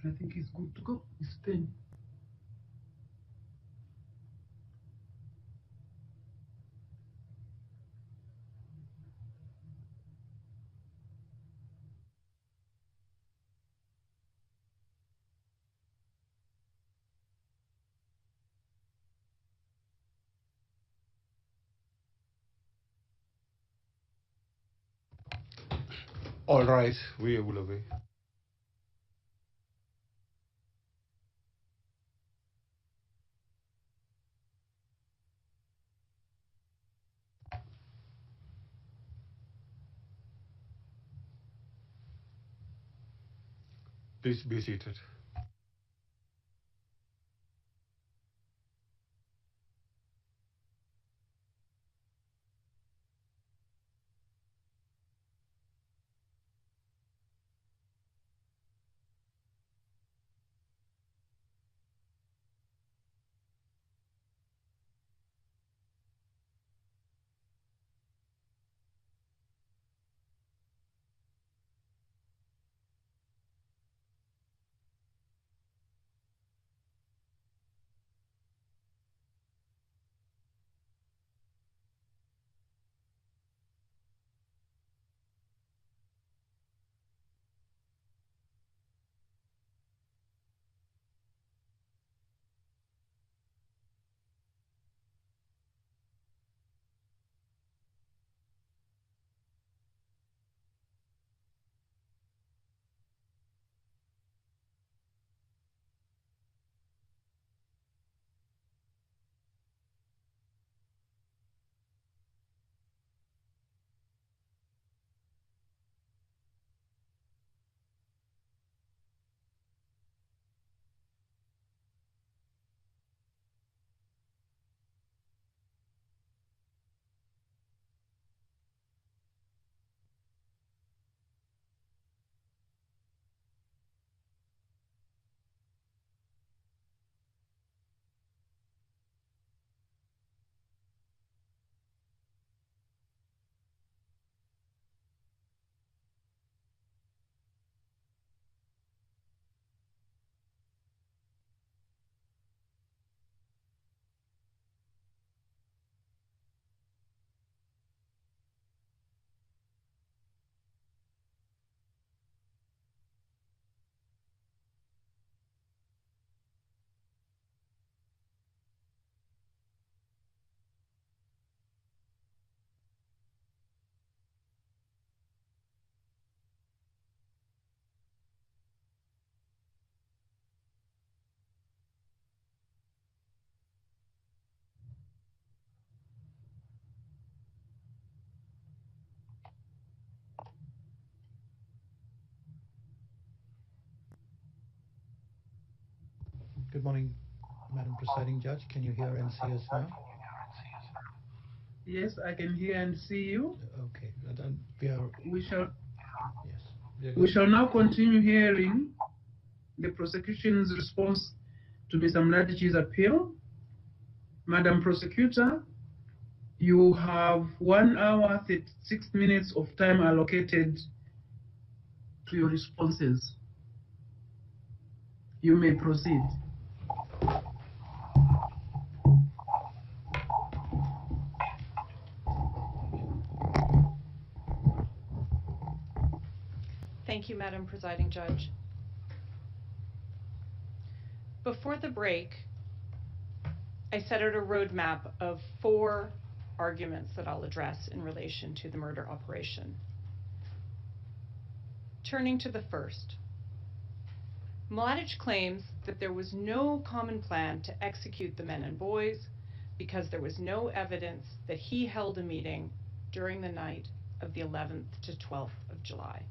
I think it's good to go. It's 10. All right, we will obey. Please be seated. Good morning, Madam Presiding Judge. Can you hear and see us now? Yes, I can hear and see you. Okay. We shall Yes. We shall now continue hearing the prosecution's response to Mr. Mladic's appeal. Madam Prosecutor, you have 1 hour 36 minutes of time allocated to your responses. You may proceed. Thank you, Madam Presiding Judge. Before the break, I set out a roadmap of 4 arguments that I'll address in relation to the murder operation. Turning to the first, Mladic claims that there was no common plan to execute the men and boys because there was no evidence that he held a meeting during the night of the 11th to 12th of July.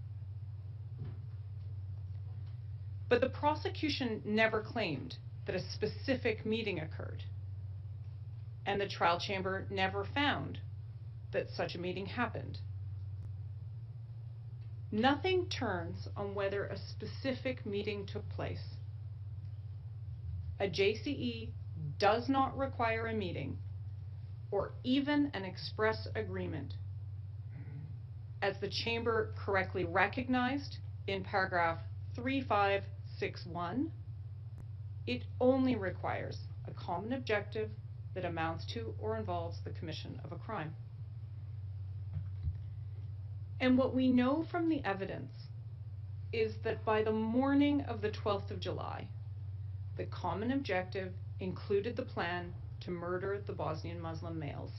But the prosecution never claimed that a specific meeting occurred, and the trial chamber never found that such a meeting happened. Nothing turns on whether a specific meeting took place. A JCE does not require a meeting or even an express agreement, as the chamber correctly recognized in paragraph 3564 6.1, it only requires a common objective that amounts to or involves the commission of a crime. And what we know from the evidence is that by the morning of the 12th of July, the common objective included the plan to murder the Bosnian Muslim males.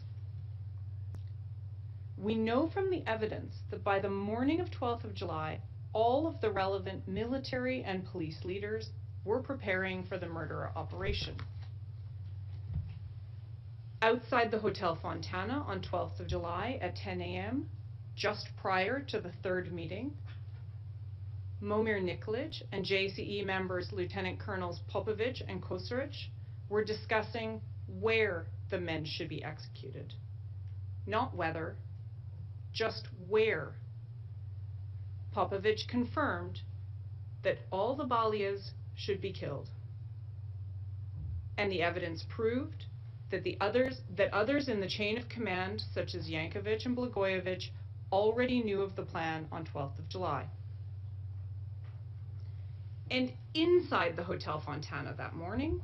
We know from the evidence that by the morning of 12th of July, all of the relevant military and police leaders were preparing for the murder operation. Outside the Hotel Fontana on 12th of July at 10 a.m., just prior to the third meeting, Momir Nikolic and JCE members Lieutenant Colonels Popovic and Kosaric were discussing where the men should be executed. Not whether, just where. Popovic confirmed that all the Balias should be killed. And the evidence proved that others in the chain of command, such as Yankovic and Blagojevic, already knew of the plan on 12th of July. And inside the Hotel Fontana that morning,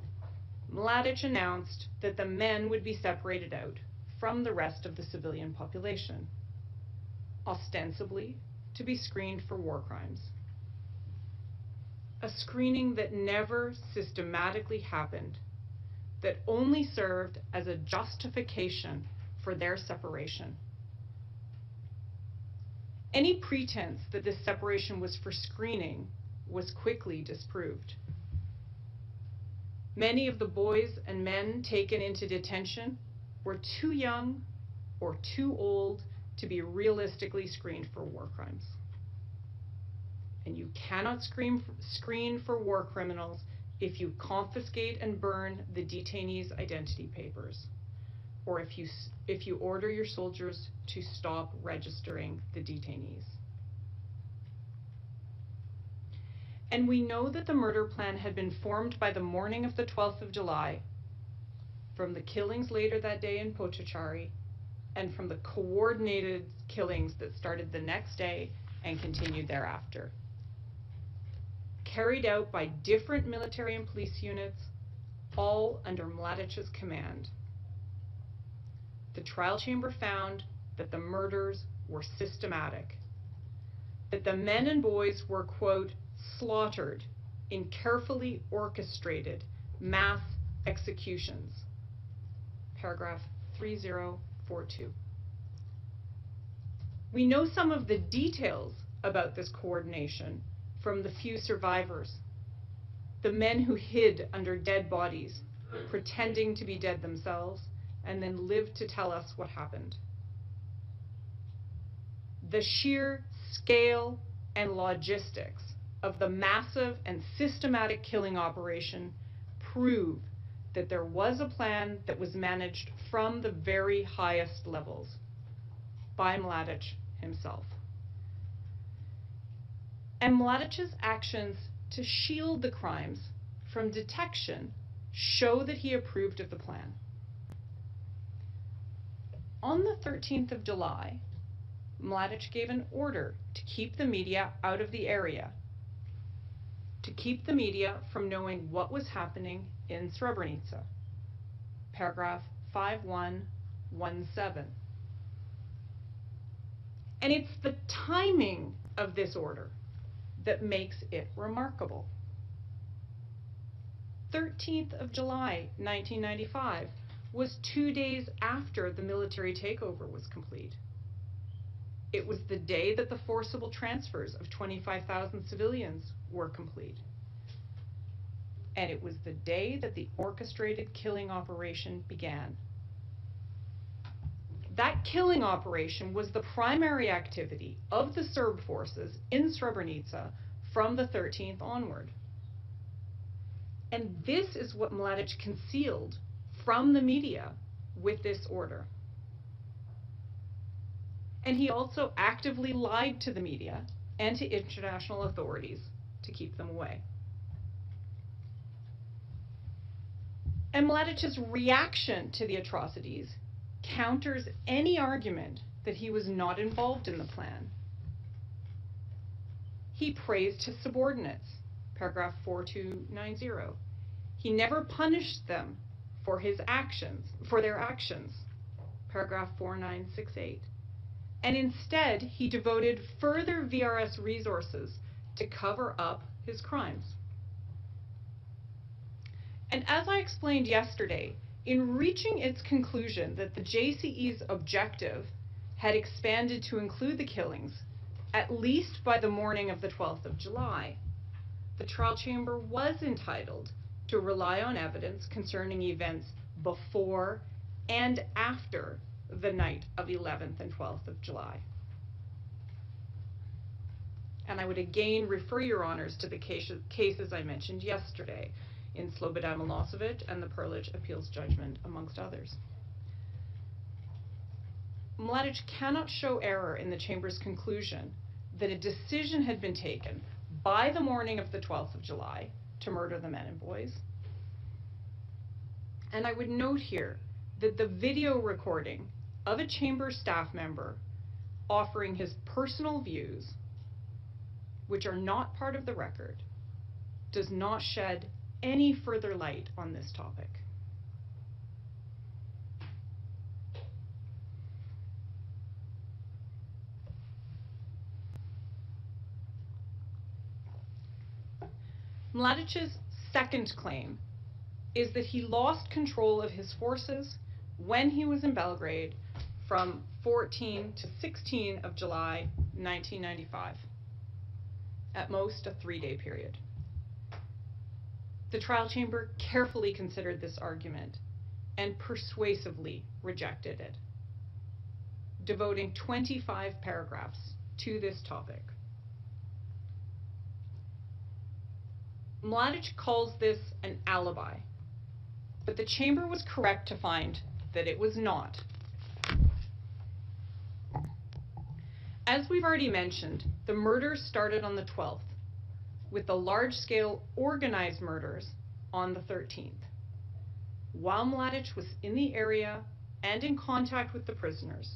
Mladic announced that the men would be separated out from the rest of the civilian population, ostensibly to be screened for war crimes. A screening that never systematically happened, that only served as a justification for their separation. Any pretense that this separation was for screening was quickly disproved. Many of the boys and men taken into detention were too young or too old to be realistically screened for war crimes. And you cannot screen for war criminals if you confiscate and burn the detainees' identity papers, or if you order your soldiers to stop registering the detainees. And we know that the murder plan had been formed by the morning of the 12th of July, from the killings later that day in Potocari, and from the coordinated killings that started the next day and continued thereafter. Carried out by different military and police units, all under Mladic's command. The trial chamber found that the murders were systematic, that the men and boys were, quote, slaughtered in carefully orchestrated mass executions. Paragraph 3042. We know some of the details about this coordination from the few survivors, the men who hid under dead bodies, pretending to be dead themselves, and then lived to tell us what happened. The sheer scale and logistics of the massive and systematic killing operation prove that there was a plan that was managed from the very highest levels by Mladic himself. And Mladic's actions to shield the crimes from detection show that he approved of the plan. On the 13th of July, Mladic gave an order to keep the media out of the area, to keep the media from knowing what was happening in Srebrenica. Paragraph 5117. And it's the timing of this order that makes it remarkable. 13th of July, 1995 was 2 days after the military takeover was complete. It was the day that the forcible transfers of 25,000 civilians were complete. And it was the day that the orchestrated killing operation began. That killing operation was the primary activity of the Serb forces in Srebrenica from the 13th onward. And this is what Mladic concealed from the media with this order. And he also actively lied to the media and to international authorities to keep them away. And Mladic's reaction to the atrocities counters any argument that he was not involved in the plan. He praised his subordinates, paragraph 4290. He never punished them for their actions, paragraph 4968. And instead, he devoted further VRS resources to cover up his crimes. And as I explained yesterday, in reaching its conclusion that the JCE's objective had expanded to include the killings, at least by the morning of the 12th of July, the trial chamber was entitled to rely on evidence concerning events before and after the night of 11th and 12th of July. And I would again refer your honors to the cases I mentioned yesterday in Slobodan Milosevic and the Perlic appeals judgment, amongst others. Mladic cannot show error in the chamber's conclusion that a decision had been taken by the morning of the 12th of July to murder the men and boys. And I would note here that the video recording of a chamber staff member offering his personal views, which are not part of the record, does not shed any further light on this topic. Mladic's second claim is that he lost control of his forces when he was in Belgrade from 14 to 16 of July 1995, at most a 3-day period. The trial chamber carefully considered this argument and persuasively rejected it, devoting 25 paragraphs to this topic. Mladic calls this an alibi, but the chamber was correct to find that it was not. As we've already mentioned, the murders started on the 12th, with the large-scale organized murders on the 13th. While Mladic was in the area and in contact with the prisoners,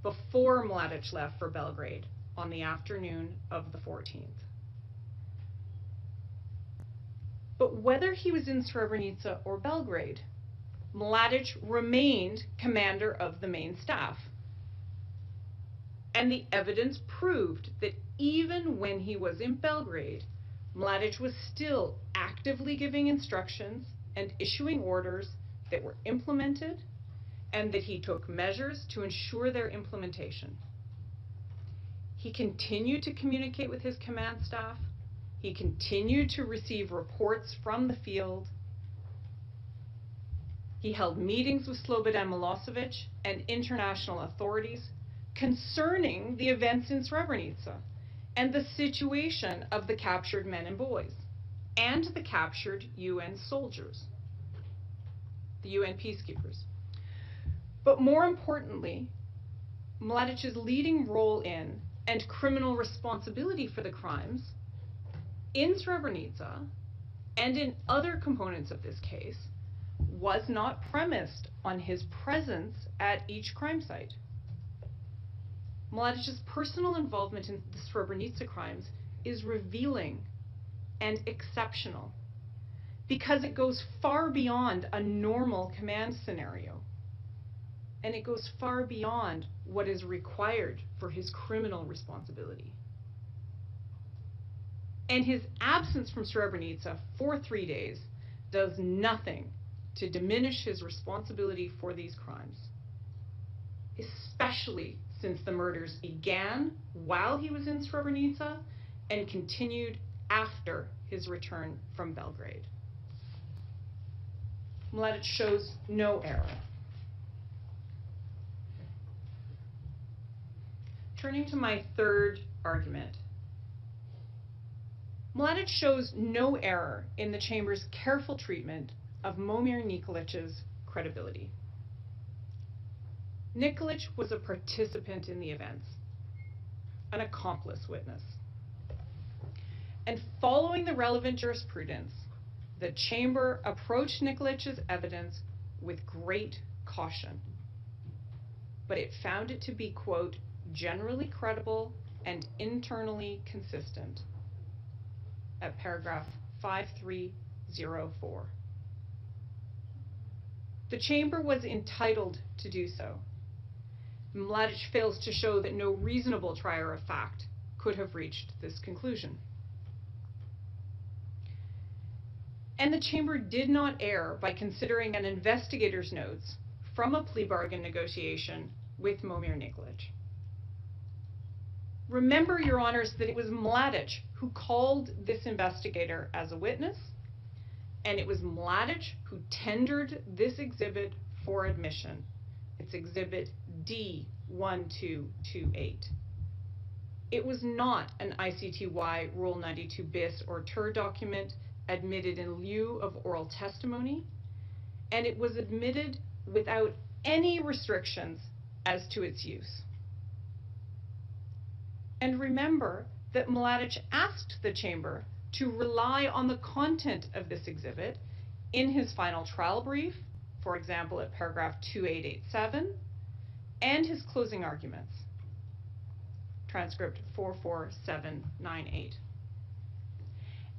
before Mladic left for Belgrade on the afternoon of the 14th. But whether he was in Srebrenica or Belgrade, Mladic remained commander of the main staff. And the evidence proved that even when he was in Belgrade, Mladic was still actively giving instructions and issuing orders that were implemented, and that he took measures to ensure their implementation. He continued to communicate with his command staff. He continued to receive reports from the field. He held meetings with Slobodan Milosevic and international authorities concerning the events in Srebrenica and the situation of the captured men and boys and the captured UN soldiers, the UN peacekeepers. But more importantly, Mladic's leading role in and criminal responsibility for the crimes in Srebrenica and in other components of this case was not premised on his presence at each crime site. Mladic's personal involvement in the Srebrenica crimes is revealing and exceptional because it goes far beyond a normal command scenario, and it goes far beyond what is required for his criminal responsibility. And his absence from Srebrenica for 3 days does nothing to diminish his responsibility for these crimes, especially since the murders began while he was in Srebrenica and continued after his return from Belgrade. Mladic shows no error. Turning to my third argument, Mladic shows no error in the chamber's careful treatment of Momir Nikolic's credibility. Nikolic was a participant in the events, an accomplice witness. And following the relevant jurisprudence, the chamber approached Nikolic's evidence with great caution, but it found it to be, quote, generally credible and internally consistent. at paragraph 5304. The chamber was entitled to do so. Mladic fails to show that no reasonable trier of fact could have reached this conclusion. And the chamber did not err by considering an investigator's notes from a plea bargain negotiation with Momir Nikolic. Remember, Your Honors, that it was Mladic who called this investigator as a witness, and it was Mladic who tendered this exhibit for admission. It's exhibit D1228. It was not an ICTY Rule 92 bis or TER document admitted in lieu of oral testimony, and it was admitted without any restrictions as to its use. And remember that Mladic asked the chamber to rely on the content of this exhibit in his final trial brief, for example at paragraph 2887, and his closing arguments, transcript 44798.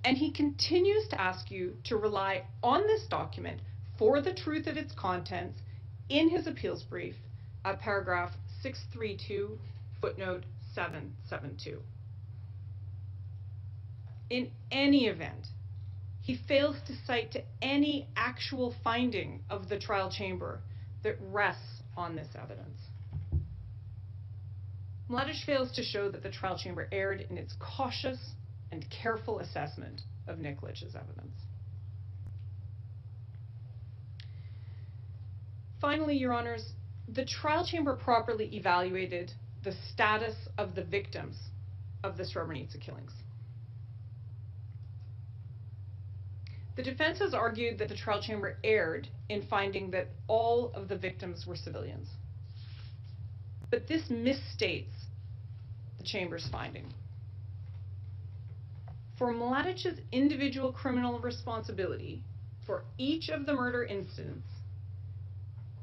And he continues to ask you to rely on this document for the truth of its contents in his appeals brief at paragraph 632, footnote 772. In any event, he fails to cite to any actual finding of the trial chamber that rests on this evidence. Mladic fails to show that the trial chamber erred in its cautious and careful assessment of Nikolic's evidence. Finally, Your Honors, the trial chamber properly evaluated the status of the victims of the Srebrenica killings. The defense has argued that the trial chamber erred in finding that all of the victims were civilians. But this misstates the chamber's finding. For Mladic's individual criminal responsibility for each of the murder incidents,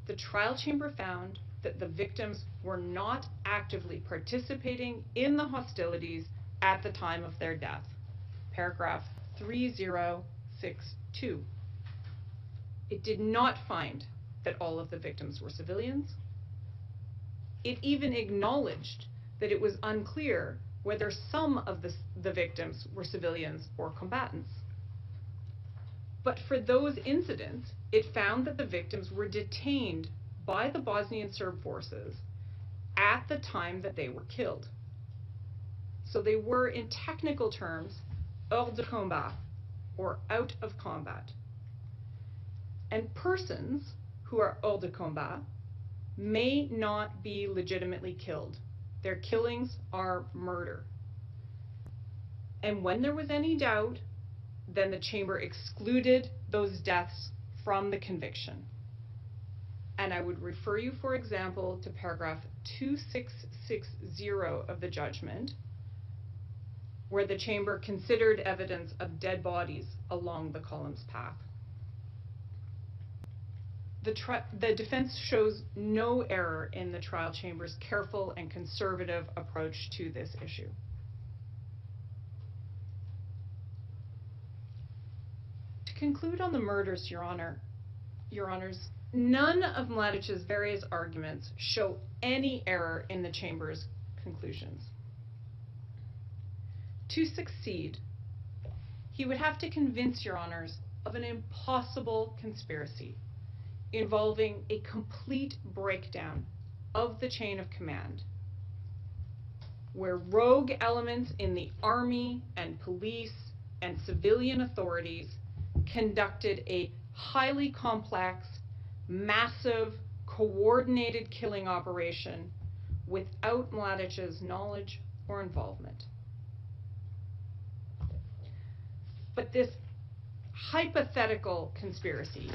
the trial chamber found that the victims were not actively participating in the hostilities at the time of their death. Paragraph 3062. It did not find that all of the victims were civilians. It even acknowledged that it was unclear whether some of the victims were civilians or combatants. But for those incidents, it found that the victims were detained by the Bosnian Serb forces at the time that they were killed. So they were, in technical terms, hors de combat, or out of combat. And persons who are hors de combat may not be legitimately killed. Their killings are murder. And when there was any doubt, then the chamber excluded those deaths from the conviction. And I would refer you, for example, to paragraph 2660 of the judgment, where the chamber considered evidence of dead bodies along the column's path. The defense shows no error in the trial chamber's careful and conservative approach to this issue. To conclude on the murders, Your Honors, none of Mladic's various arguments show any error in the chamber's conclusions. To succeed, he would have to convince Your Honors of an impossible conspiracy involving a complete breakdown of the chain of command, where rogue elements in the army and police and civilian authorities conducted a highly complex, massive, coordinated killing operation without Mladic's knowledge or involvement. But this hypothetical conspiracy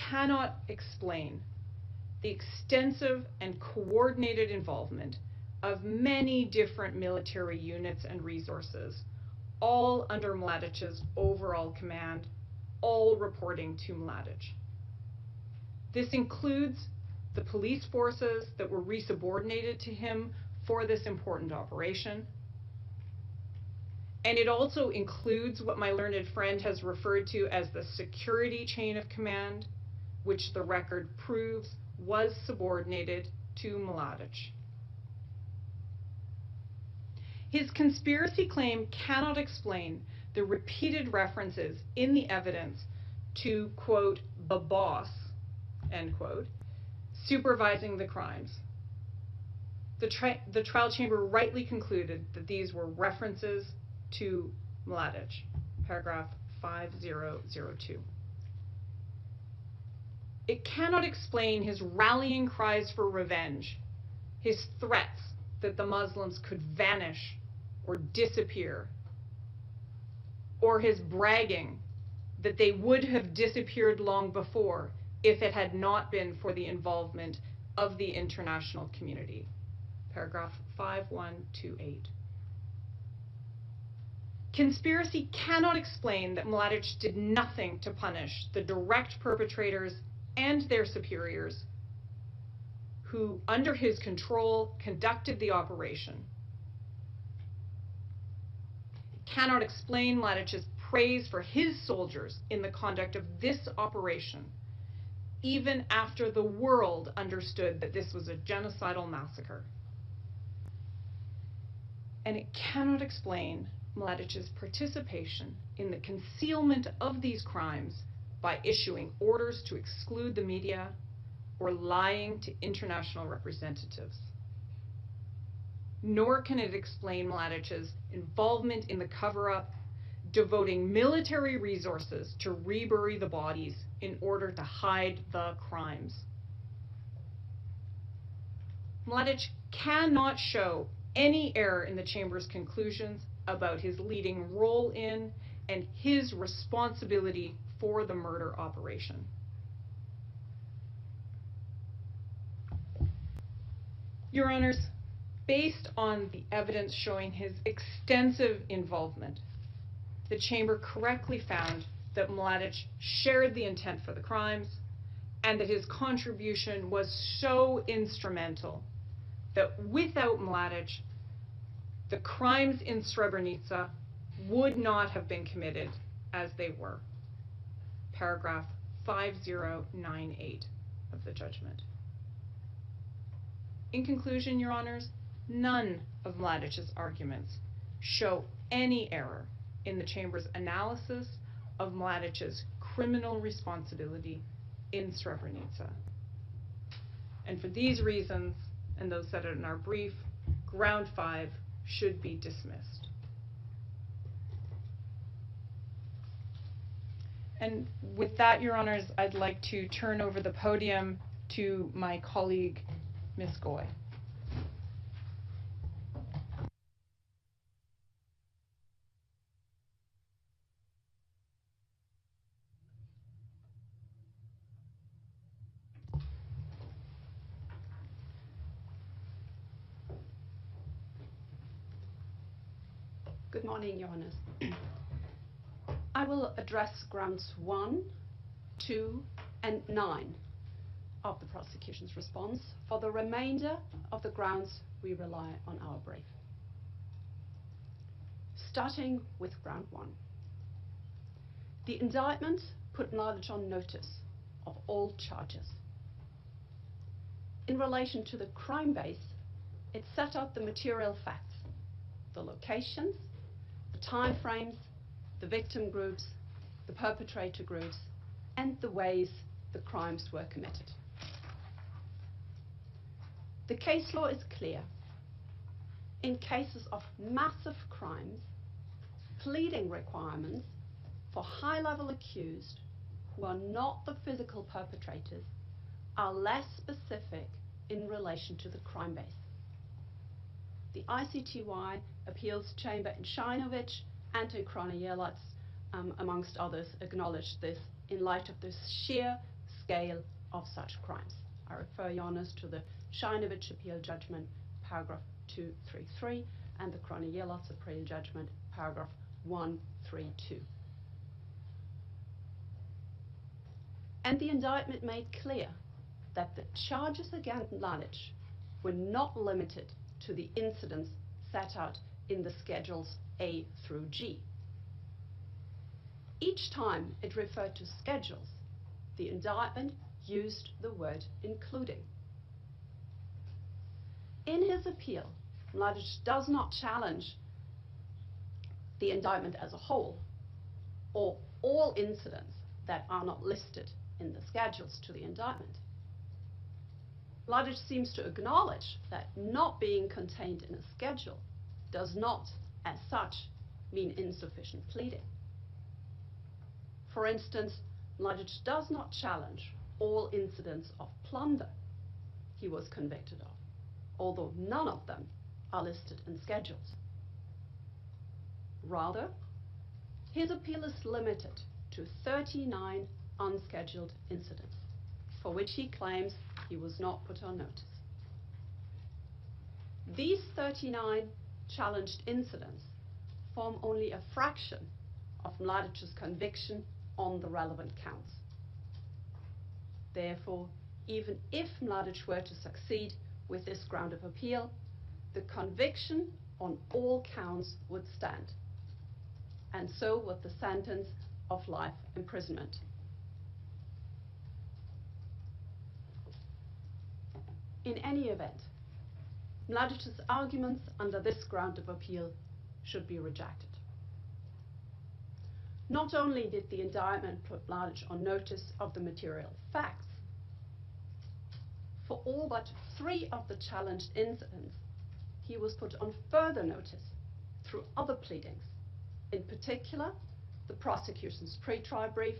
cannot explain the extensive and coordinated involvement of many different military units and resources, all under Mladic's overall command, all reporting to Mladic. This includes the police forces that were resubordinated to him for this important operation. And it also includes what my learned friend has referred to as the security chain of command, which the record proves was subordinated to Mladic. His conspiracy claim cannot explain the repeated references in the evidence to, quote, the boss, end quote, supervising the crimes. The trial chamber rightly concluded that these were references to Mladic, paragraph 5002. It cannot explain his rallying cries for revenge, his threats that the Muslims could vanish or disappear, or his bragging that they would have disappeared long before if it had not been for the involvement of the international community. Paragraph 5128. Conspiracy cannot explain that Mladic did nothing to punish the direct perpetrators and their superiors who, under his control, conducted the operation. It cannot explain Mladic's praise for his soldiers in the conduct of this operation, even after the world understood that this was a genocidal massacre. And it cannot explain Mladic's participation in the concealment of these crimes by issuing orders to exclude the media or lying to international representatives. Nor can it explain Mladic's involvement in the cover-up, devoting military resources to rebury the bodies in order to hide the crimes. Mladic cannot show any error in the Chamber's conclusions about his leading role in and his responsibility for the murder operation. Your Honors, based on the evidence showing his extensive involvement, the Chamber correctly found that Mladic shared the intent for the crimes and that his contribution was so instrumental that without Mladic, the crimes in Srebrenica would not have been committed as they were. Paragraph 5098 of the judgment. In conclusion, Your Honors, none of Mladic's arguments show any error in the Chamber's analysis of Mladic's criminal responsibility in Srebrenica. And for these reasons, and those set out in our brief, Ground 5 should be dismissed. And with that, Your Honors, I'd like to turn over the podium to my colleague, Ms. Goy. Good morning, Your Honors. I will address grounds 1, 2, and 9 of the prosecution's response. For the remainder of the grounds, we rely on our brief. Starting with ground 1. The indictment put Mladic on notice of all charges. In relation to the crime base, it set out the material facts, the locations, the time frames, the victim groups, the perpetrator groups, and the ways the crimes were committed. The case law is clear. In cases of massive crimes, pleading requirements for high-level accused who are not the physical perpetrators are less specific in relation to the crime base. The ICTY Appeals Chamber in Shinovic and in Krona-Jelac, amongst others, acknowledged this in light of the sheer scale of such crimes. I refer Your Honors to the Shinovic Appeal Judgment, paragraph 233, and the Krona-Jelac Appeal Judgment, paragraph 132. And the indictment made clear that the charges against Mladic were not limited to the incidents set out in the schedules A through G. Each time it referred to schedules, the indictment used the word including. In his appeal, Mladic does not challenge the indictment as a whole or all incidents that are not listed in the schedules to the indictment. Mladic seems to acknowledge that not being contained in a schedule does not, as such, mean insufficient pleading. For instance, Mladic does not challenge all incidents of plunder he was convicted of, although none of them are listed in schedules. Rather, his appeal is limited to 39 unscheduled incidents, for which he claims he was not put on notice. These 39 challenged incidents form only a fraction of Mladic's conviction on the relevant counts. Therefore, even if Mladic were to succeed with this ground of appeal, the conviction on all counts would stand, and so would the sentence of life imprisonment. In any event, Mladic's arguments under this ground of appeal should be rejected. Not only did the indictment put Mladic on notice of the material facts, for all but 3 of the challenged incidents, he was put on further notice through other pleadings, in particular the prosecution's pre-trial brief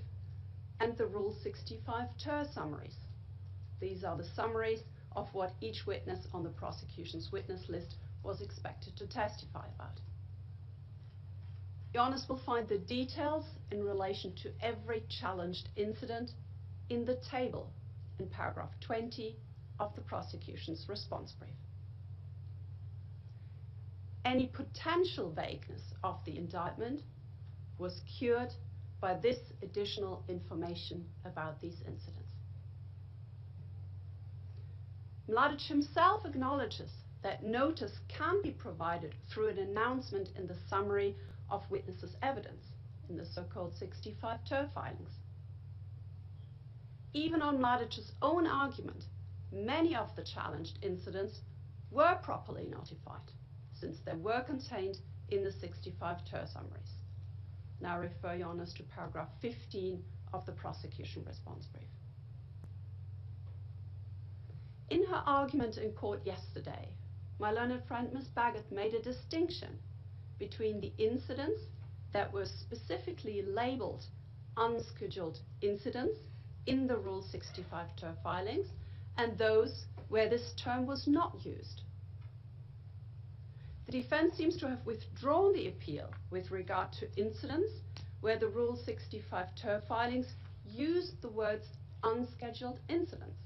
and the Rule 65 TER summaries. These are the summaries of what each witness on the prosecution's witness list was expected to testify about. Your Honours will find the details in relation to every challenged incident in the table in paragraph 20 of the prosecution's response brief. Any potential vagueness of the indictment was cured by this additional information about these incidents. Mladic himself acknowledges that notice can be provided through an announcement in the summary of witnesses' evidence in the so-called 65 TER filings. Even on Mladic's own argument, many of the challenged incidents were properly notified, since they were contained in the 65 TER summaries. Now I refer Your Honours to paragraph 15 of the prosecution response brief. In her argument in court yesterday, my learned friend Ms. Baggott made a distinction between the incidents that were specifically labelled unscheduled incidents in the Rule 65 TER filings and those where this term was not used. The defence seems to have withdrawn the appeal with regard to incidents where the Rule 65 TER filings used the words unscheduled incidents.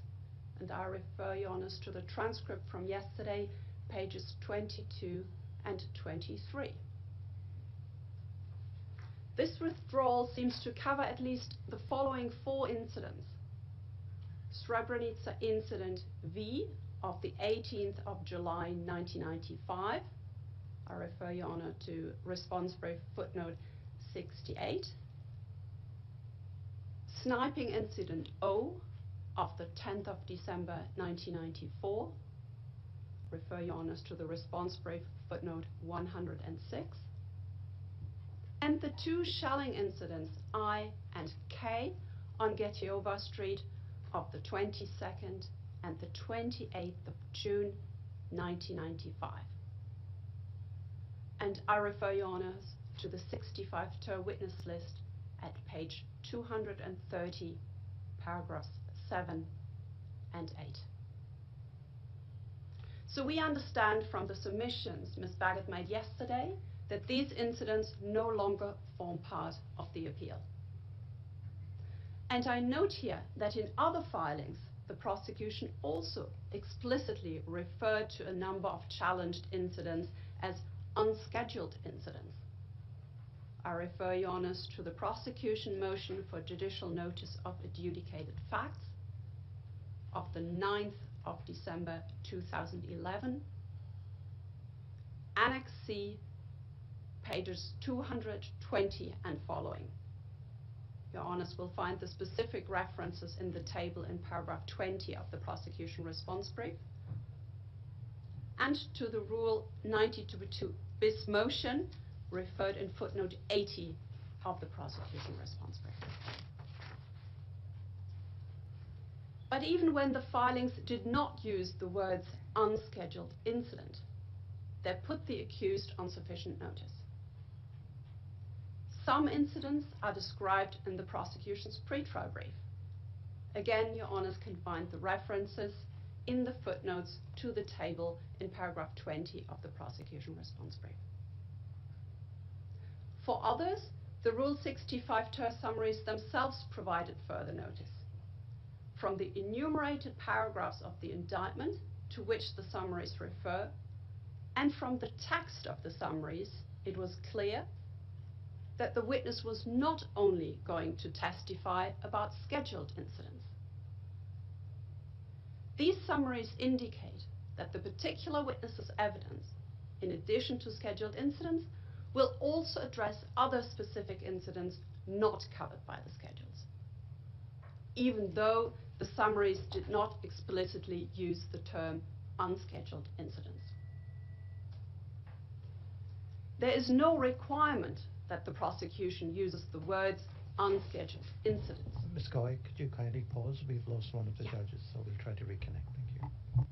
And I refer Your Honours to the transcript from yesterday, pages 22 and 23. This withdrawal seems to cover at least the following 4 incidents. Srebrenica Incident V of the 18th of July 1995. I refer Your Honour to response brief footnote 68. Sniping Incident O of the 10th of December 1994. Refer Your Honours to the response brief footnote 106. And the 2 shelling incidents I and K on Getiovar Street of the 22nd and the 28th of June 1995. And I refer Your Honours to the 65 TER witness list at page 230, paragraphs 7 and 8. So we understand from the submissions Ms. Baggott made yesterday that these incidents no longer form part of the appeal. And I note here that in other filings, the prosecution also explicitly referred to a number of challenged incidents as unscheduled incidents. I refer Your Honours to the prosecution motion for judicial notice of adjudicated facts of the 9th of December 2011, Annex C pages 220 and following. Your Honours will find the specific references in the table in paragraph 20 of the prosecution response brief, and to the Rule 92 bis motion referred in footnote 80 of the prosecution response brief. But even when the filings did not use the words unscheduled incident, they put the accused on sufficient notice. Some incidents are described in the prosecution's pretrial brief. Again, Your Honours can find the references in the footnotes to the table in paragraph 20 of the prosecution response brief. For others, the Rule 65 terse summaries themselves provided further notice. From the enumerated paragraphs of the indictment to which the summaries refer, and from the text of the summaries, it was clear that the witness was not only going to testify about scheduled incidents. These summaries indicate that the particular witness's evidence, in addition to scheduled incidents, will also address other specific incidents not covered by the schedules, even though the summaries did not explicitly use the term unscheduled incidents. There is no requirement that the prosecution uses the words unscheduled incidents. Ms. Goy, could you kindly pause? We've lost one of the judges, so we'll try to reconnect. Thank you.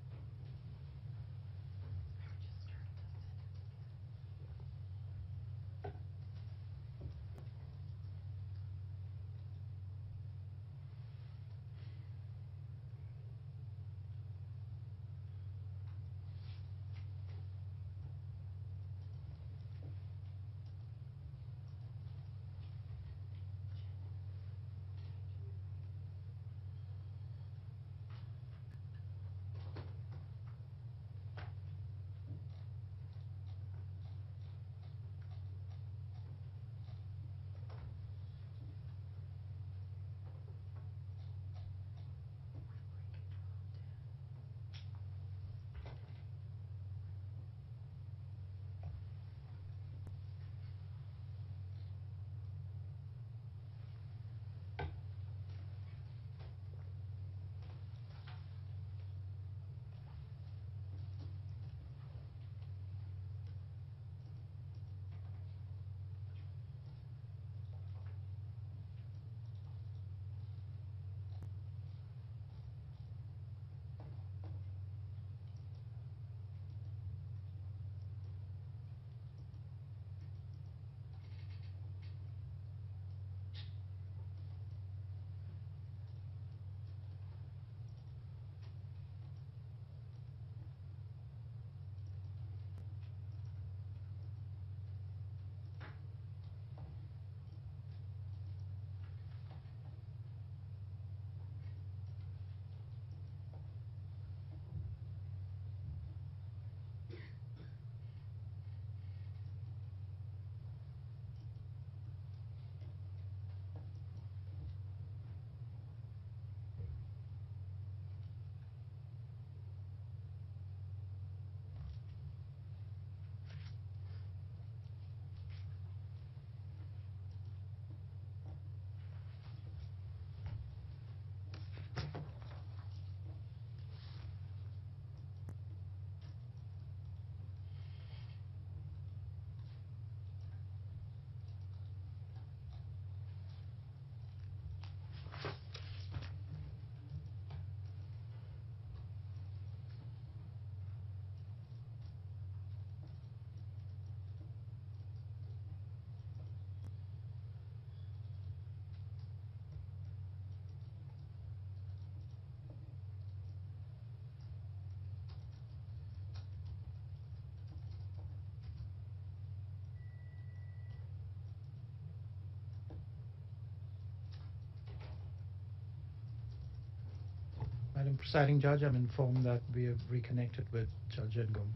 Madam Presiding Judge, I'm informed that we have reconnected with Judge Engum.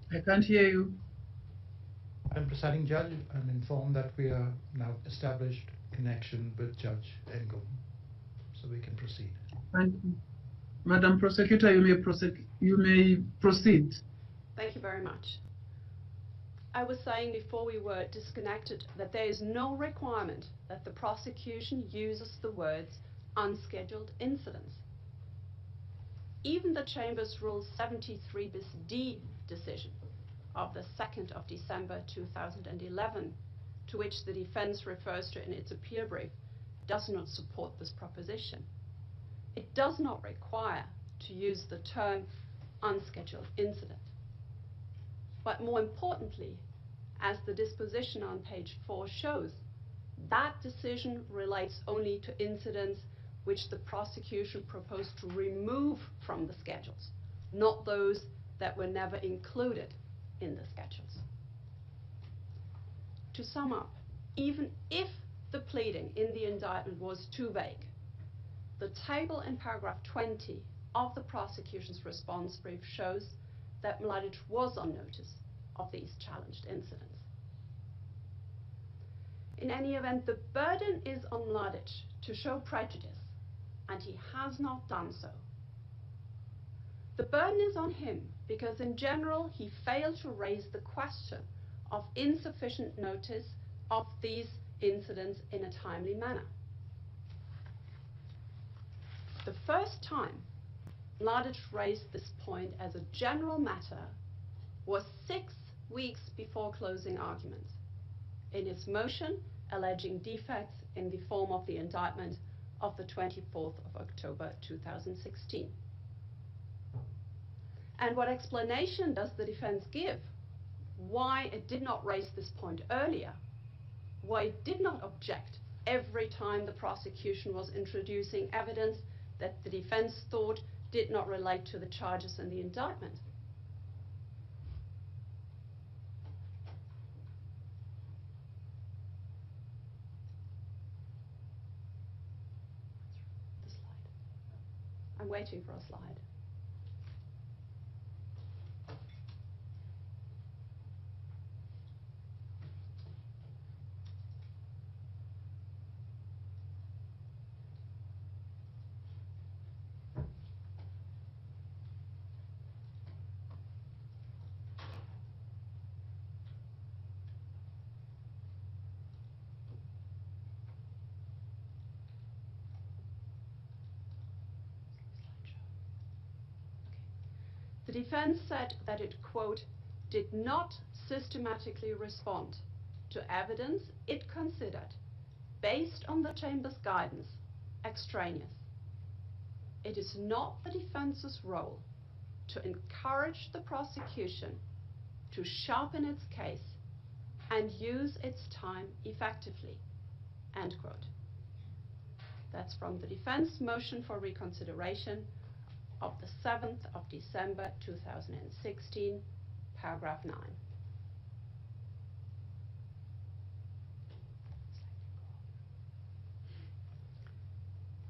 I can't hear you. Madam Presiding Judge, I'm informed that we are now established connection with Judge Engum, so we can proceed. Thank you. Madam Prosecutor, you may proceed. Thank you very much. I was saying before we were disconnected that there is no requirement that the prosecution uses the words unscheduled incidents. Even the Chamber's Rule 73 bis D decision of the 2nd of December 2011, to which the defense refers to in its appeal brief, does not support this proposition. It does not require to use the term unscheduled incident. But more importantly, as the disposition on page 4 shows, that decision relates only to incidents which the prosecution proposed to remove from the schedules, not those that were never included in the schedules. To sum up, even if the pleading in the indictment was too vague, the table in paragraph 20 of the prosecution's response brief shows that Mladic was on notice of these challenged incidents. In any event, the burden is on Mladic to show prejudice, and he has not done so. The burden is on him because in general he failed to raise the question of insufficient notice of these incidents in a timely manner. The first time Mladic raised this point as a general matter was 6 weeks before closing argument, in his motion alleging defects in the form of the indictment of the 24th of October 2016. And what explanation does the defense give why it did not raise this point earlier, why it did not object every time the prosecution was introducing evidence that the defense thought did not relate to the charges in the indictment? The slide. I'm waiting for a slide. The defense said that it, quote, did not systematically respond to evidence it considered, based on the Chamber's guidance, extraneous. It is not the defense's role to encourage the prosecution to sharpen its case and use its time effectively, end quote. That's from the defense motion for reconsideration of the 7th of December 2016, paragraph 9.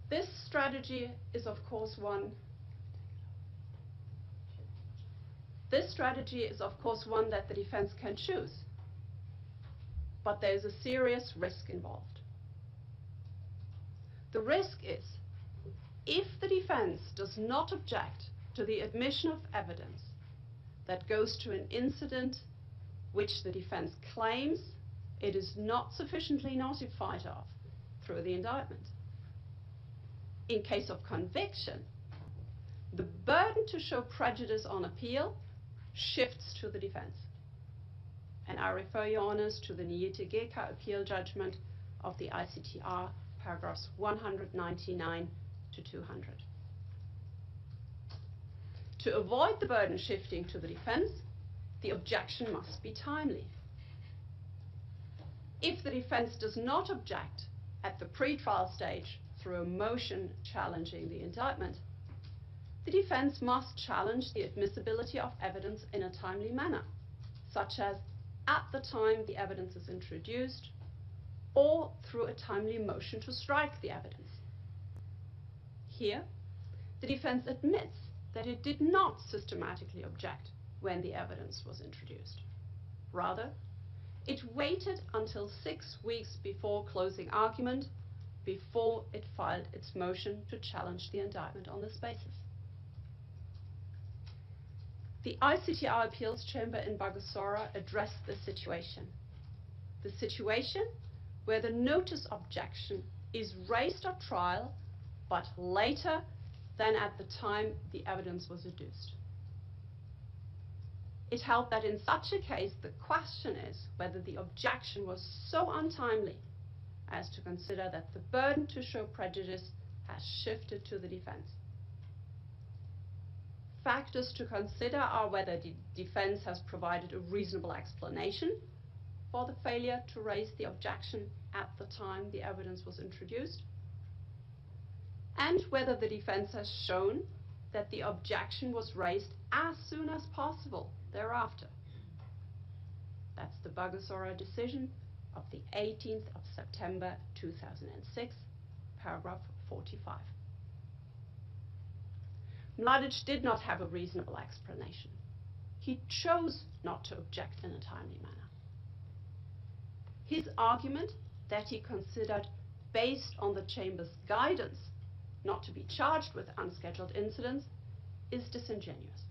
This strategy is of course one that the defense can choose, but there is a serious risk involved. The risk is, if the defense does not object to the admission of evidence that goes to an incident which the defense claims it is not sufficiently notified of through the indictment, in case of conviction, the burden to show prejudice on appeal shifts to the defense. And I refer your honors to the Niyitegeka appeal judgment of the ICTR, paragraphs 199 to 200. To avoid the burden shifting to the defense, the objection must be timely. If the defense does not object at the pre-trial stage through a motion challenging the indictment, the defense must challenge the admissibility of evidence in a timely manner, such as at the time the evidence is introduced, or through a timely motion to strike the evidence. Here, the defense admits that it did not systematically object when the evidence was introduced. Rather, it waited until 6 weeks before closing argument before it filed its motion to challenge the indictment on this basis. The ICTR Appeals Chamber in Bagosora addressed the situation where the notice objection is raised at trial, but later than at the time the evidence was adduced. It held that in such a case, the question is whether the objection was so untimely as to consider that the burden to show prejudice has shifted to the defense. Factors to consider are whether the defense has provided a reasonable explanation for the failure to raise the objection at the time the evidence was introduced, and whether the defense has shown that the objection was raised as soon as possible thereafter. That's the Bagosora decision of the 18th of September 2006, paragraph 45. Mladic did not have a reasonable explanation. He chose not to object in a timely manner. His argument that he considered, based on the Chamber's guidance, not to be charged with unscheduled incidents is disingenuous.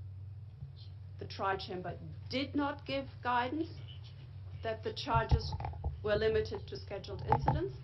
The trial chamber did not give guidance that the charges were limited to scheduled incidents.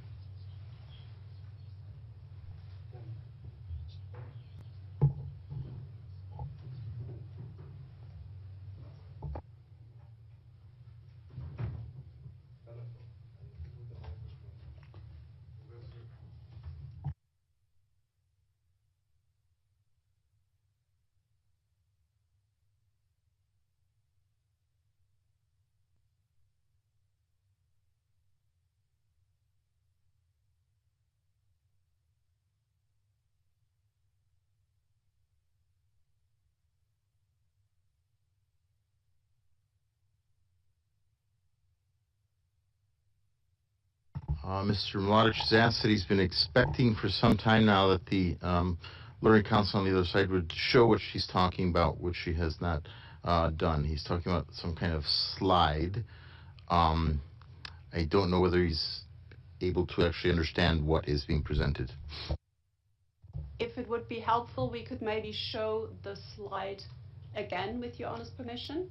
Mr. Mladic has asked that he's been expecting for some time now that the learning counsel on the other side would show what she's talking about, which she has not done. He's talking about some kind of slide. I don't know whether he's able to actually understand what is being presented. If it would be helpful, we could maybe show the slide again with your honest permission.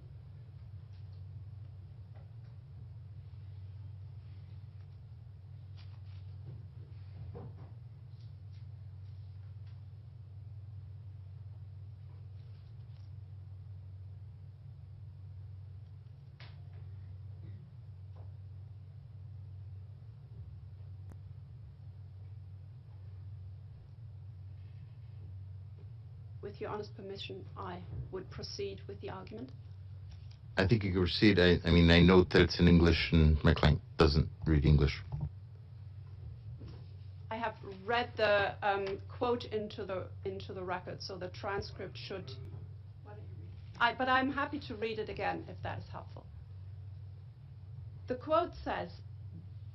With your honest permission, I would proceed with the argument. I think you can proceed. I mean, I note that it's in English and my client doesn't read English. I have read the quote into the record, so the transcript should. Why don't you read it? But I'm happy to read it again if that is helpful. The quote says,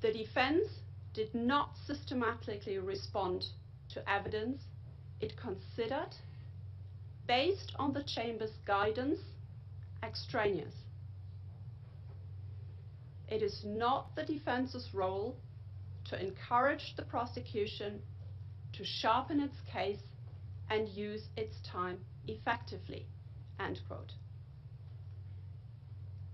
"The defense did not systematically respond to evidence it considered, based on the Chamber's guidance, extraneous. It is not the defense's role to encourage the prosecution to sharpen its case and use its time effectively," end quote.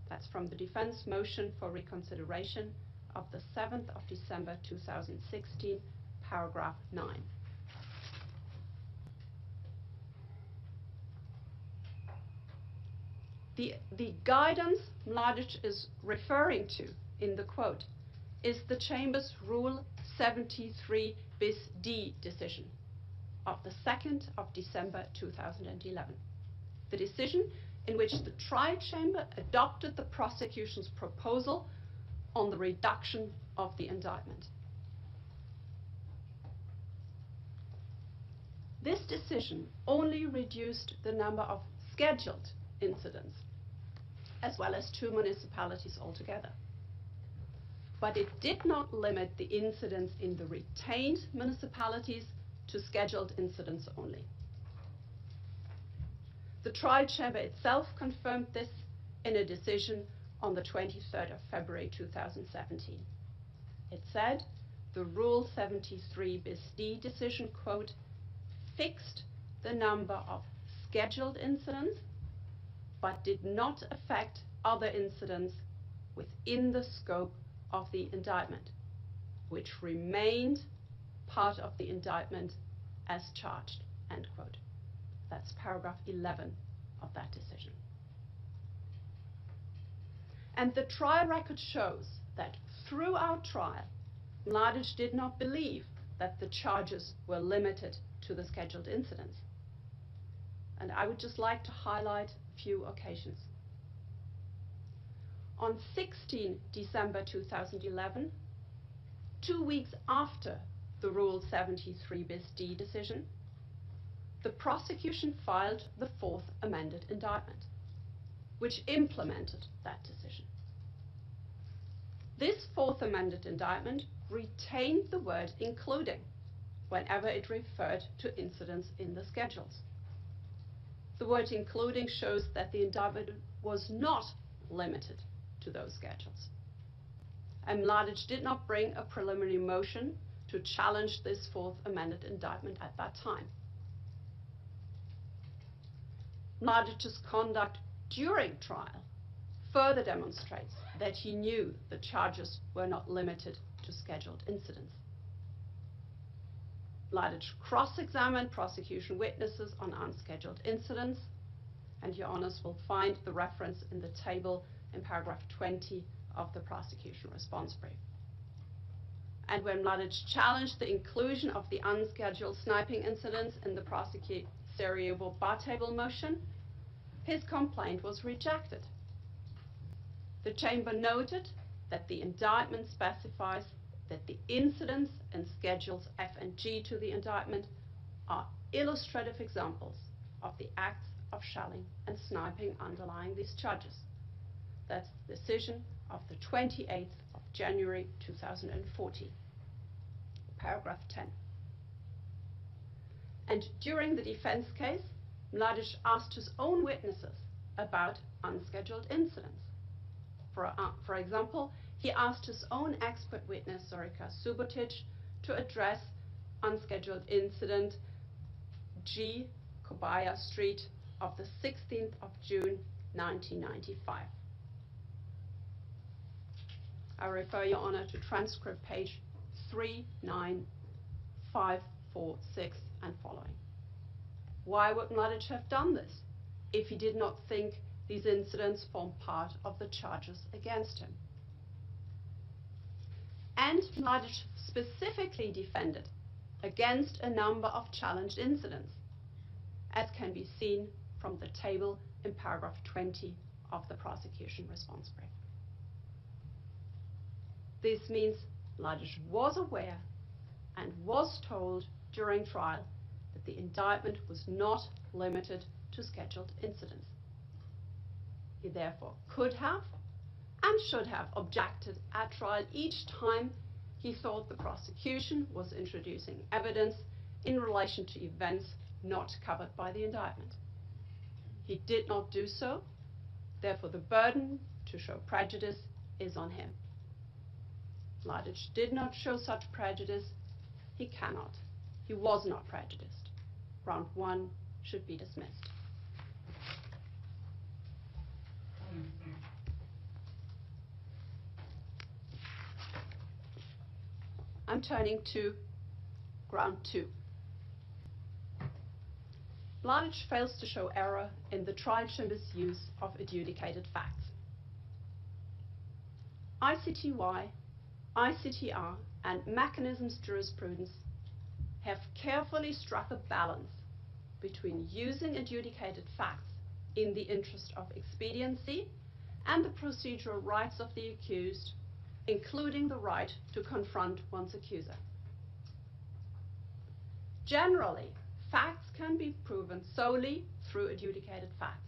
That's from the defense motion for reconsideration of the 7th of December 2016, paragraph 9. The guidance Mladic is referring to in the quote is the Chamber's Rule 73 bis D decision of the 2nd of December 2011. The decision in which the trial chamber adopted the prosecution's proposal on the reduction of the indictment. This decision only reduced the number of scheduled incidents, as well as 2 municipalities altogether. But it did not limit the incidents in the retained municipalities to scheduled incidents only. The trial chamber itself confirmed this in a decision on the 23rd of February 2017. It said the Rule 73 bis D decision, quote, fixed the number of scheduled incidents but did not affect other incidents within the scope of the indictment, which remained part of the indictment as charged, end quote. That's paragraph 11 of that decision. And the trial record shows that throughout trial, Mladic did not believe that the charges were limited to the scheduled incidents. And I would just like to highlight a few occasions. On 16 December 2011, 2 weeks after the Rule 73 bis D decision, the prosecution filed the fourth amended indictment, which implemented that decision. This fourth amended indictment retained the word including whenever it referred to incidents in the schedules. The word including shows that the indictment was not limited to those schedules. And Mladic did not bring a preliminary motion to challenge this fourth amended indictment at that time. Mladic's conduct during trial further demonstrates that he knew the charges were not limited to scheduled incidents. Mladic cross-examined prosecution witnesses on unscheduled incidents, and Your Honours will find the reference in the table in paragraph 20 of the prosecution response brief. And when Mladic challenged the inclusion of the unscheduled sniping incidents in the prosecutorial bar table motion, his complaint was rejected. The Chamber noted that the indictment specifies that the incidents in schedules F and G to the indictment are illustrative examples of the acts of shelling and sniping underlying these charges. That's the decision of the 28th of January 2014, paragraph 10. And during the defense case, Mladic asked his own witnesses about unscheduled incidents. For example, he asked his own expert witness, Zorica Subotic, to address unscheduled incident G. Kobaya Street of the 16th of June 1995. I refer Your Honour to transcript page 39546 and following. Why would Mladic have done this if he did not think these incidents formed part of the charges against him? And Mladic specifically defended against a number of challenged incidents, as can be seen from the table in paragraph 20 of the prosecution response brief. This means Mladic was aware and was told during trial that the indictment was not limited to scheduled incidents. He therefore could have and should have objected at trial each time he thought the prosecution was introducing evidence in relation to events not covered by the indictment. He did not do so, therefore the burden to show prejudice is on him. Mladic did not show such prejudice. He cannot. He was not prejudiced. Round 1 should be dismissed. I'm turning to ground 2. Mladic fails to show error in the trial chamber's use of adjudicated facts. ICTY, ICTR, and mechanisms jurisprudence have carefully struck a balance between using adjudicated facts in the interest of expediency and the procedural rights of the accused, including the right to confront one's accuser. Generally, facts can be proven solely through adjudicated facts,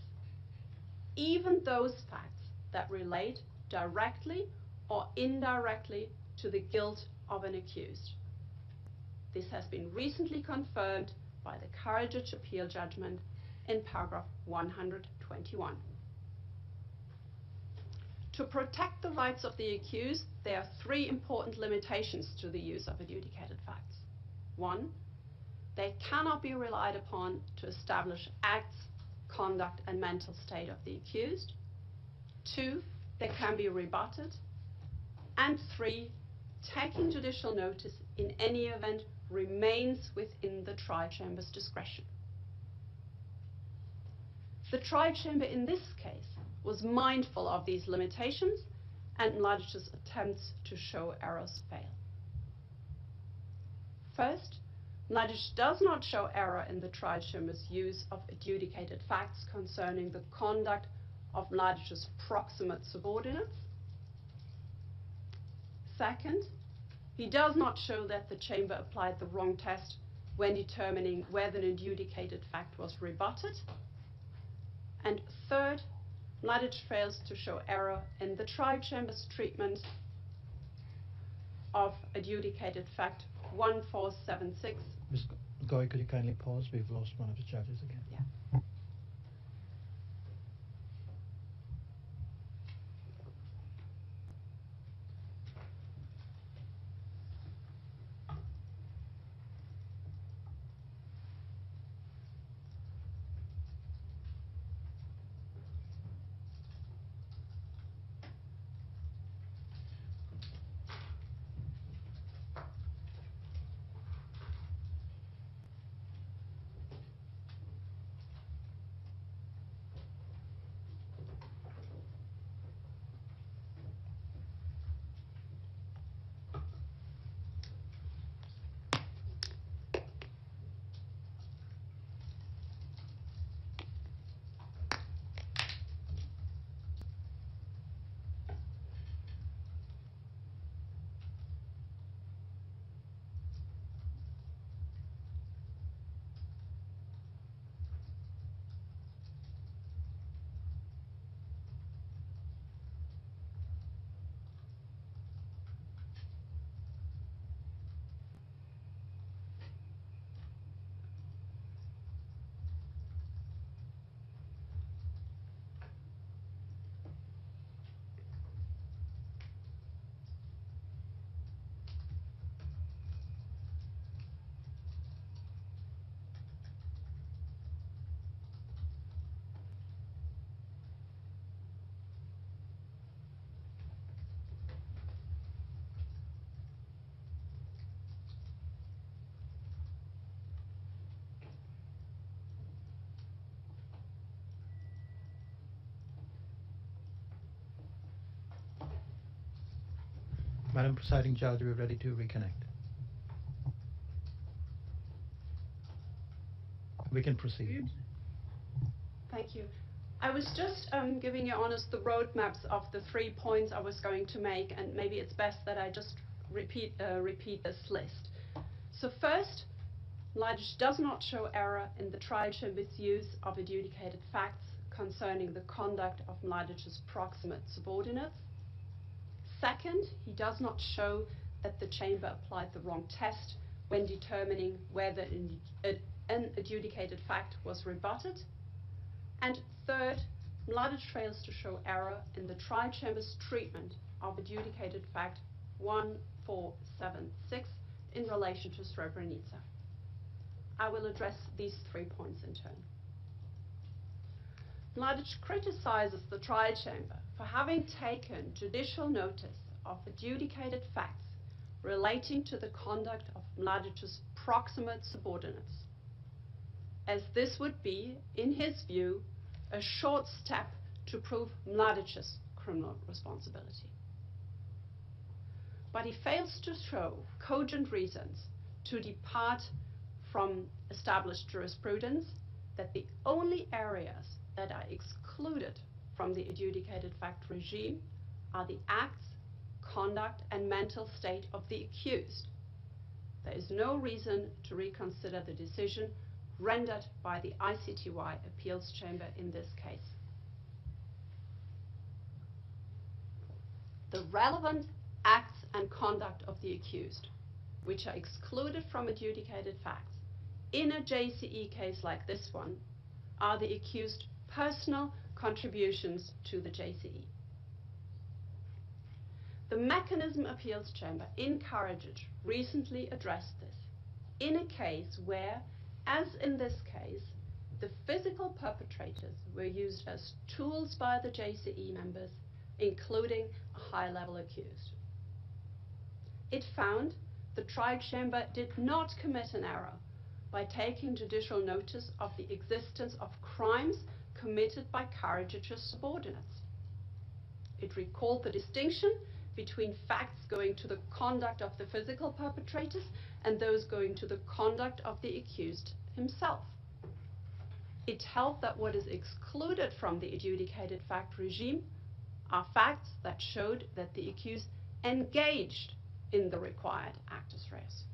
even those facts that relate directly or indirectly to the guilt of an accused. This has been recently confirmed by the Karadzic appeal judgment in paragraph 121. To protect the rights of the accused, there are 3 important limitations to the use of adjudicated facts. 1, they cannot be relied upon to establish acts conduct and mental state of the accused. 2, they can be rebutted. And 3, taking judicial notice in any event remains within the trial chamber's discretion. The trial chamber in this case was mindful of these limitations, and Mladic's attempts to show errors fail. First, Mladic does not show error in the trial chamber's use of adjudicated facts concerning the conduct of Mladic's proximate subordinates. Second, he does not show that the chamber applied the wrong test when determining whether an adjudicated fact was rebutted. And third, Mladic fails to show error in the trial chamber's treatment of adjudicated fact 1476. Ms. Goy, could you kindly pause? We've lost one of the judges again. Yeah. Madam Presiding Judge, we're ready to reconnect. We can proceed. Thank you. I was just giving Your Honours the roadmaps of the 3 points I was going to make, and maybe it's best that I just repeat this list. So first, Mladic does not show error in the trial chamber's use of adjudicated facts concerning the conduct of Mladic's proximate subordinates. Second, he does not show that the chamber applied the wrong test when determining whether an adjudicated fact was rebutted. And third, Mladic fails to show error in the trial chamber's treatment of adjudicated fact 1476 in relation to Srebrenica. I will address these 3 points in turn. Mladic criticizes the trial chamber for having taken judicial notice of adjudicated facts relating to the conduct of Mladic's proximate subordinates, as this would be, in his view, a short step to prove Mladic's criminal responsibility. But he fails to show cogent reasons to depart from established jurisprudence that the only areas that are excluded from the adjudicated fact regime are the acts, conduct, and mental state of the accused. There is no reason to reconsider the decision rendered by the ICTY Appeals Chamber in this case. The relevant acts and conduct of the accused, which are excluded from adjudicated facts in a JCE case like this one, are the accused's personal contributions to the JCE. The Mechanism Appeals Chamber in Karadzic recently addressed this in a case where, as in this case, the physical perpetrators were used as tools by the JCE members, including a high-level accused. It found the trial chamber did not commit an error by taking judicial notice of the existence of crimes committed by Karadzic's subordinates. It recalled the distinction between facts going to the conduct of the physical perpetrators and those going to the conduct of the accused himself. It held that what is excluded from the adjudicated fact regime are facts that showed that the accused engaged in the required actus reus.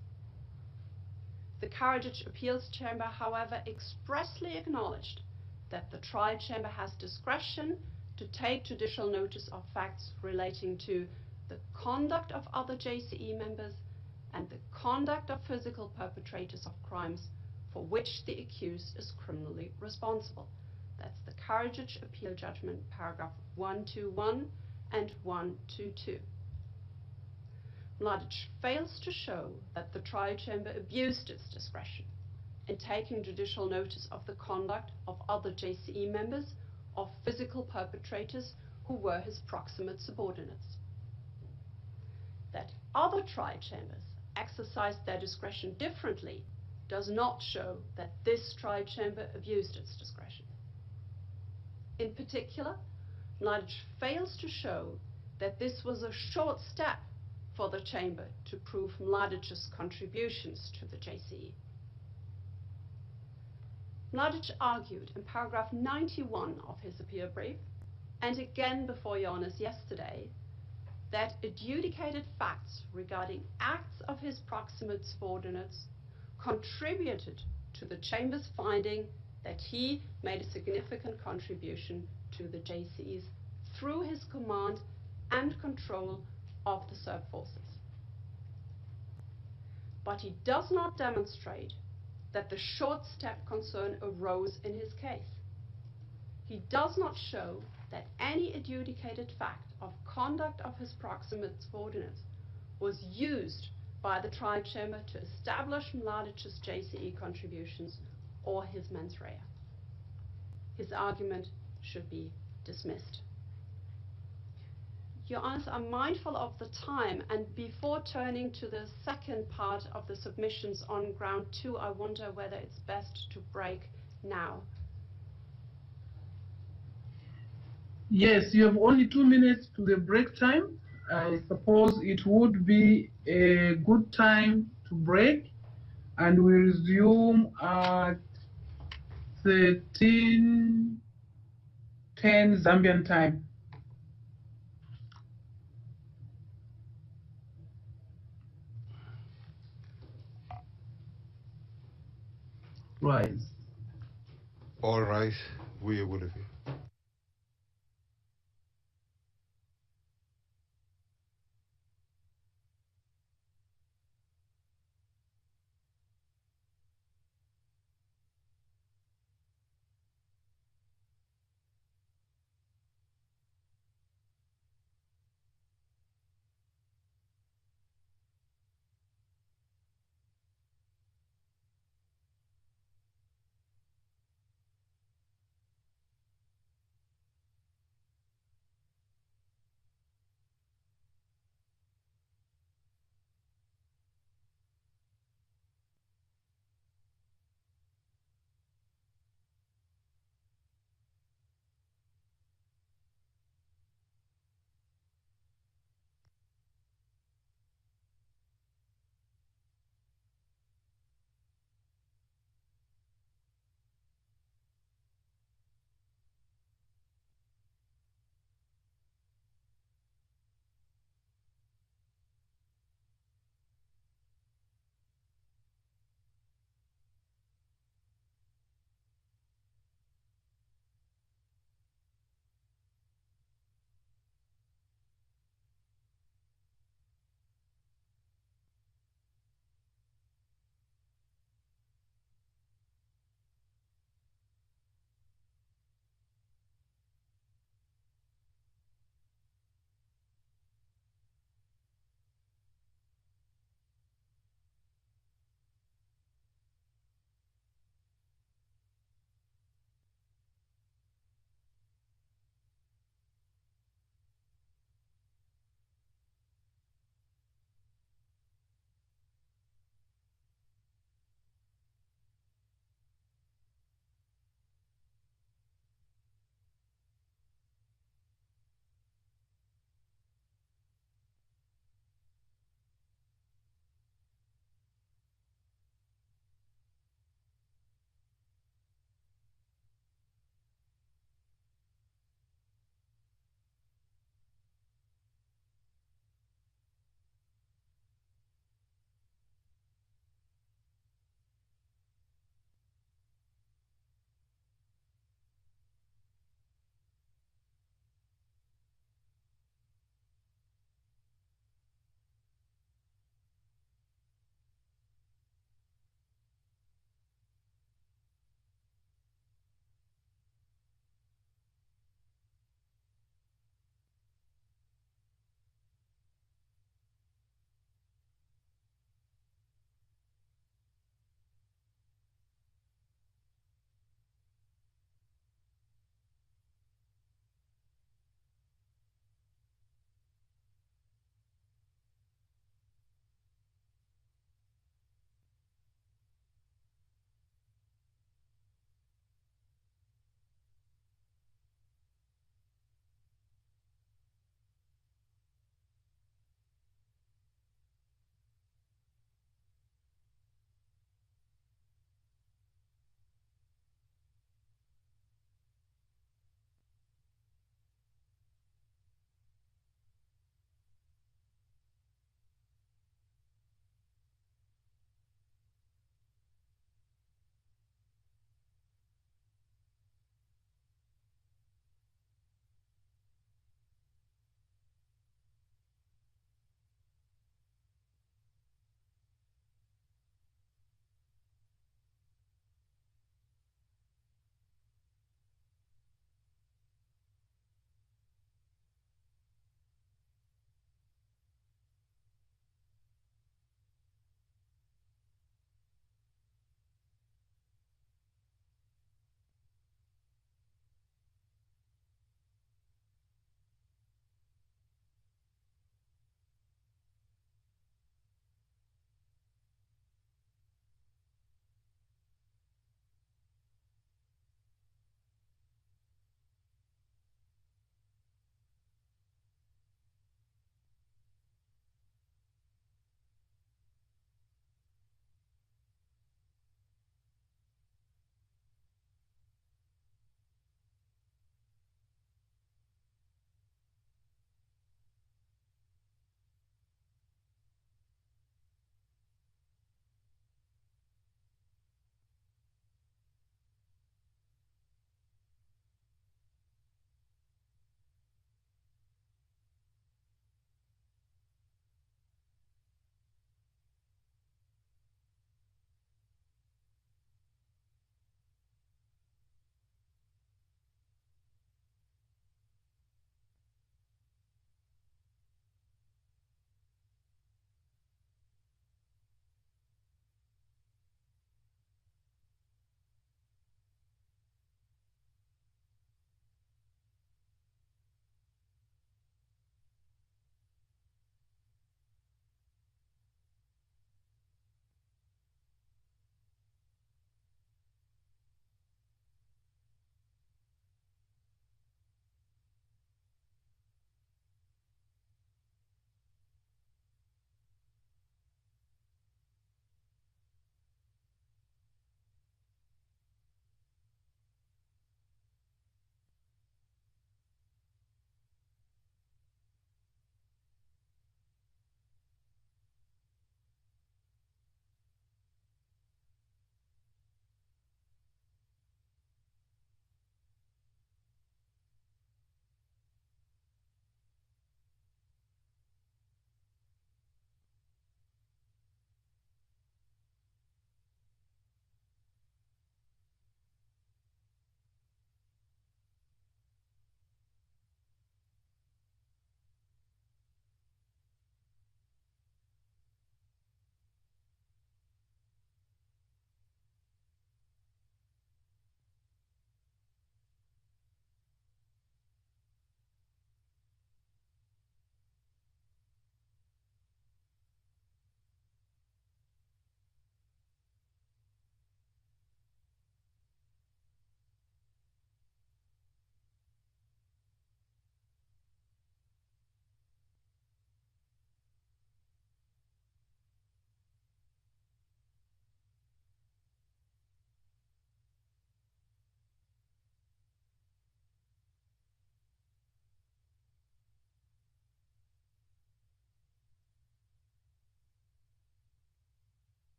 The Karadzic Appeals Chamber, however, expressly acknowledged that the trial chamber has discretion to take judicial notice of facts relating to the conduct of other JCE members and the conduct of physical perpetrators of crimes for which the accused is criminally responsible. That's the Karadzic Appeal Judgment, paragraph 121 and 122. Mladic fails to show that the trial chamber abused its discretion in taking judicial notice of the conduct of other JCE members or physical perpetrators who were his proximate subordinates. That other trial chambers exercised their discretion differently does not show that this trial chamber abused its discretion. In particular, Mladic fails to show that this was a short step for the chamber to prove Mladic's contributions to the JCE. Mladic argued in paragraph 91 of his appeal brief, and again before Your Honours yesterday, that adjudicated facts regarding acts of his proximate subordinates contributed to the chamber's finding that he made a significant contribution to the JCEs through his command and control of the Serb forces. But he does not demonstrate that the short step concern arose in his case. He does not show that any adjudicated fact of conduct of his proximate subordinates was used by the trial chamber to establish Mladic's JCE contributions or his mens rea. His argument should be dismissed. Your Honours are mindful of the time, and before turning to the second part of the submissions on ground 2, I wonder whether it's best to break now. Yes, you have only 2 minutes to the break time. I suppose it would be a good time to break, and we resume at 13:10 Zambian time. Rise. All right, we will be.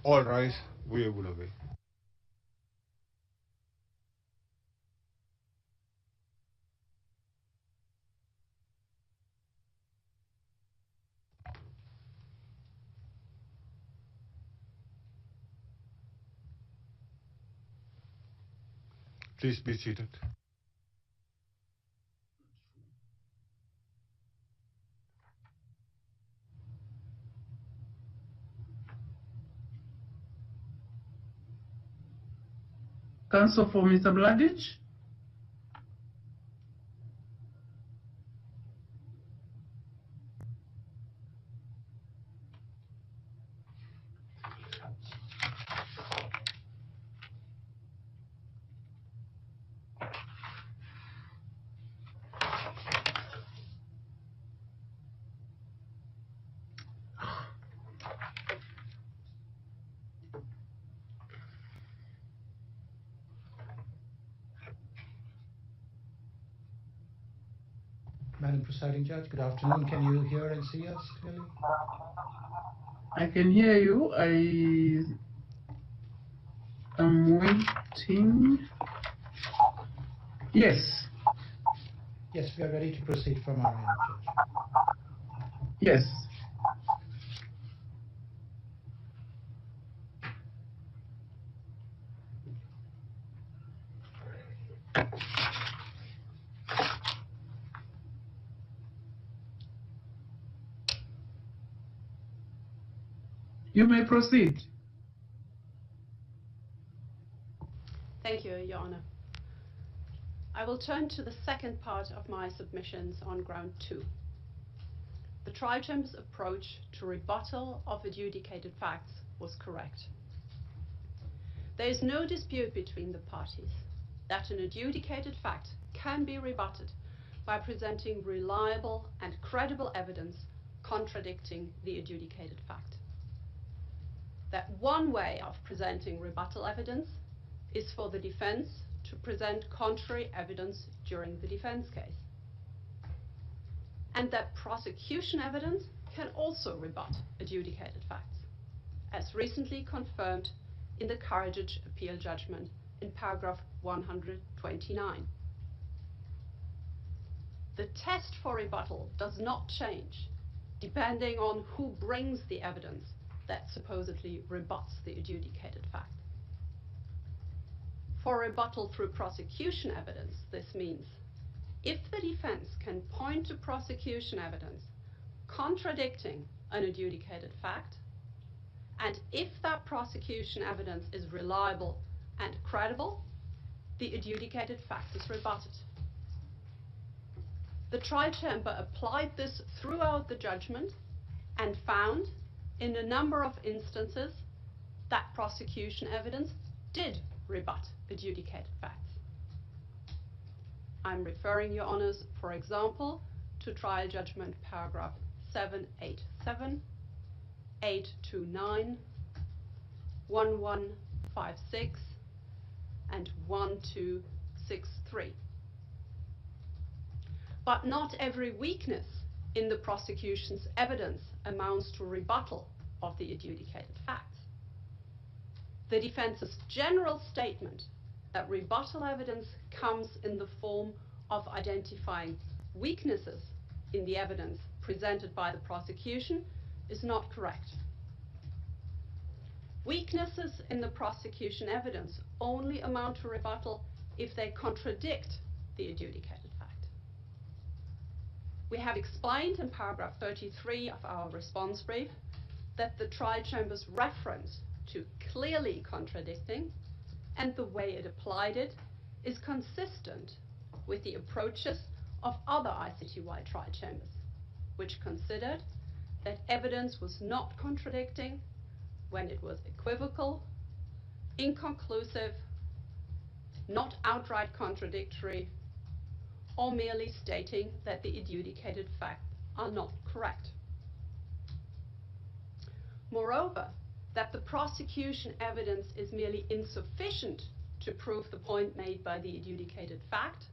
All right, we will obey. Please be seated. Counsel for Mr. Mladic. Madam Presiding Judge, good afternoon. Can you hear and see us clearly? I can hear you. I am waiting. Yes. Yes, we are ready to proceed from our end, Judge. Yes. You may proceed. Thank you, Your Honor. I will turn to the second part of my submissions on ground 2. The trial chamber's approach to rebuttal of adjudicated facts was correct. There is no dispute between the parties that an adjudicated fact can be rebutted by presenting reliable and credible evidence contradicting the adjudicated fact. That one way of presenting rebuttal evidence is for the defense to present contrary evidence during the defense case. And that prosecution evidence can also rebut adjudicated facts, as recently confirmed in the Karadzic appeal judgment in paragraph 129. The test for rebuttal does not change depending on who brings the evidence that supposedly rebuts the adjudicated fact. For rebuttal through prosecution evidence, this means if the defense can point to prosecution evidence contradicting an adjudicated fact, and if that prosecution evidence is reliable and credible, the adjudicated fact is rebutted. The trial chamber applied this throughout the judgment and found in a number of instances that prosecution evidence did rebut adjudicated facts. I'm referring, Your Honors, for example, to trial judgment paragraph 787, 829, 1156, and 1263. But not every weakness in the prosecution's evidence amounts to rebuttal of the adjudicated facts. The defense's general statement that rebuttal evidence comes in the form of identifying weaknesses in the evidence presented by the prosecution is not correct. Weaknesses in the prosecution evidence only amount to rebuttal if they contradict the adjudicated fact. We have explained in paragraph 33 of our response brief that the trial chamber's reference to clearly contradicting and the way it applied it is consistent with the approaches of other ICTY trial chambers, which considered that evidence was not contradicting when it was equivocal, inconclusive, not outright contradictory, or merely stating that the adjudicated facts are not correct. Moreover, that the prosecution evidence is merely insufficient to prove the point made by the adjudicated fact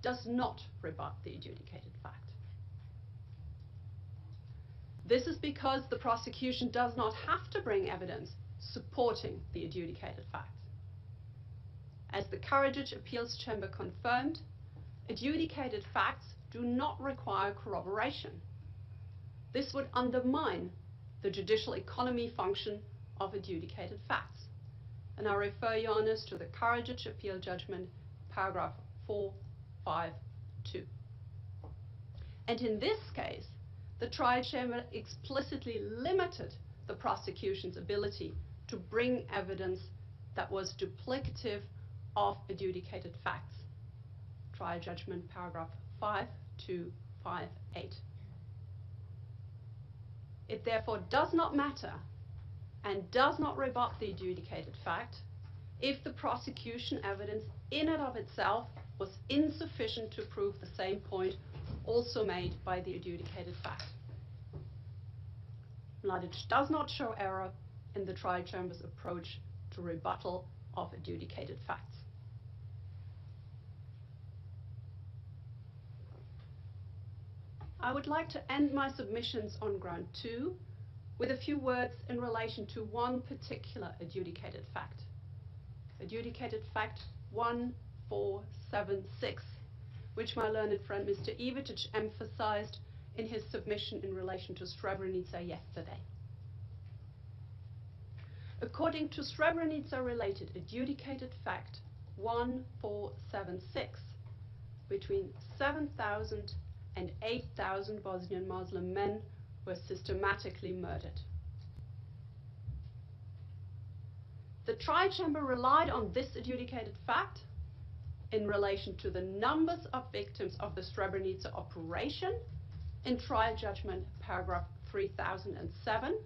does not rebut the adjudicated fact. This is because the prosecution does not have to bring evidence supporting the adjudicated facts. As the Karadzic Appeals Chamber confirmed, adjudicated facts do not require corroboration. This would undermine the judicial economy function of adjudicated facts. And I refer your honors to the Karadzic Appeal Judgment, paragraph 452. And in this case, the trial chamber explicitly limited the prosecution's ability to bring evidence that was duplicative of adjudicated facts. Trial judgment, paragraph 5258. It therefore does not matter and does not rebut the adjudicated fact if the prosecution evidence in and of itself was insufficient to prove the same point also made by the adjudicated fact. Mladic does not show error in the trial chamber's approach to rebuttal of adjudicated facts. I would like to end my submissions on ground 2 with a few words in relation to one particular adjudicated fact. Adjudicated fact 1476, which my learned friend Mr. Ivitic emphasized in his submission in relation to Srebrenica yesterday. According to Srebrenica-related adjudicated fact 1476, between 7,000 and 8,000 Bosnian Muslim men were systematically murdered. The trial chamber relied on this adjudicated fact in relation to the numbers of victims of the Srebrenica operation in trial judgment paragraph 3007,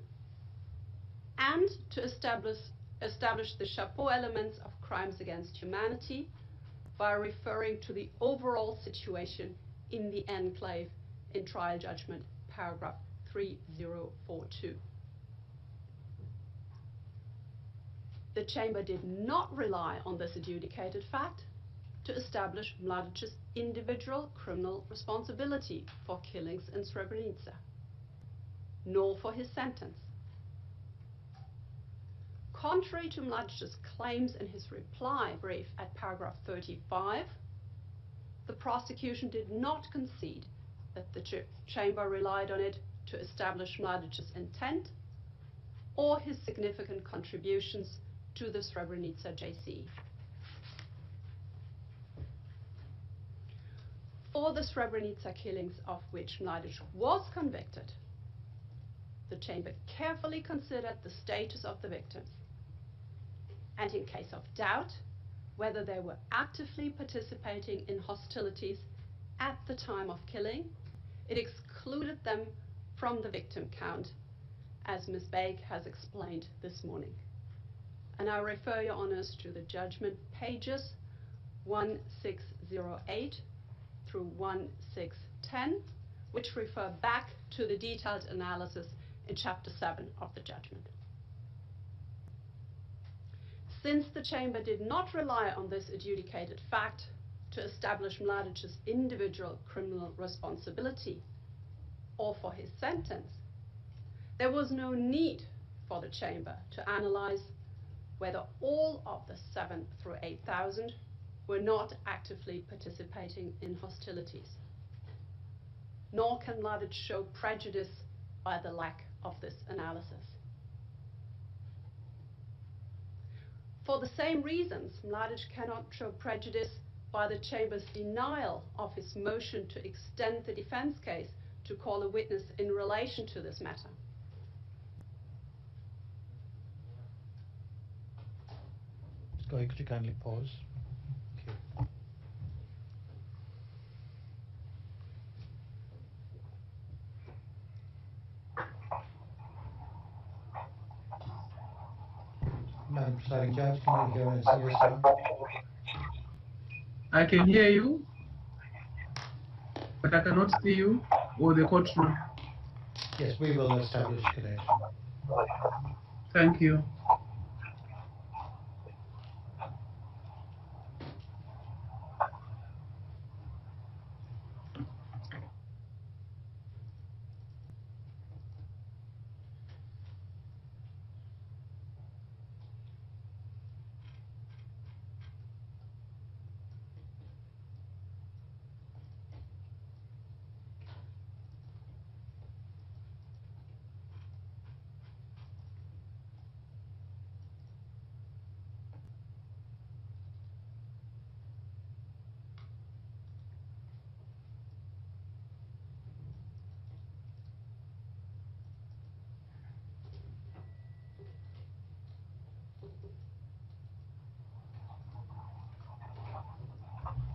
and to establish the chapeau elements of crimes against humanity by referring to the overall situation in the enclave in trial judgment paragraph 3042. The chamber did not rely on this adjudicated fact to establish Mladic's individual criminal responsibility for killings in Srebrenica, nor for his sentence. Contrary to Mladic's claims in his reply brief at paragraph 35, the prosecution did not concede that the chamber relied on it to establish Mladic's intent or his significant contributions to the Srebrenica JC. For the Srebrenica killings of which Mladic was convicted, the chamber carefully considered the status of the victims, and in case of doubt, whether they were actively participating in hostilities at the time of killing, it excluded them from the victim count, as Ms. Baig has explained this morning. And I refer your honors to the judgment pages 1608 through 1610, which refer back to the detailed analysis in chapter 7 of the judgment. Since the chamber did not rely on this adjudicated fact to establish Mladic's individual criminal responsibility or for his sentence, there was no need for the chamber to analyze whether all of the 7,000 through 8,000 were not actively participating in hostilities. Nor can Mladic show prejudice by the lack of this analysis. For the same reasons, Mladic cannot show prejudice by the chamber's denial of his motion to extend the defense case to call a witness in relation to this matter. Mr. Could you kindly pause? Thank you. Madam Presiding Judge, can you hear and see yourself? I can hear you, but I cannot see you or the courtroom. Yes, we will establish connection. Thank you.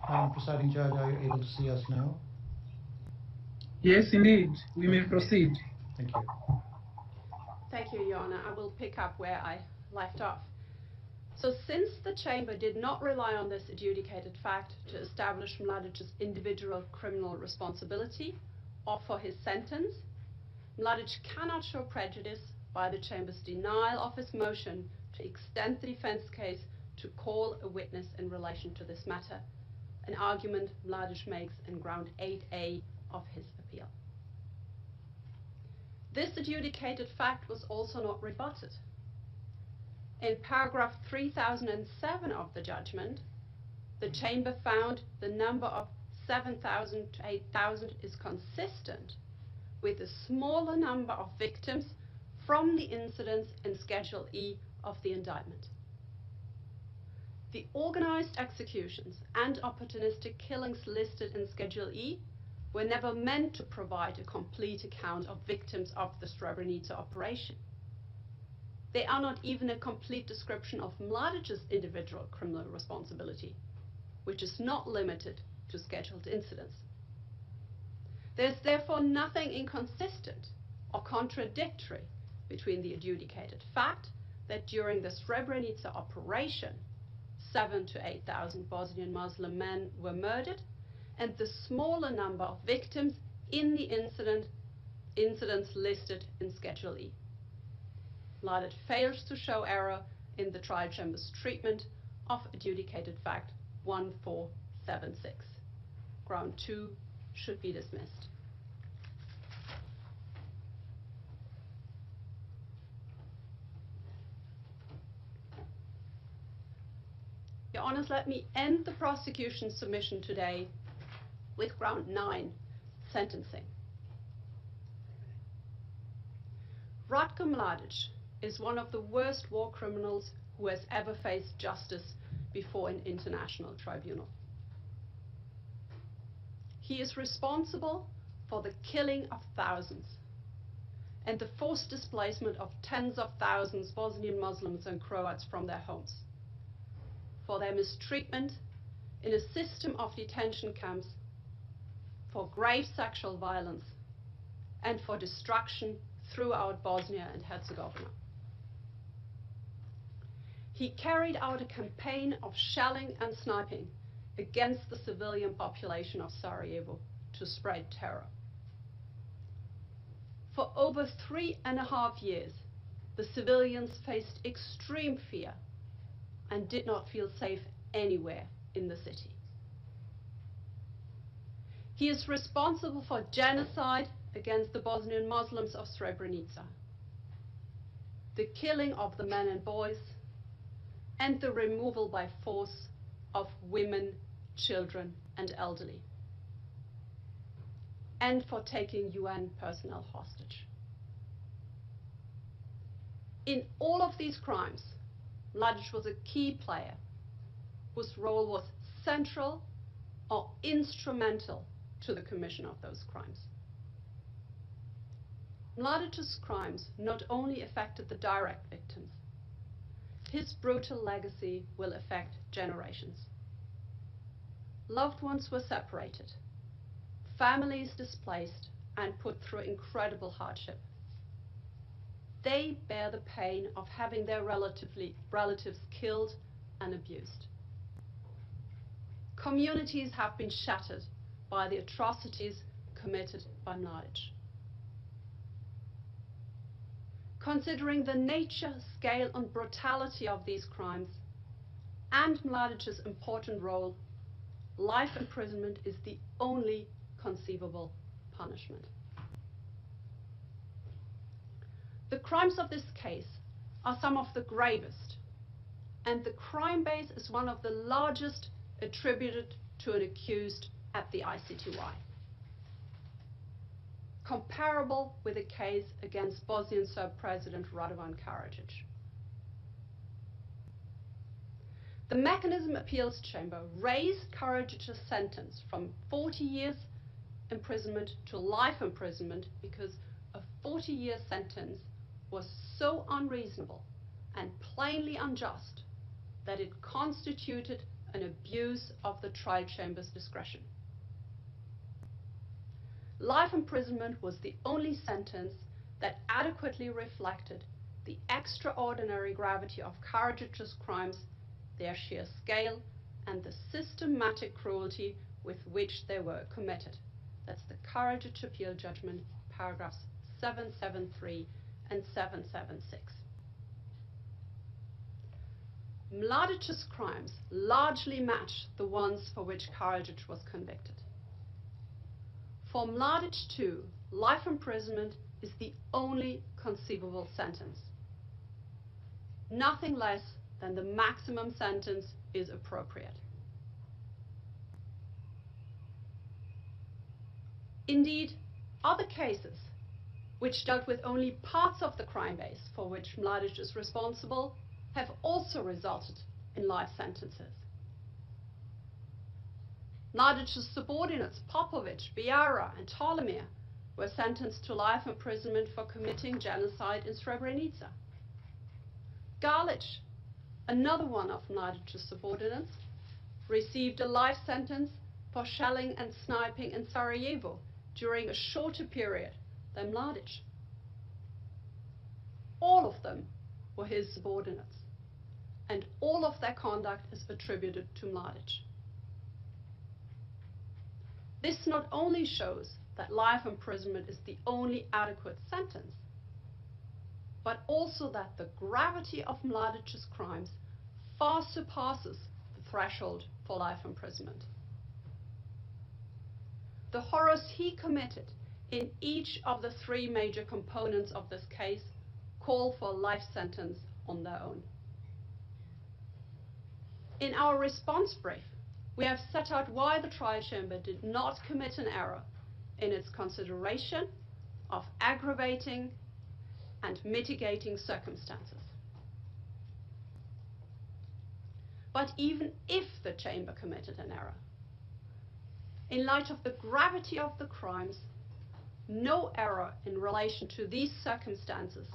Madam Presiding Judge, are you able to see us now? Yes, indeed. We may proceed. Thank you. Thank you, Your Honor. I will pick up where I left off. So since the Chamber did not rely on this adjudicated fact to establish Mladic's individual criminal responsibility or for his sentence, Mladic cannot show prejudice by the Chamber's denial of his motion to extend the defense case to call a witness in relation to this matter, an argument Mladic makes in ground 8A of his appeal. This adjudicated fact was also not rebutted. In paragraph 3007 of the judgment, the Chamber found the number of 7,000 to 8,000 is consistent with the smaller number of victims from the incidents in Schedule E of the indictment. The organized executions and opportunistic killings listed in Schedule E were never meant to provide a complete account of victims of the Srebrenica operation. They are not even a complete description of Mladic's individual criminal responsibility, which is not limited to scheduled incidents. There is therefore nothing inconsistent or contradictory between the adjudicated fact that during the Srebrenica operation, 7,000 to 8,000 Bosnian Muslim men were murdered, and the smaller number of victims in the incidents listed in Schedule E. Mladic fails to show error in the trial chamber's treatment of adjudicated fact 1476. Ground 2 should be dismissed. Your Honours, let me end the prosecution submission today with ground 9, sentencing. Ratko Mladic is one of the worst war criminals who has ever faced justice before an international tribunal. He is responsible for the killing of thousands and the forced displacement of tens of thousands Bosnian Muslims and Croats from their homes, for their mistreatment in a system of detention camps, for grave sexual violence, and for destruction throughout Bosnia and Herzegovina. He carried out a campaign of shelling and sniping against the civilian population of Sarajevo to spread terror. For over 3.5 years, the civilians faced extreme fear and did not feel safe anywhere in the city. He is responsible for genocide against the Bosnian Muslims of Srebrenica, the killing of the men and boys, and the removal by force of women, children, and elderly, and for taking UN personnel hostage. In all of these crimes, Mladic was a key player whose role was central or instrumental to the commission of those crimes. Mladic's crimes not only affected the direct victims, his brutal legacy will affect generations. Loved ones were separated, families displaced and put through incredible hardship. They bear the pain of having their relatives killed and abused. Communities have been shattered by the atrocities committed by Mladic. Considering the nature, scale, and brutality of these crimes and Mladic's important role, life imprisonment is the only conceivable punishment. The crimes of this case are some of the gravest, and the crime base is one of the largest attributed to an accused at the ICTY, comparable with a case against Bosnian Serb President Radovan Karadzic. The Mechanism Appeals Chamber raised Karadzic's sentence from 40 years imprisonment to life imprisonment because a 40-year sentence was so unreasonable and plainly unjust that it constituted an abuse of the trial chamber's discretion. Life imprisonment was the only sentence that adequately reflected the extraordinary gravity of Karadzic's crimes, their sheer scale, and the systematic cruelty with which they were committed. That's the Karadzic appeal judgment, paragraphs 773 and 776. Mladic's crimes largely match the ones for which Karadzic was convicted. For Mladic too, life imprisonment is the only conceivable sentence. Nothing less than the maximum sentence is appropriate. Indeed, other cases which dealt with only parts of the crime base for which Mladic is responsible have also resulted in life sentences. Mladic's subordinates Popovic, Biara, and Ptolemir were sentenced to life imprisonment for committing genocide in Srebrenica. Galic, another one of Mladic's subordinates, received a life sentence for shelling and sniping in Sarajevo during a shorter period than Mladic. All of them were his subordinates, and all of their conduct is attributed to Mladic. This not only shows that life imprisonment is the only adequate sentence, but also that the gravity of Mladic's crimes far surpasses the threshold for life imprisonment. The horrors he committed in each of the three major components of this case call for a life sentence on their own. In our response brief, we have set out why the trial chamber did not commit an error in its consideration of aggravating and mitigating circumstances. But even if the chamber committed an error, in light of the gravity of the crimes, no error in relation to these circumstances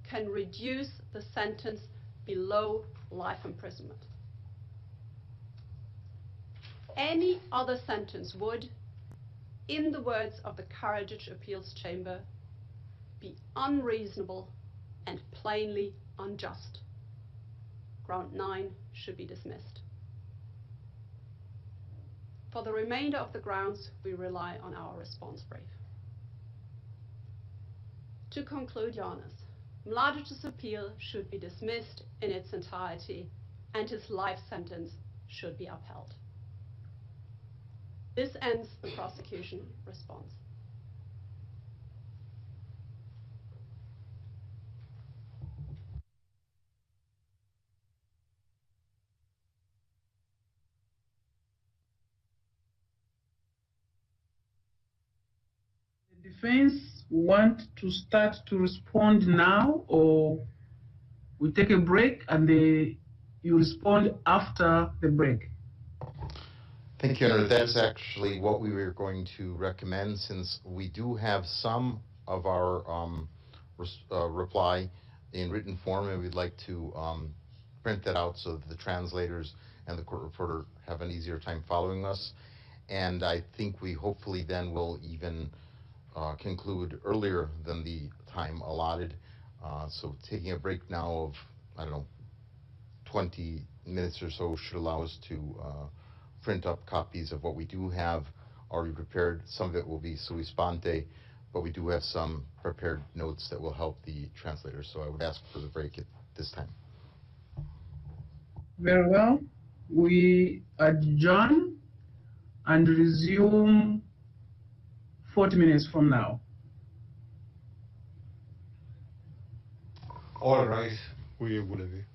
can reduce the sentence below life imprisonment. Any other sentence would, in the words of the Karadzic Appeals Chamber, be unreasonable and plainly unjust. Ground 9 should be dismissed. For the remainder of the grounds, we rely on our response brief. To conclude, Your Honours, Mladic's appeal should be dismissed in its entirety and his life sentence should be upheld. This ends the prosecution response. The defense want to start to respond now, or we take a break and you respond after the break? Thank you, Your Honor. That's actually what we were going to recommend, since we do have some of our reply in written form, and we'd like to print that out so that the translators and the court reporter have an easier time following us. And I think we hopefully then will even conclude earlier than the time allotted. So taking a break now of, I don't know, 20 minutes or so should allow us to print up copies of what we do have already prepared. Some of it will be sui sponte, but we do have some prepared notes that will help the translators. So I would ask for the break at this time. Very well. We adjourn and resume 40 minutes from now. All right. Oui, vous l'avez.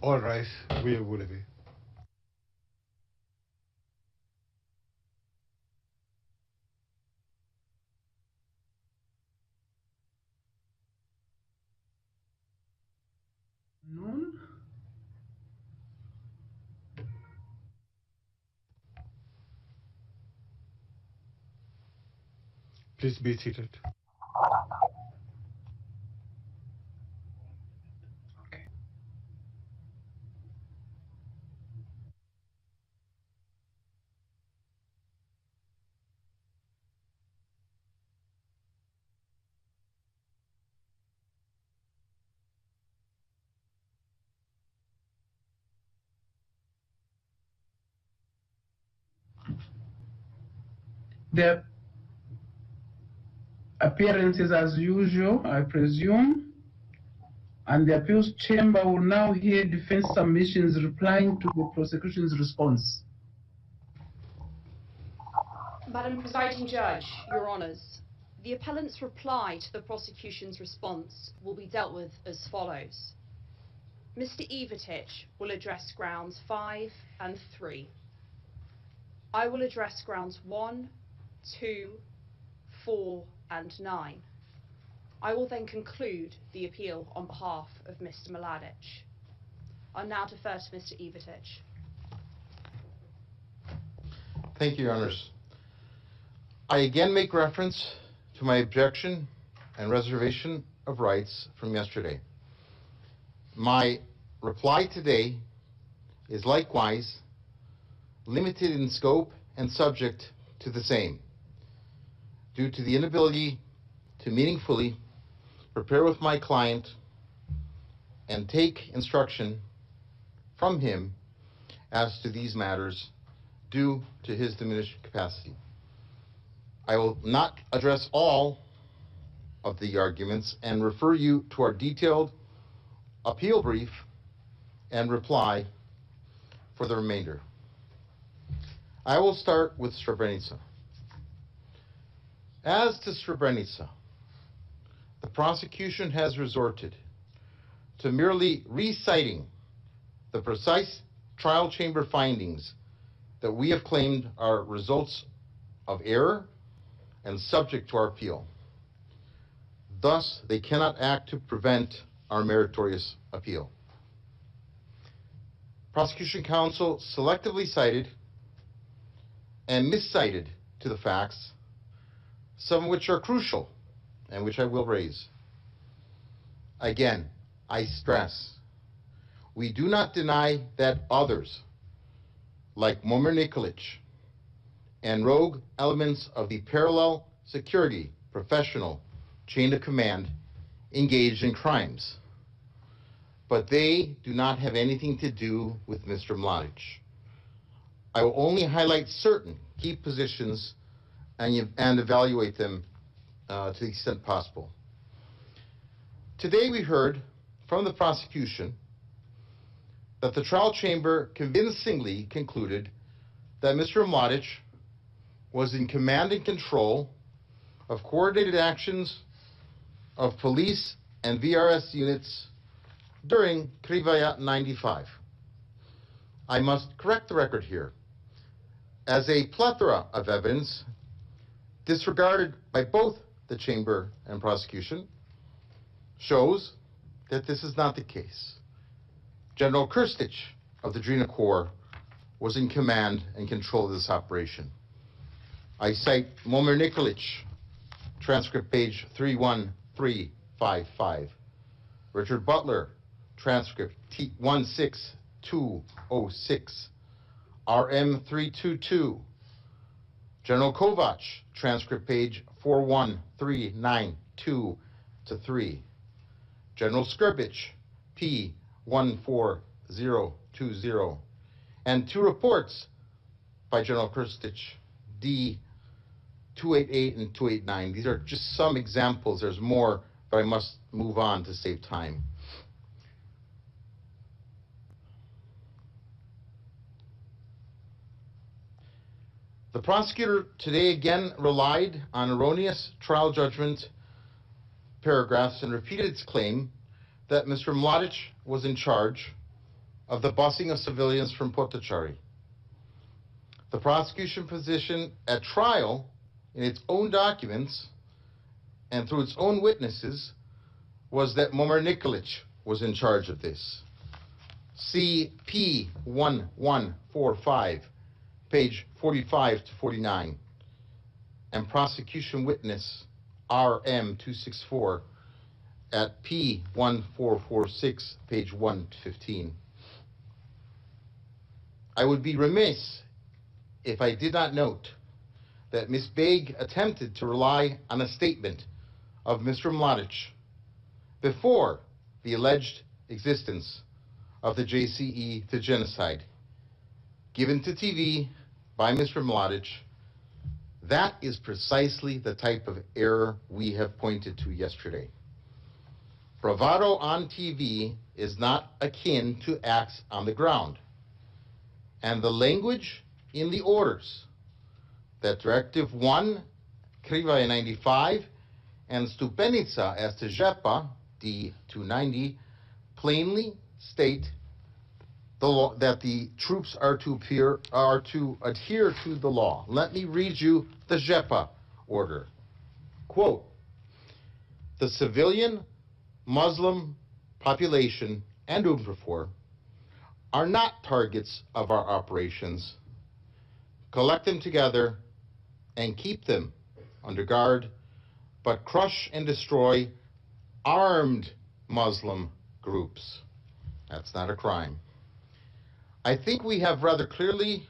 All right, where would it be? Noon. Please be seated. Okay. The appearances as usual, I presume, and the appeals chamber will now hear defense submissions replying to the prosecution's response. Madam Presiding Judge, Your Honours, the appellant's reply to the prosecution's response will be dealt with as follows. Mr. Ivatic will address grounds 5 and 3. I will address grounds 1, 2, 4 and 9. I will then conclude the appeal on behalf of Mr. Mladic. I'll now defer to Mr. Ivatic. Thank you, Your Honors. I again make reference to my objection and reservation of rights from yesterday. My reply today is likewise limited in scope and subject to the same, due to the inability to meaningfully prepare with my client and take instruction from him as to these matters due to his diminished capacity. I will not address all of the arguments and refer you to our detailed appeal brief and reply for the remainder. I will start with Srebrenica. As to Srebrenica, the prosecution has resorted to merely reciting the precise trial chamber findings that we have claimed are results of error and subject to our appeal. Thus, they cannot act to prevent our meritorious appeal. Prosecution counsel selectively cited and miscited to the facts, some of which are crucial and which I will raise. Again, I stress, we do not deny that others, like Momir Nikolic and rogue elements of the parallel security professional chain of command, engaged in crimes. But they do not have anything to do with Mr. Mladic. I will only highlight certain key positions and evaluate them to the extent possible. Today we heard from the prosecution that the trial chamber convincingly concluded that Mr. Mladic was in command and control of coordinated actions of police and VRS units during Krivaja 95. I must correct the record here, as a plethora of evidence disregarded by both the chamber and prosecution shows that this is not the case. General Krstic of the Drina Corps was in command and control of this operation. I cite Momir Nikolic, transcript page 31355. Richard Butler, transcript T16206. RM 322. General Kovac, transcript page 41392-3. General Skrbic, P14020. And two reports by General Krstic, D288 and 289. These are just some examples. There's more, but I must move on to save time. The prosecutor today again relied on erroneous trial judgment paragraphs and repeated its claim that Mr. Mladic was in charge of the busing of civilians from Potocari. The prosecution position at trial, in its own documents and through its own witnesses, was that Momir Nikolic was in charge of this. CP 1145, page 45 to 49, and prosecution witness RM 264 at P 1446, page 1 to 15. I would be remiss if I did not note that Ms. Baig attempted to rely on a statement of Mr. Mladic before the alleged existence of the JCE to genocide, given to TV by Mr. Mladic. That is precisely the type of error we have pointed to yesterday. Bravado on TV is not akin to acts on the ground. And the language in the orders that Directive 1, Krivaja 95, and Stupenica as to JEPA, D290, plainly state the law, that the troops are to adhere to the law. Let me read you the JEPA order. Quote, the civilian Muslim population and UNPROFOR are not targets of our operations. Collect them together and keep them under guard, but crush and destroy armed Muslim groups. That's not a crime. I think we have rather clearly,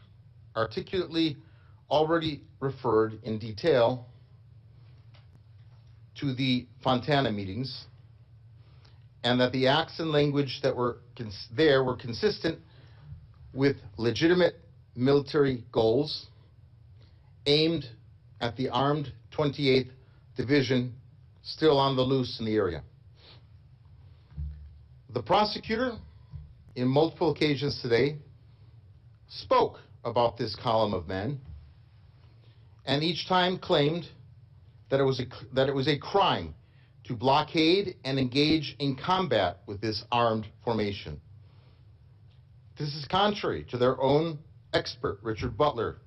articulately already referred in detail to the Fontana meetings, and that the acts and language that were there were consistent with legitimate military goals aimed at the armed 28th Division still on the loose in the area. The prosecutor, in multiple occasions today, spoke about this column of men, and each time claimed that it was a crime to blockade and engage in combat with this armed formation. This is contrary to their own expert, Richard Butler,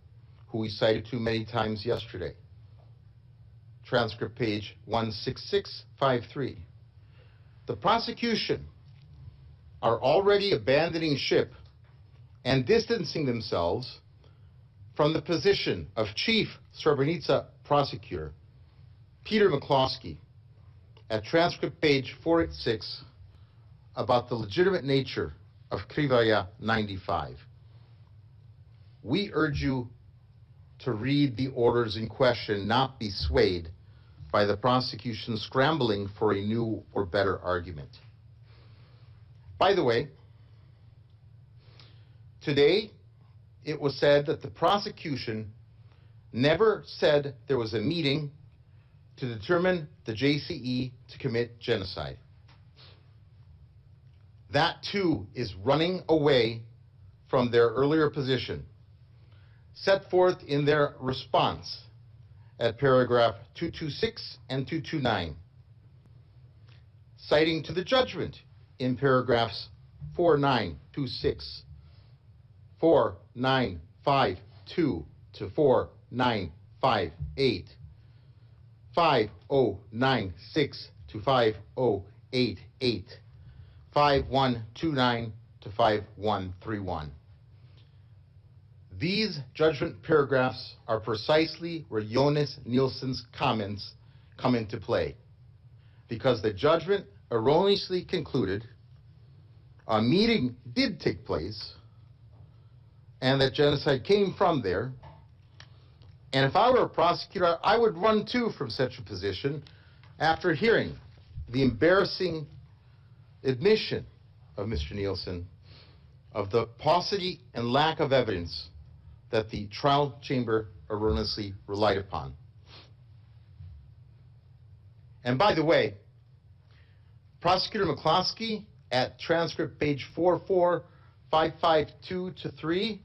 who we cited to many times yesterday. Transcript page 16653. The prosecution are already abandoning ship and distancing themselves from the position of Chief Srebrenica Prosecutor Peter McCloskey at transcript page 486 about the legitimate nature of Krivaja 95. We urge you to read the orders in question, not be swayed by the prosecution scrambling for a new or better argument. By the way, today it was said that the prosecution never said there was a meeting to determine the JCE to commit genocide. That too is running away from their earlier position, set forth in their response at paragraph 226 and 229, citing to the judgment in paragraphs 4926, 4952 to 4958, 5096 to 5088, 5129 to 5131. These judgment paragraphs are precisely where Jonas Nielsen's comments come into play, because the judgment erroneously concluded a meeting did take place and that genocide came from there. And if I were a prosecutor, I would run too from such a position after hearing the embarrassing admission of Mr. Nielsen of the paucity and lack of evidence that the trial chamber erroneously relied upon. And by the way, Prosecutor McCloskey at transcript page 44552 to 3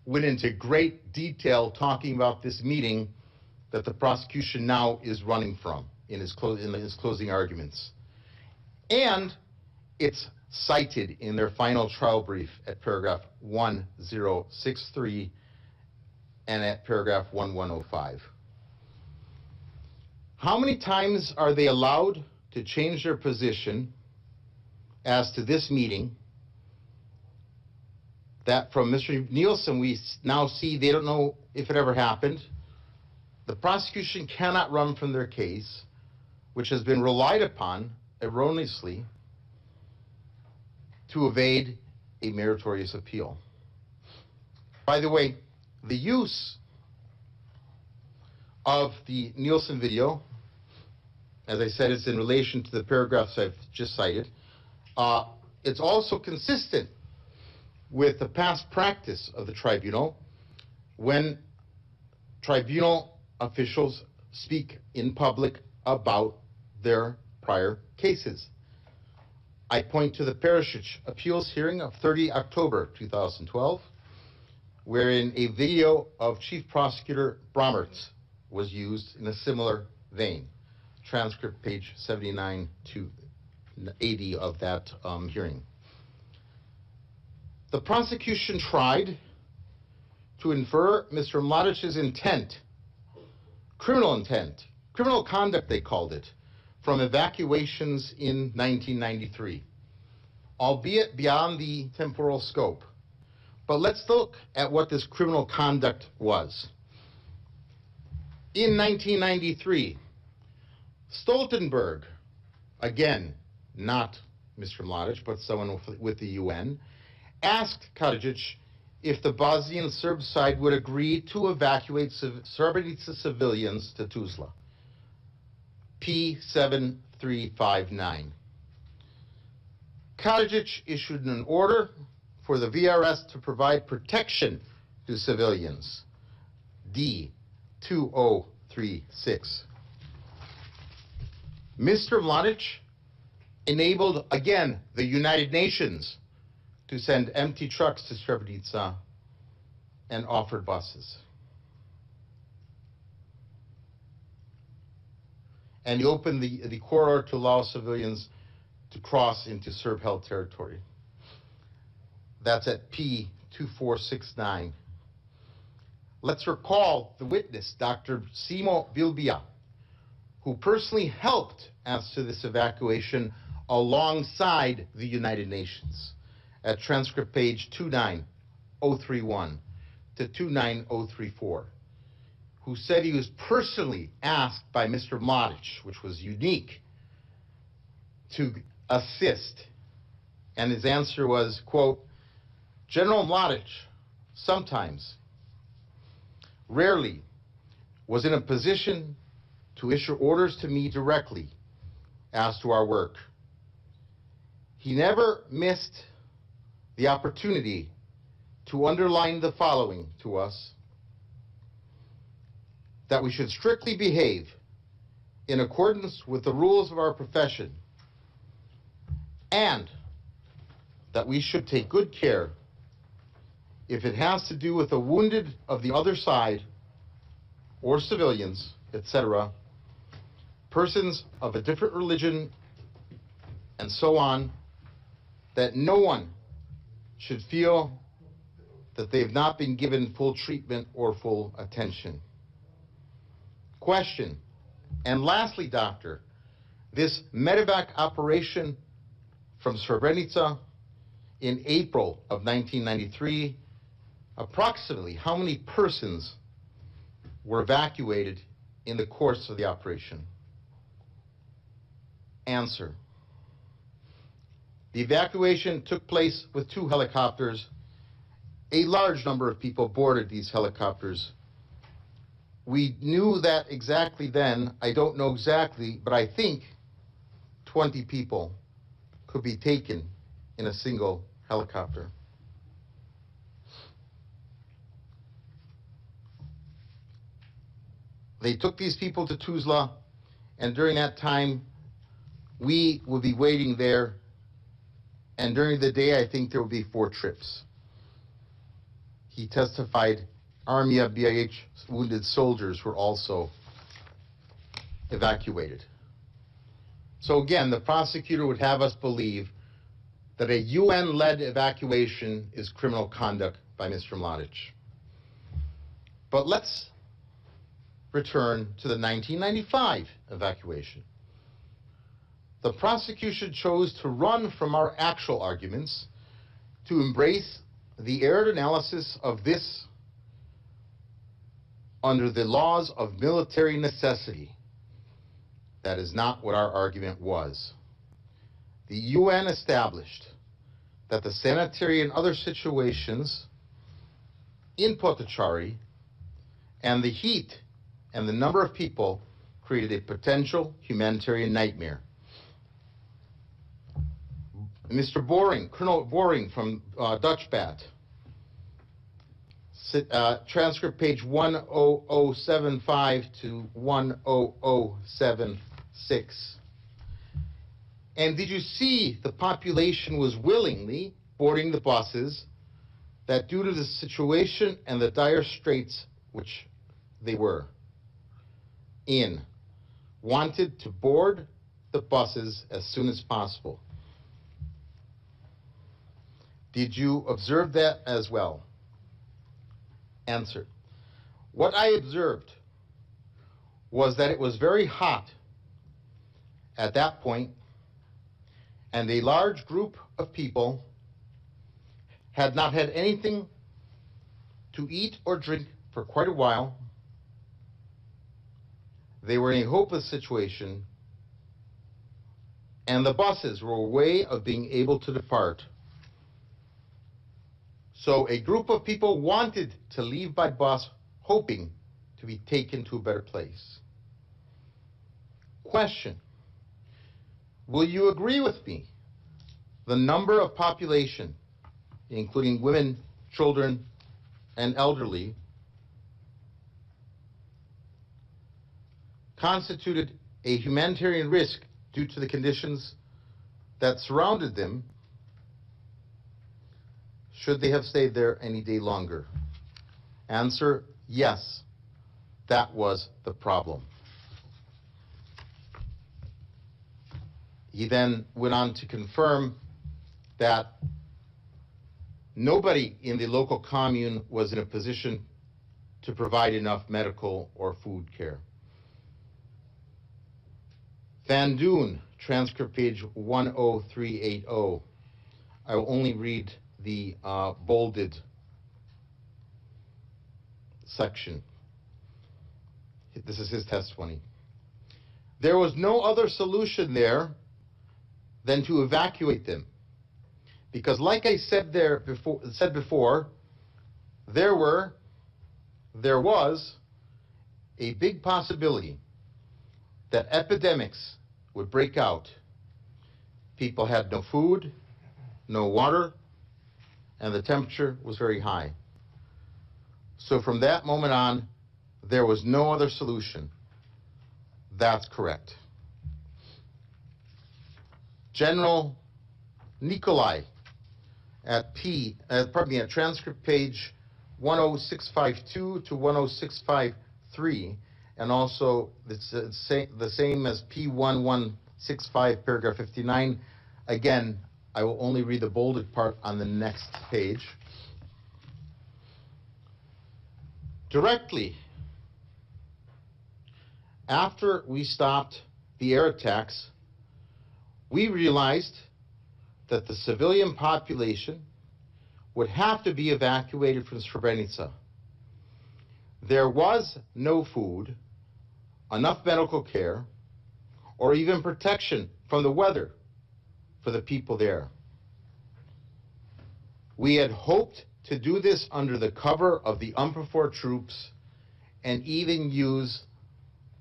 went into great detail talking about this meeting that the prosecution now is running from in his closing arguments. And it's cited in their final trial brief at paragraph 1063 and at paragraph 1105. How many times are they allowed to change their position as to this meeting? That from Mr. Nielsen, we now see they don't know if it ever happened. The prosecution cannot run from their case, which has been relied upon erroneously to evade a meritorious appeal. By the way, the use of the Nielsen video, as I said, it's in relation to the paragraphs I've just cited. It's also consistent with the past practice of the tribunal when tribunal officials speak in public about their prior cases. I point to the Perisic appeals hearing of 30 October 2012, wherein a video of Chief Prosecutor Brommertz was used in a similar vein. Transcript page 79 to 80 of that hearing. The prosecution tried to infer Mr. Mladic's intent, criminal conduct they called it, from evacuations in 1993, albeit beyond the temporal scope. But let's look at what this criminal conduct was. In 1993, Stoltenberg, again, not Mr. Mladic, but someone with the UN, asked Karadzic if the Bosnian Serb side would agree to evacuate Srebrenica civilians to Tuzla. P7359. Karadzic issued an order for the VRS to provide protection to civilians. D2036. Mr. Mladic enabled, again, the United Nations to send empty trucks to Srebrenica and offered buses. And he opened the corridor to allow civilians to cross into Serb-held territory. That's at P2469. Let's recall the witness, Dr. Simo Bilbia, who personally helped as to this evacuation alongside the United Nations, at transcript page 29031 to 29034, who said he was personally asked by Mr. Mladic, which was unique, to assist. And his answer was, quote, General Mladic sometimes, rarely, was in a position to issue orders to me directly as to our work. He never missed the opportunity to underline the following to us: that we should strictly behave in accordance with the rules of our profession, and that we should take good care, if it has to do with the wounded of the other side or civilians, etc., persons of a different religion, and so on, that no one should feel that they have not been given full treatment or full attention. Question. And lastly, Doctor, this medevac operation from Srebrenica in April of 1993, approximately how many persons were evacuated in the course of the operation? Answer. The evacuation took place with 2 helicopters. A large number of people boarded these helicopters. We knew that exactly then. I don't know exactly, but I think 20 people could be taken in a single helicopter. They took these people to Tuzla, and during that time, we would be waiting there, and during the day, I think there would be 4 trips. He testified Armia BIH wounded soldiers were also evacuated. So again, the prosecutor would have us believe that a UN-led evacuation is criminal conduct by Mr. Mladic. But let's return to the 1995 evacuation. The prosecution chose to run from our actual arguments to embrace the errored analysis of this under the laws of military necessity. That is not what our argument was. The UN established that the sanitary and other situations in Potocari and the heat and the number of people created a potential humanitarian nightmare. Mr. Boring, Colonel Boring from Dutchbat, transcript page 10075 to 10076. And did you see the population was willingly boarding the buses that due to the situation and the dire straits which they were in, wanted to board the buses as soon as possible? Did you observe that as well? Answer. What I observed was that it was very hot at that point, and a large group of people had not had anything to eat or drink for quite a while. They were in a hopeless situation, and the buses were a way of being able to depart. So a group of people wanted to leave by bus, hoping to be taken to a better place. Question: will you agree with me? The number of population, including women, children, and elderly, constituted a humanitarian risk due to the conditions that surrounded them, should they have stayed there any day longer? Answer: yes, that was the problem. He then went on to confirm that nobody in the local commune was in a position to provide enough medical or food care. Van Doon, transcript page 10380. I will only read the bolded section. This is his testimony. There was no other solution there than to evacuate them, because, like I said before, there was a big possibility that epidemics would break out. People had no food, no water, and the temperature was very high. So from that moment on, there was no other solution. That's correct. General Nikolai at transcript page 10652 to 10653, and also it's the same as P1165, paragraph 59. Again, I will only read the bolded part on the next page. Directly after we stopped the air attacks, we realized that the civilian population would have to be evacuated from Srebrenica. There was no food, enough medical care, or even protection from the weather for the people there. We had hoped to do this under the cover of the UNPROFOR troops and even use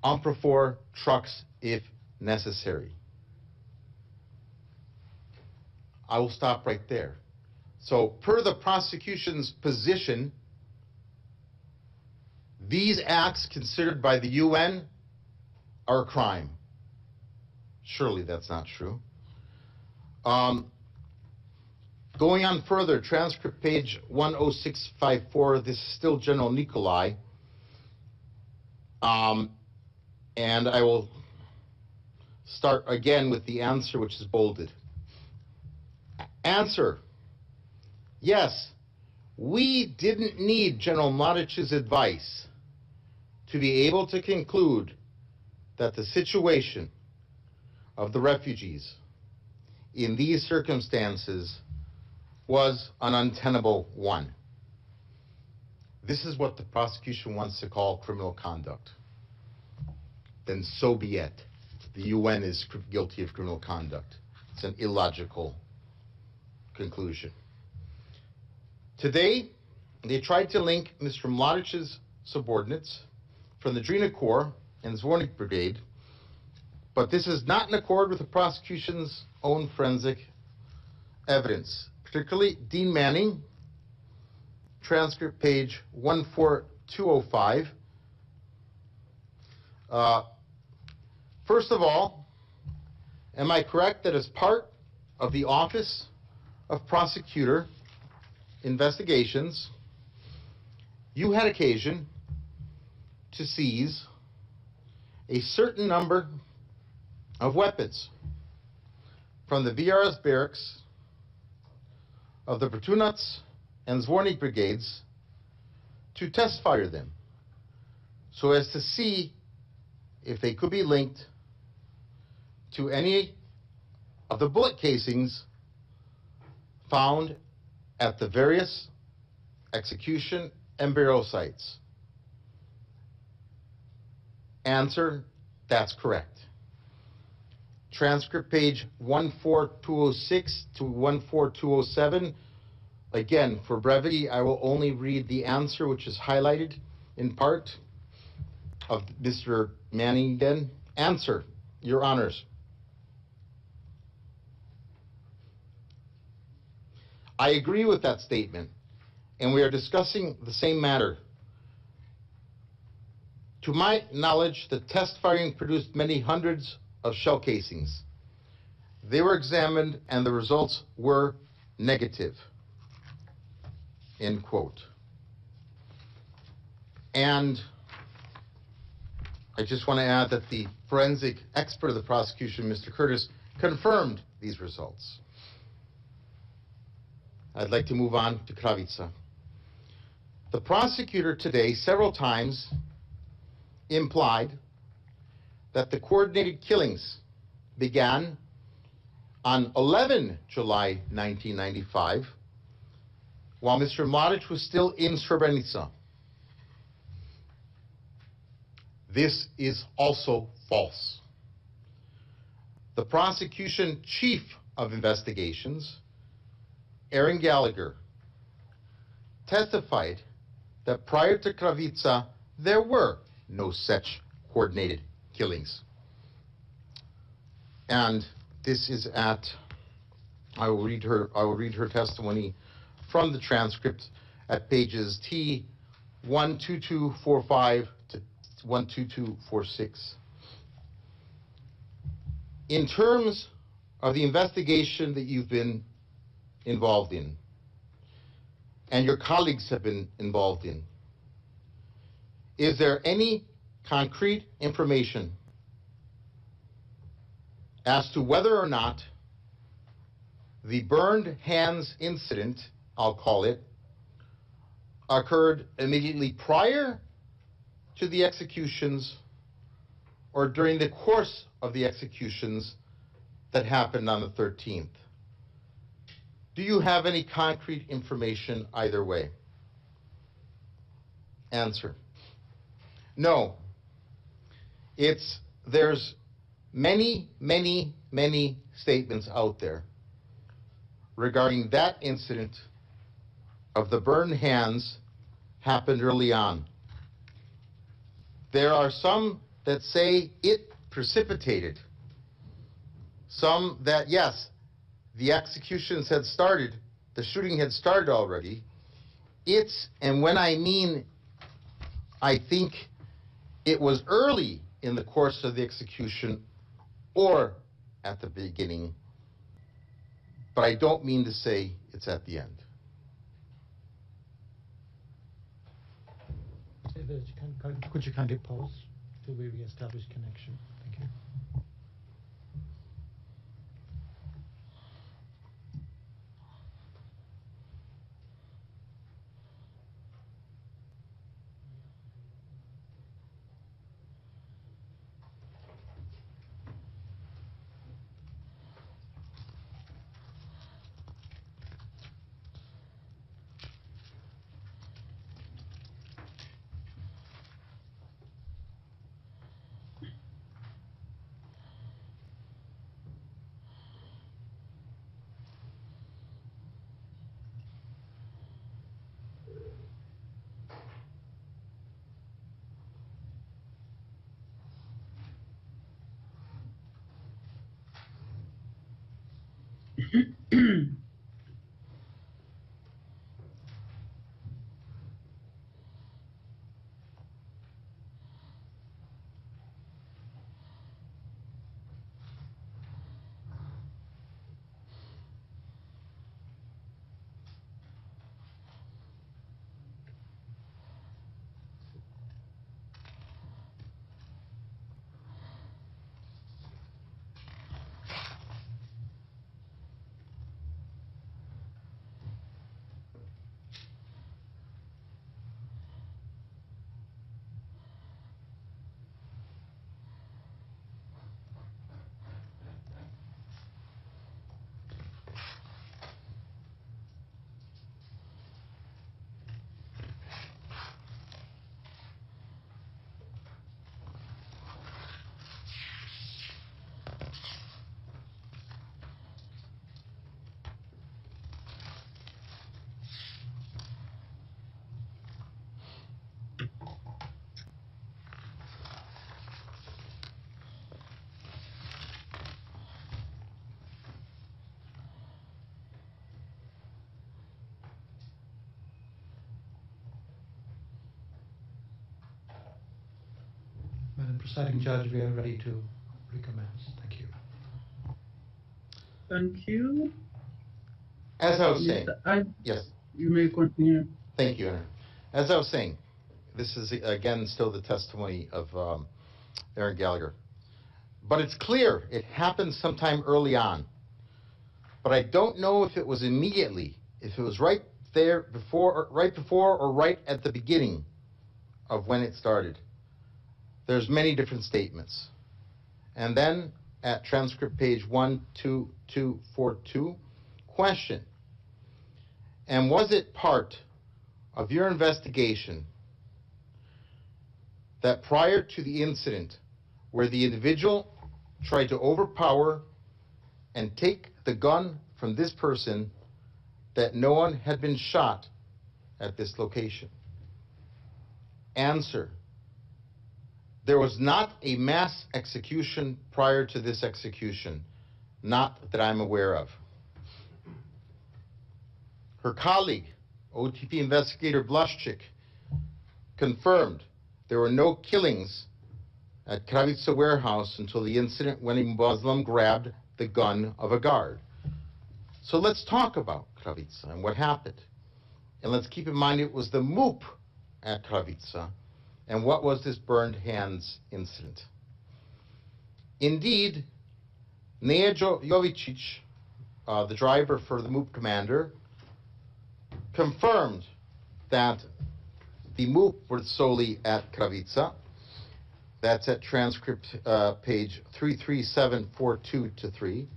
UNPROFOR trucks if necessary. I will stop right there. So, per the prosecution's position, these acts considered by the UN are a crime. Surely that's not true. Going on further, transcript page 10654, this is still General Nikolai. And I will start again with the answer, which is bolded. Answer: yes, we didn't need General Mladic's advice to be able to conclude that the situation of the refugees in these circumstances was an untenable one. This is what the prosecution wants to call criminal conduct. Then so be it. The UN is guilty of criminal conduct. It's an illogical conclusion. Today, they tried to link Mr. Mladic's subordinates from the Drina Corps and Zvornik Brigade, but this is not in accord with the prosecution's own forensic evidence, particularly Dean Manning, transcript page 14205. First of all, am I correct that as part of the Office of Prosecutor Investigations, you had occasion to seize a certain number of weapons from the VRS barracks of the Bratunac and Zvornik brigades to test fire them so as to see if they could be linked to any of the bullet casings found at the various execution and burial sites? Answer: that's correct. Transcript page 14206 to 14207. Again, for brevity, I will only read the answer, which is highlighted in part of Mr. Manning then. Answer, Your Honors. I agree with that statement, and we are discussing the same matter. To my knowledge, the test firing produced many hundreds of shell casings. They were examined and the results were negative. End quote. And I just want to add that the forensic expert of the prosecution, Mr. Curtis, confirmed these results. I'd like to move on to Kravica. The prosecutor today several times implied that the coordinated killings began on 11 July 1995, while Mr. Mladic was still in Srebrenica. This is also false. The prosecution chief of investigations, Aaron Gallagher, testified that prior to Kravica, there were no such coordinated killings. And this is at, I will read her testimony from the transcript at pages T 12245 to 12246. In terms of the investigation that you've been involved in, and your colleagues have been involved in, is there any concrete information as to whether or not the burned hands incident, I'll call it, occurred immediately prior to the executions or during the course of the executions that happened on the 13th? Do you have any concrete information either way? Answer: no. There's many statements out there regarding that incident of the burned hands happened early on. There are some that say it precipitated. Some that, yes, the executions had started, the shooting had started already. And when I mean, I think it was early in the course of the execution or at the beginning, but I don't mean to say it's at the end. Could you kindly pause till we re-establish connection? Thank you. Madam Presiding Judge, we are ready to recommence. Thank you. Thank you. As I was saying, yes. You may continue. Thank you, Aaron. As I was saying, this is, again, still the testimony of Aaron Gallagher. But it's clear it happened sometime early on. But I don't know if it was immediately, if it was right there before, or right at the beginning of when it started. There's many different statements. And then at transcript page 12242, question. And was it part of your investigation that prior to the incident where the individual tried to overpower and take the gun from this person, that no one had been shot at this location? Answer. There was not a mass execution prior to this execution, not that I'm aware of. Her colleague, OTP investigator Blaszczyk, confirmed there were no killings at Kravica warehouse until the incident when a Muslim grabbed the gun of a guard. So let's talk about Kravica and what happened. And let's keep in mind it was the MUP at Kravica. And what was this burned hands incident? Indeed, Neja Jovicic, the driver for the MUP commander, confirmed that the MUP were solely at Kravica. That's at transcript page 33742-3.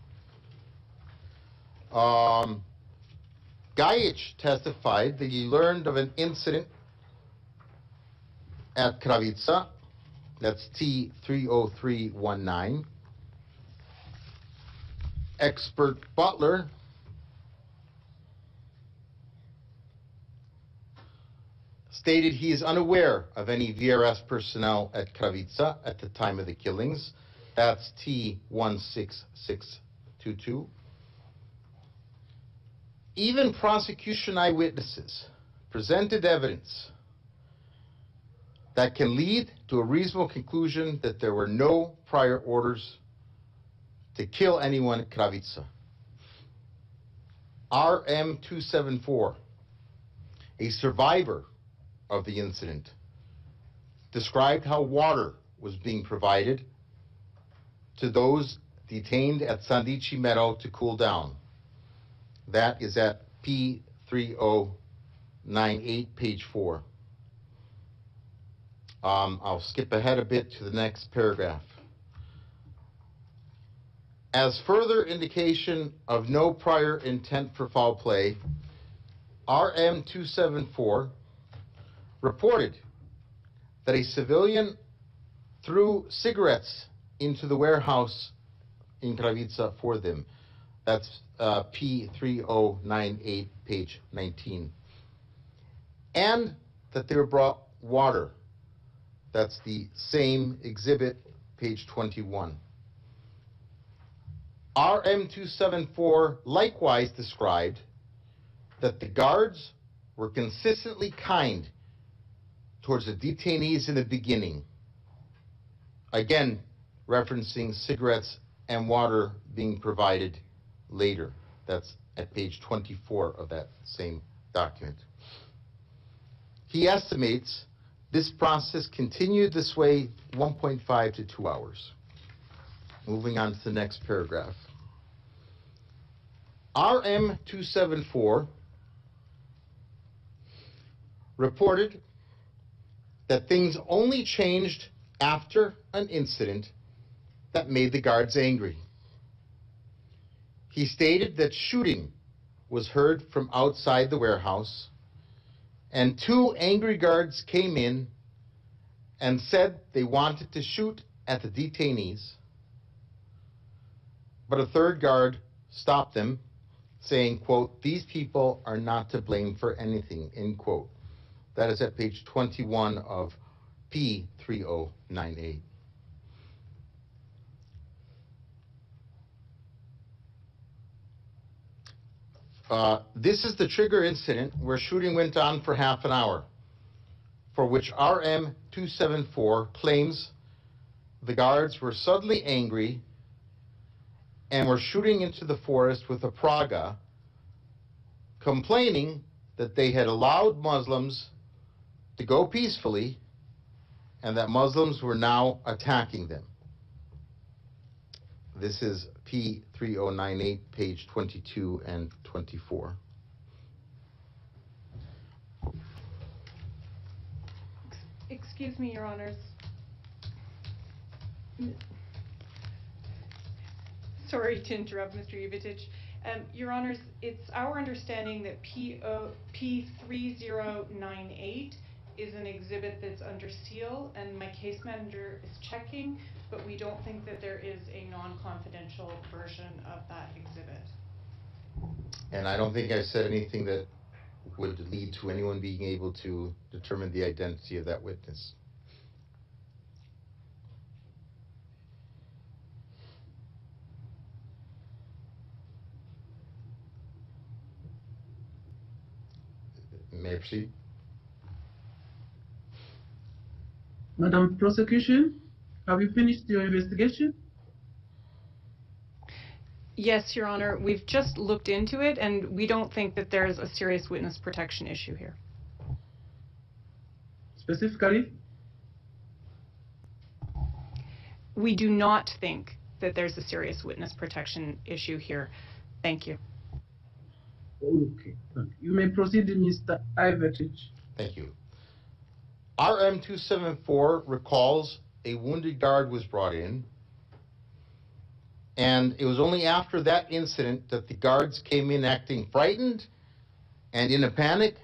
Gajic testified that he learned of an incident at Kravica, that's T30319. Expert Butler stated he is unaware of any VRS personnel at Kravica at the time of the killings. That's T16622. Even prosecution eyewitnesses presented evidence that can lead to a reasonable conclusion that there were no prior orders to kill anyone at Kravica. RM274, a survivor of the incident, described how water was being provided to those detained at Sandici Meadow to cool down. That is at P3098, page 4. I'll skip ahead a bit to the next paragraph. As further indication of no prior intent for foul play, RM274 reported that a civilian threw cigarettes into the warehouse in Kravica for them. That's P3098, page 19. And that they were brought water. That's the same exhibit, page 21. RM-274 likewise described that the guards were consistently kind towards the detainees in the beginning, again referencing cigarettes and water being provided later. That's at page 24 of that same document. He estimates this process continued this way 1.5 to 2 hours. Moving on to the next paragraph. RM-274 reported that things only changed after an incident that made the guards angry. He stated that shooting was heard from outside the warehouse, and 2 angry guards came in and said they wanted to shoot at the detainees. But a 3rd guard stopped them, saying, quote, "These people are not to blame for anything," end quote. That is at page 21 of P3098. This is the trigger incident where shooting went on for half an hour, for which RM-274 claims the guards were suddenly angry and were shooting into the forest with a praga, complaining that they had allowed Muslims to go peacefully and that Muslims were now attacking them. This is P3098, page 22 and 24. Excuse me, Your Honors. Sorry to interrupt, Mr. Ivitic. Your Honors, it's our understanding that P3098 is an exhibit that's under seal, and my case manager is checking, but we don't think that there is a non-confidential version of that exhibit. And I don't think I said anything that would lead to anyone being able to determine the identity of that witness. May I proceed? Madam Prosecution, have you finished your investigation? Yes, Your Honor, we've just looked into it, and we don't think that there's a serious witness protection issue here. Specifically? We do not think that there's a serious witness protection issue here. Thank you. Okay. You may proceed, Mr. Ivitic. Thank you. RM-274 recalls a wounded guard was brought in, and it was only after that incident that the guards came in acting frightened and in a panic,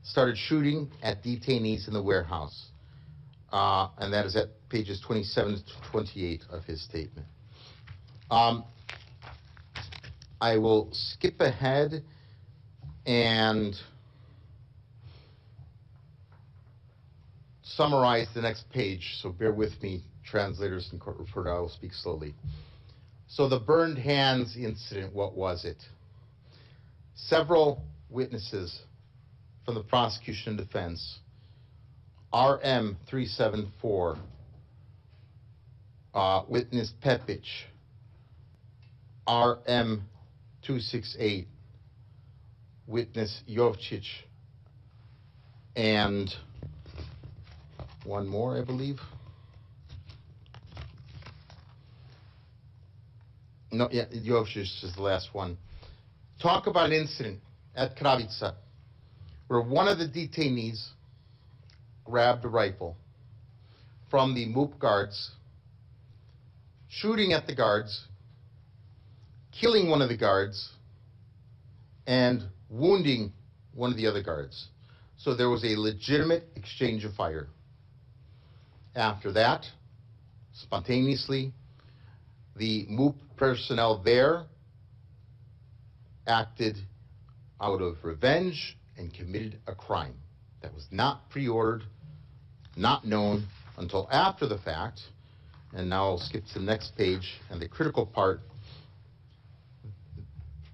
started shooting at detainees in the warehouse. And that is at pages 27 to 28 of his statement. I will skip ahead and summarize the next page, so bear with me, translators and court reporter, I will speak slowly. So the burned hands incident, what was it? Several witnesses from the prosecution and defense, RM-374, witness Pepic, RM-268, witness Jovcic, and one more, I believe. No, yeah, Jovcic is the last one. Talk about an incident at Kravica where one of the detainees grabbed a rifle from the MUP guards, shooting at the guards, killing one of the guards, and wounding one of the other guards. So there was a legitimate exchange of fire. After that, spontaneously, the MUP personnel there acted out of revenge and committed a crime that was not pre-ordered, not known until after the fact. And now I'll skip to the next page, and the critical part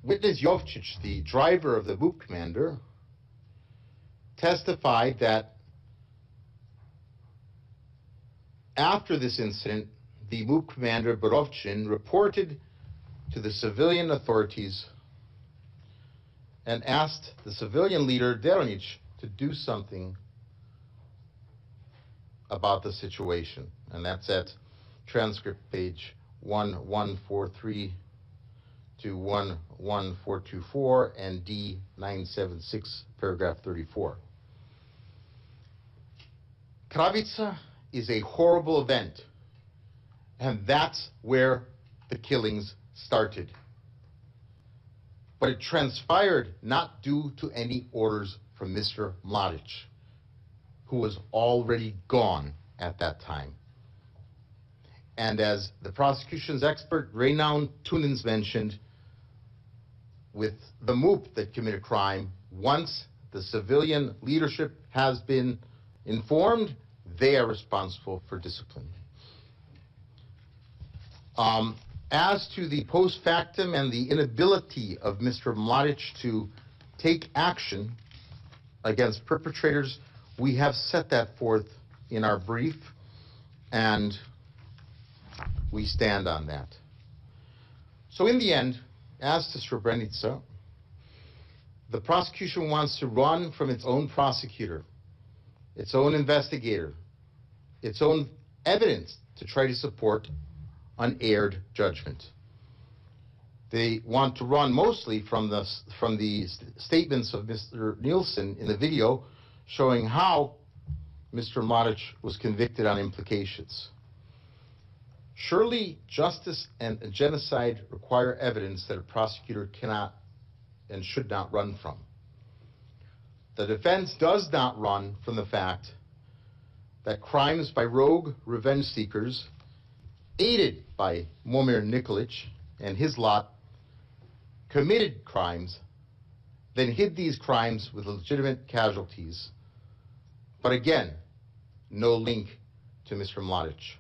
Witness Jovcic, the driver of the MUP commander, testified that after this incident, the MUP commander Borovchin reported to the civilian authorities and asked the civilian leader Deronic to do something about the situation. And that's at transcript page 1143 to 11424 and D976, paragraph 34. Kravica is a horrible event, and that's where the killings started. But it transpired not due to any orders from Mr. Mladic, who was already gone at that time. And as the prosecution's expert, Renown Tunins, mentioned, with the MUP that committed crime, once the civilian leadership has been informed, they are responsible for discipline. As to the post factum and the inability of Mr. Mladic to take action against perpetrators, we have set that forth in our brief, and we stand on that. So in the end, as to Srebrenica, the prosecution wants to run from its own prosecutor, its own investigator, its own evidence to try to support unaired judgment. They want to run mostly from the statements of Mr. Nielsen in the video showing how Mr. Mladic was convicted on implications. Surely justice and genocide require evidence that a prosecutor cannot and should not run from. The defense does not run from the fact that crimes by rogue revenge seekers, aided by Momir Nikolic and his lot, committed crimes, then hid these crimes with legitimate casualties. But again, no link to Mr. Mladic.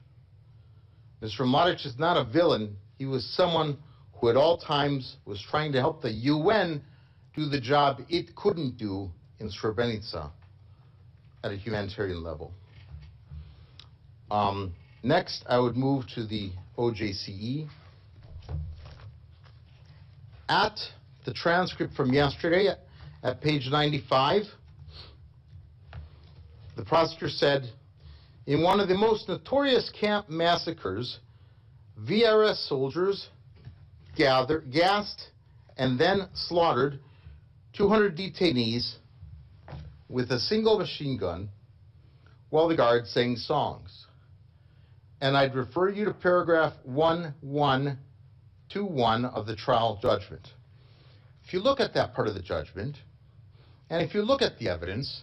Mr. Mladic is not a villain. He was someone who at all times was trying to help the UN do the job it couldn't do in Srebrenica at a humanitarian level. Next, I would move to the OJCE. At the transcript from yesterday, at page 95, the prosecutor said, in one of the most notorious camp massacres, VRS soldiers gassed and then slaughtered 200 detainees with a single machine gun while the guards sang songs. And I'd refer you to paragraph 1121 of the trial judgment. If you look at that part of the judgment, and if you look at the evidence,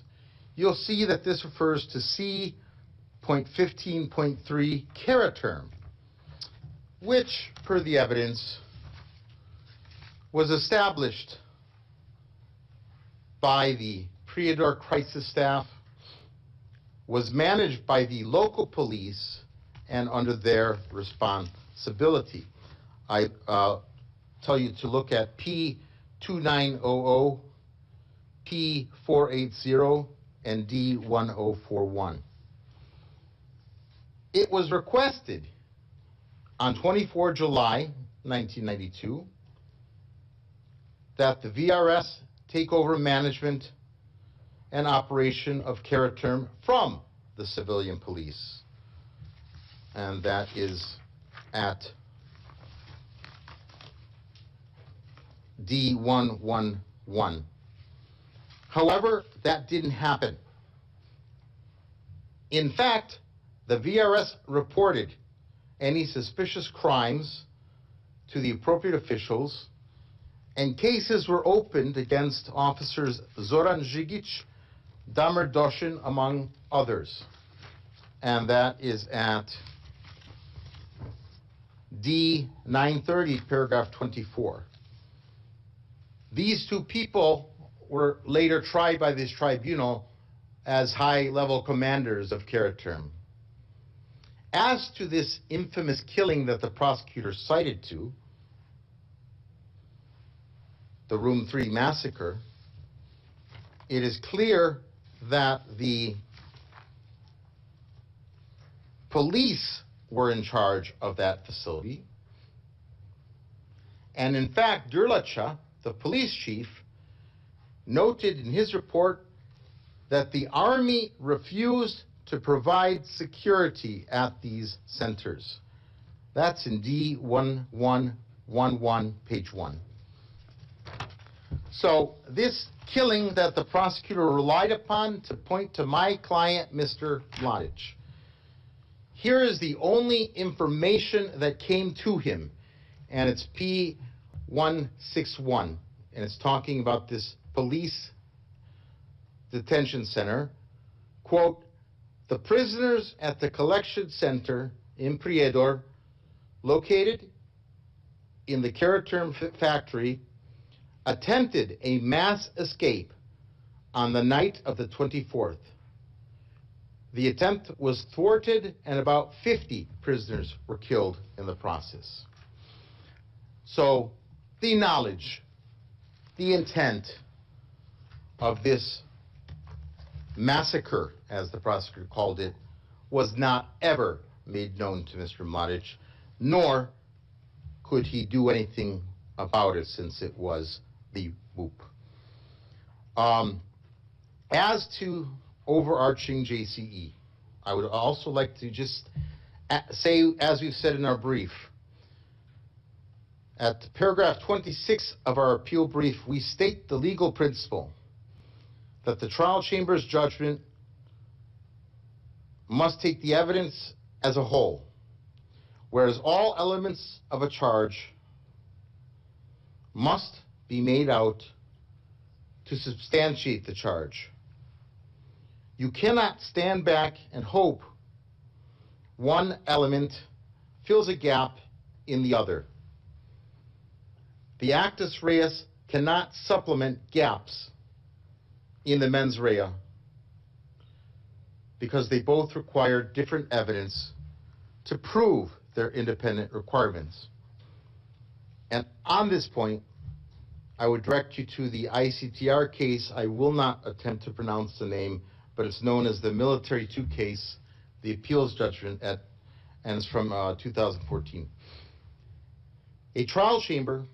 you'll see that this refers to C.15.3 Kara term, which, per the evidence, was established by the Prijedor crisis staff, was managed by the local police, and under their responsibility. I tell you to look at P2900, P480, and D1041. It was requested on 24 July 1992 that the VRS take over management and operation of Kara term from the civilian police. And that is at D111. However, that didn't happen. In fact, the VRS reported any suspicious crimes to the appropriate officials, and cases were opened against officers Zoran Žigic, Damir Doshin, among others. And that is at D930, paragraph 24. These two people were later tried by this tribunal as high-level commanders of Kara term. As to this infamous killing that the prosecutor cited to, the Room 3 massacre, it is clear that the police were in charge of that facility. And in fact, Durlacha, the police chief, noted in his report that the army refused to provide security at these centers. That's in D1111, page 1. So this killing that the prosecutor relied upon to point to my client, Mr. Mladic, here is the only information that came to him, and it's P161, and it's talking about this police detention center. Quote, the prisoners at the collection center in Prijedor, located in the Karaterm factory, attempted a mass escape on the night of the 24th. The attempt was thwarted and about 50 prisoners were killed in the process. So the knowledge, the intent of this massacre, as the prosecutor called it, was not ever made known to Mr. Mladic, nor could he do anything about it since it was the whoop. As to overarching JCE, I would also like to just say, as we've said in our brief, at paragraph 26 of our appeal brief, we state the legal principle that the trial chamber's judgment must take the evidence as a whole, whereas all elements of a charge must be made out to substantiate the charge. You cannot stand back and hope one element fills a gap in the other. The actus reus cannot supplement gaps in the mens rea because they both require different evidence to prove their independent requirements. And on this point, I would direct you to the ICTR case. I will not attempt to pronounce the name, but it's known as the Military 2 case, the appeals judgment, and it's from 2014. A trial chamber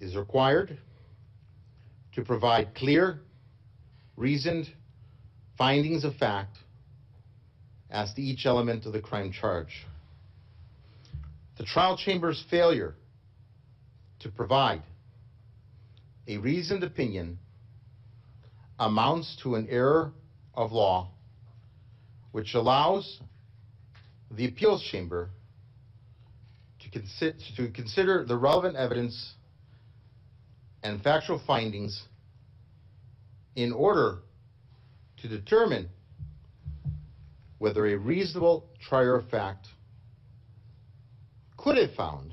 is required to provide clear, reasoned findings of fact as to each element of the crime charge. The trial chamber's failure to provide a reasoned opinion amounts to an error of law which allows the appeals chamber to consider the relevant evidence and factual findings in order to determine whether a reasonable trier of fact could have found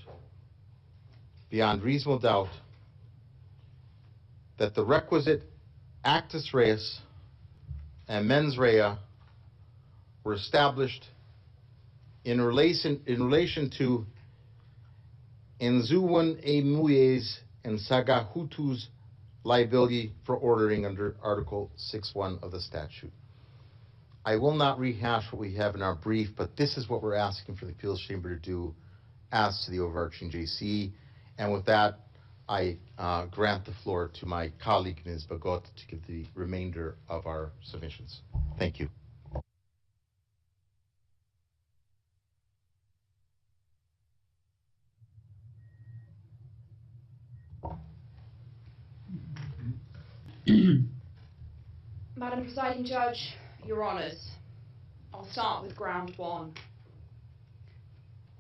beyond reasonable doubt that the requisite actus reus and mens rea were established in relation to Enzuwan e Muyes and Sagahutu's liability for ordering under Article 6.1 of the statute. I will not rehash what we have in our brief, but this is what we're asking for the appeals chamber to do as to the overarching JC. And with that, I grant the floor to my colleague, Ms. Bagot, to give the remainder of our submissions. Thank you. Madam Presiding Judge, Your Honours, I'll start with ground one.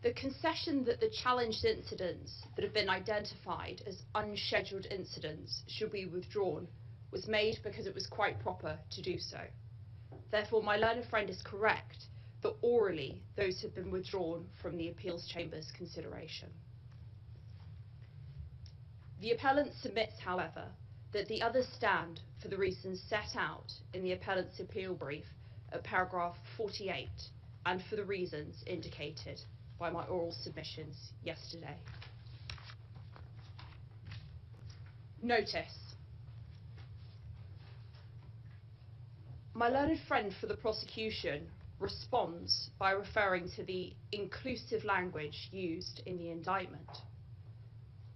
The concession that the challenged incidents that have been identified as unscheduled incidents should be withdrawn was made because it was quite proper to do so. Therefore, my learned friend is correct that orally those have been withdrawn from the appeals chamber's consideration. The appellant submits, however, that the others stand for the reasons set out in the appellant's appeal brief at paragraph 48 and for the reasons indicated by my oral submissions yesterday. Notice. My learned friend for the prosecution responds by referring to the inclusive language used in the indictment.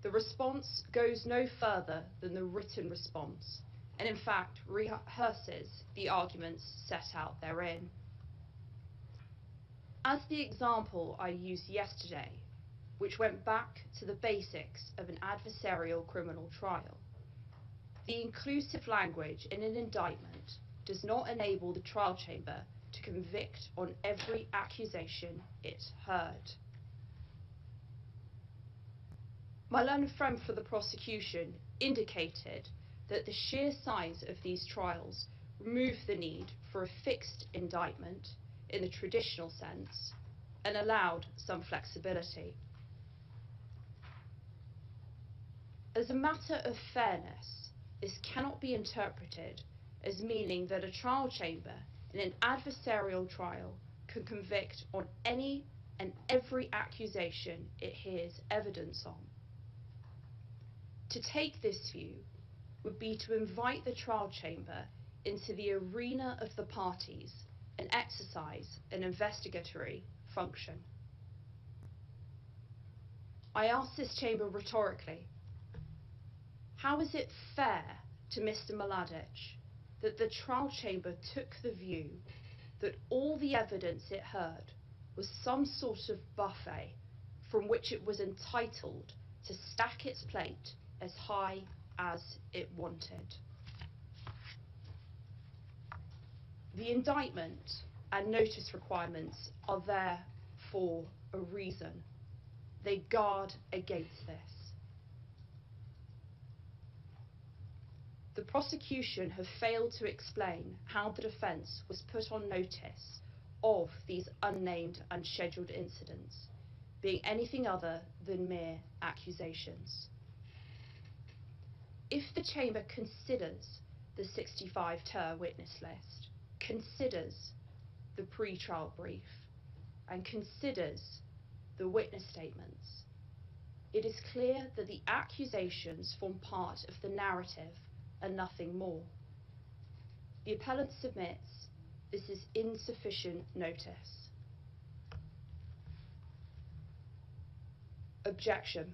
The response goes no further than the written response, and in fact rehearses the arguments set out therein. As the example I used yesterday, which went back to the basics of an adversarial criminal trial, the inclusive language in an indictment does not enable the trial chamber to convict on every accusation it heard. My learned friend for the prosecution indicated that the sheer size of these trials removed the need for a fixed indictment in the traditional sense and allowed some flexibility. As a matter of fairness, this cannot be interpreted as meaning that a trial chamber in an adversarial trial can convict on any and every accusation it hears evidence on. To take this view would be to invite the trial chamber into the arena of the parties and exercise an investigatory function. I ask this chamber rhetorically, how is it fair to Mr. Mladic that the trial chamber took the view that all the evidence it heard was some sort of buffet from which it was entitled to stack its plate as high as it wanted? The indictment and notice requirements are there for a reason. They guard against this. The prosecution have failed to explain how the defence was put on notice of these unnamed, unscheduled incidents being anything other than mere accusations. If the chamber considers the 65-ter witness list, considers the pre-trial brief, and considers the witness statements, it is clear that the accusations form part of the narrative and nothing more. The appellant submits this is insufficient notice. Objection.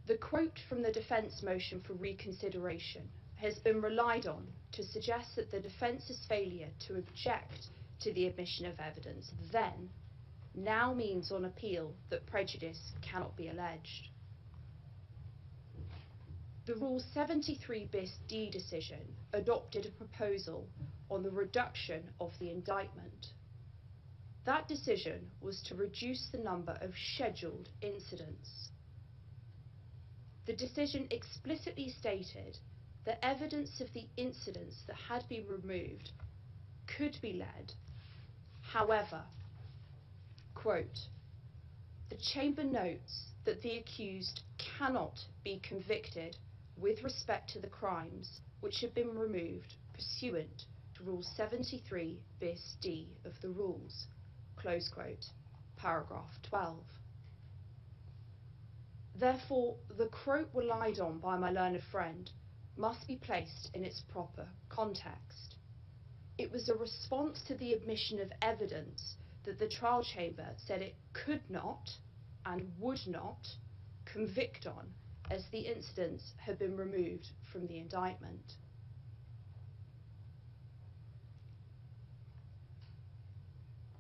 The quote from the defence motion for reconsideration has been relied on to suggest that the defence's failure to object to the admission of evidence then now means on appeal that prejudice cannot be alleged. The Rule 73 bis D decision adopted a proposal on the reduction of the indictment. That decision was to reduce the number of scheduled incidents. The decision explicitly stated that evidence of the incidents that had been removed could be led. However, quote, the chamber notes that the accused cannot be convicted with respect to the crimes which have been removed pursuant to Rule 73 bis D of the rules, close quote, paragraph 12. Therefore, the quote relied on by my learned friend must be placed in its proper context. It was a response to the admission of evidence that the trial chamber said it could not and would not convict on, as the incidents had been removed from the indictment.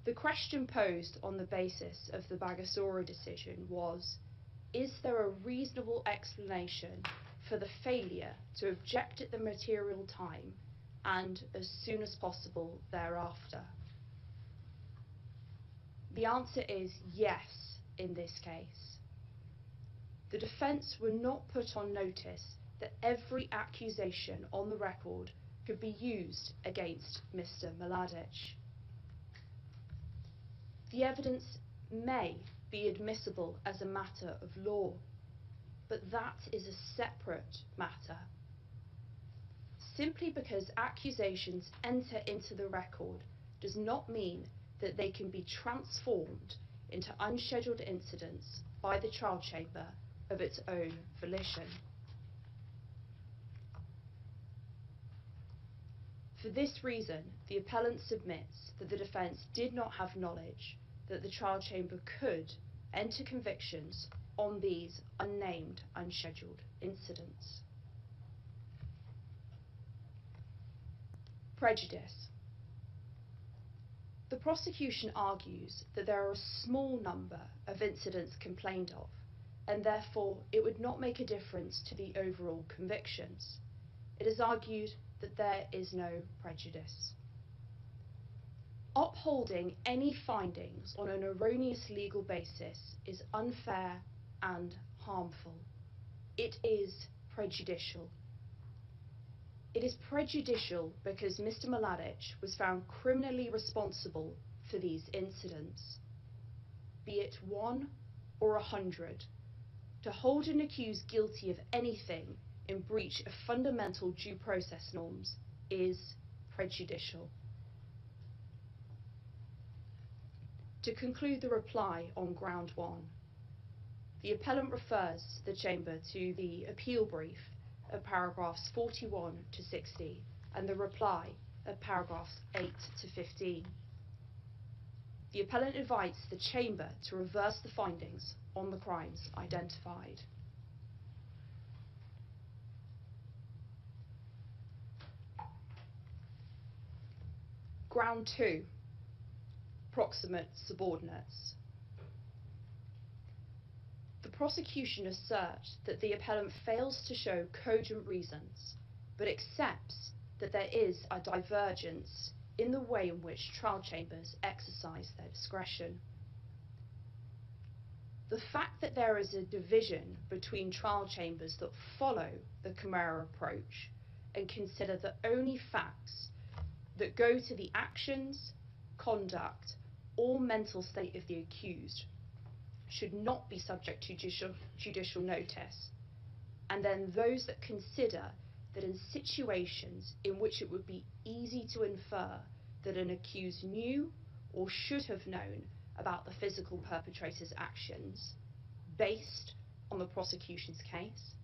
The question posed on the basis of the Bagasora decision was, is there a reasonable explanation for the failure to object at the material time and as soon as possible thereafter? The answer is yes in this case. The defence were not put on notice that every accusation on the record could be used against Mr. Mladic. The evidence may be admissible as a matter of law, but that is a separate matter. Simply because accusations enter into the record does not mean that they can be transformed into unscheduled incidents by the trial chamber of its own volition. For this reason, the appellant submits that the defence did not have knowledge that the trial chamber could enter convictions on these unnamed, unscheduled incidents. Prejudice. The prosecution argues that there are a small number of incidents complained of, and therefore it would not make a difference to the overall convictions. It is argued that there is no prejudice. Upholding any findings on an erroneous legal basis is unfair and harmful. It is prejudicial. It is prejudicial because Mr. Mladic was found criminally responsible for these incidents. Be it 1 or 100, to hold an accused guilty of anything in breach of fundamental due process norms is prejudicial. To conclude the reply on ground 1, the appellant refers the Chamber to the appeal brief of paragraphs 41 to 60 and the reply of paragraphs 8 to 15. The appellant invites the Chamber to reverse the findings on the crimes identified. Ground 2, proximate subordinates. The prosecution asserts that the appellant fails to show cogent reasons, but accepts that there is a divergence in the way in which trial chambers exercise their discretion. The fact that there is a division between trial chambers that follow the Camara approach and consider the only facts that go to the actions, conduct, or mental state of the accused should not be subject to judicial notice, and then those that consider that in situations in which it would be easy to infer that an accused knew or should have known about the physical perpetrator's actions based on the prosecution's case,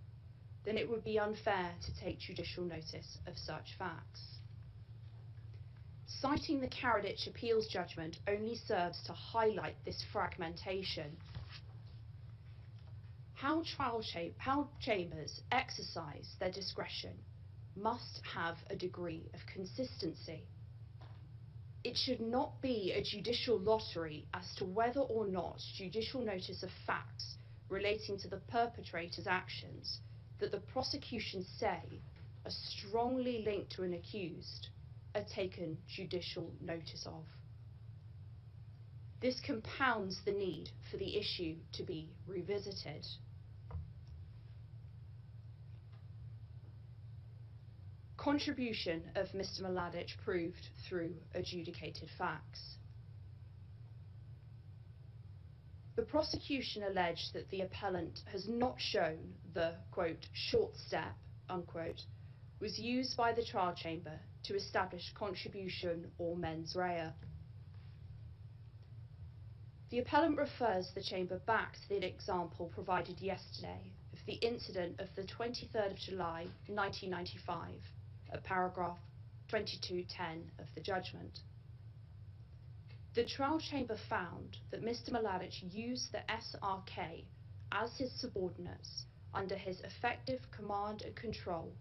then it would be unfair to take judicial notice of such facts. Citing the Karadzic appeals judgment only serves to highlight this fragmentation. How chambers exercise their discretion must have a degree of consistency. It should not be a judicial lottery as to whether or not judicial notice of facts relating to the perpetrator's actions that the prosecution say are strongly linked to an accused are taken judicial notice of. This compounds the need for the issue to be revisited. Contribution of Mr. Mladic proved through adjudicated facts. The prosecution alleged that the appellant has not shown the, quote, short step, unquote, was used by the trial chamber to establish contribution or mens rea. The appellant refers the chamber back to the example provided yesterday of the incident of the 23rd of July 1995, at paragraph 2210 of the judgment. The trial chamber found that Mr. Mladic used the SRK as his subordinates under his effective command and control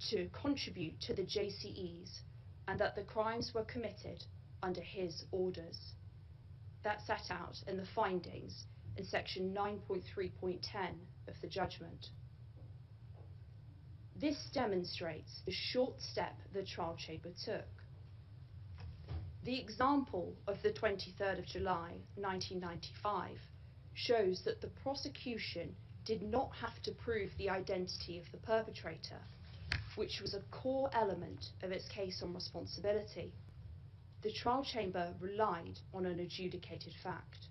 to contribute to the JCEs, and that the crimes were committed under his orders. That's set out in the findings in section 9.3.10 of the judgment. This demonstrates the short step the trial chamber took. The example of the 23rd of July 1995 shows that the prosecution did not have to prove the identity of the perpetrator, which was a core element of its case on responsibility. The trial chamber relied on an adjudicated fact.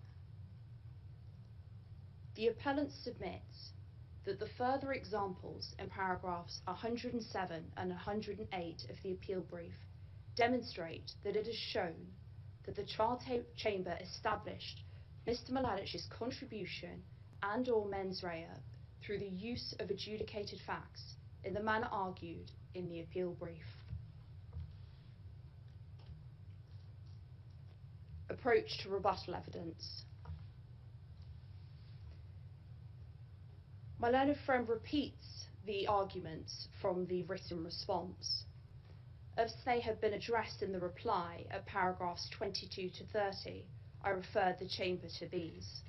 The appellant submits that the further examples in paragraphs 107 and 108 of the appeal brief demonstrate that it is shown that the trial chamber established Mr. Mladic's contribution and or mens rea through the use of adjudicated facts in the manner argued in the appeal brief. Approach to rebuttal evidence. My learned friend repeats the arguments from the written response. As they have been addressed in the reply at paragraphs 22 to 30, I referred the Chamber to these.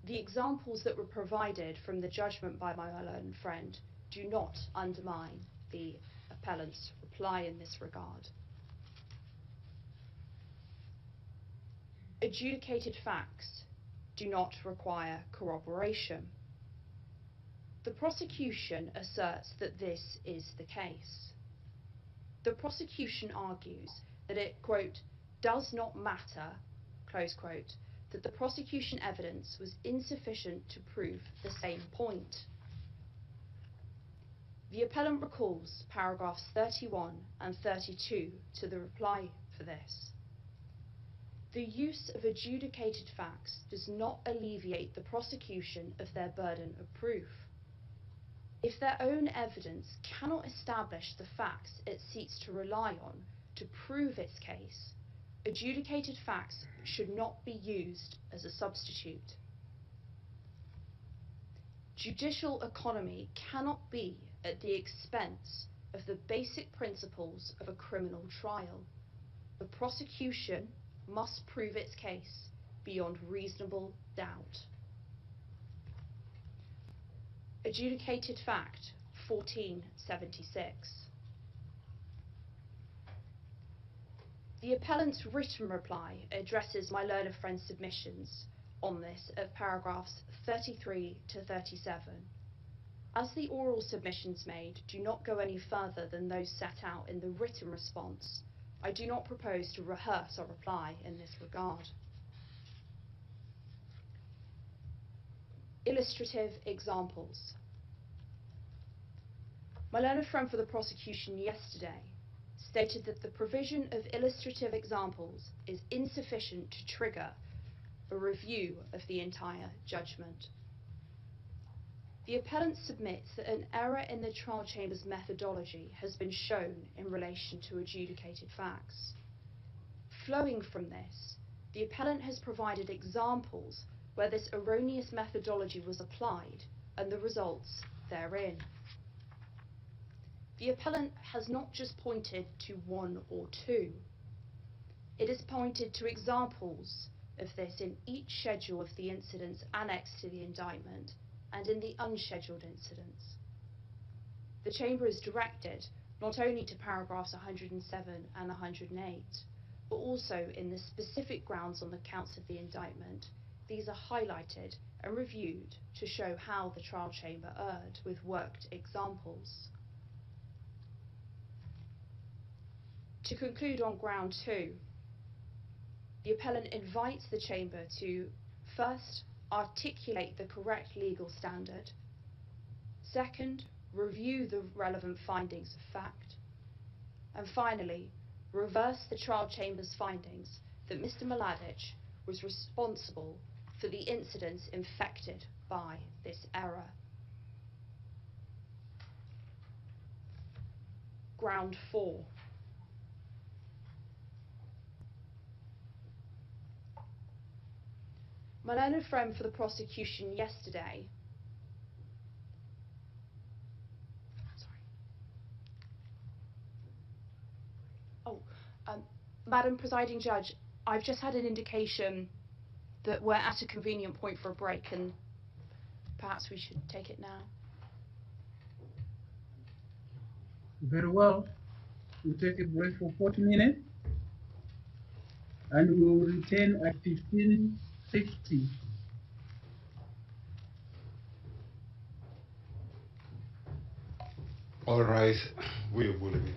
The examples that were provided from the judgment by my learned friend do not undermine the appellant's reply in this regard. Adjudicated facts do not require corroboration. The prosecution asserts that this is the case. The prosecution argues that it, quote, does not matter, close quote, that the prosecution evidence was insufficient to prove the same point. The appellant recalls paragraphs 31 and 32 to the reply for this. The use of adjudicated facts does not alleviate the prosecution of their burden of proof. If their own evidence cannot establish the facts it seeks to rely on to prove its case, adjudicated facts should not be used as a substitute. Judicial economy cannot be at the expense of the basic principles of a criminal trial. The prosecution must prove its case beyond reasonable doubt. Adjudicated fact 1476. The appellant's written reply addresses my learned friend's submissions on this at paragraphs 33 to 37. As the oral submissions made do not go any further than those set out in the written response, I do not propose to rehearse our reply in this regard. Illustrative examples. My learned friend for the prosecution yesterday stated that the provision of illustrative examples is insufficient to trigger a review of the entire judgment. The appellant submits that an error in the trial chamber's methodology has been shown in relation to adjudicated facts. Flowing from this, the appellant has provided examples where this erroneous methodology was applied and the results therein. The appellant has not just pointed to one or two. It has pointed to examples of this in each schedule of the incidents annexed to the indictment and in the unscheduled incidents. The Chamber is directed not only to paragraphs 107 and 108, but also in the specific grounds on the counts of the indictment. These are highlighted and reviewed to show how the trial chamber erred with worked examples. To conclude on ground 2, the appellant invites the Chamber to first articulate the correct legal standard, second, review the relevant findings of fact, and finally, reverse the trial chamber's findings that Mr. Mladic was responsible for the incidents infected by this error. Ground 4. My learned friend for the prosecution yesterday Madam Presiding Judge, I've just had an indication that we're at a convenient point for a break and perhaps we should take it now. Very well. We'll take a break for 40 minutes and we will return at 15:50. All right, we will be.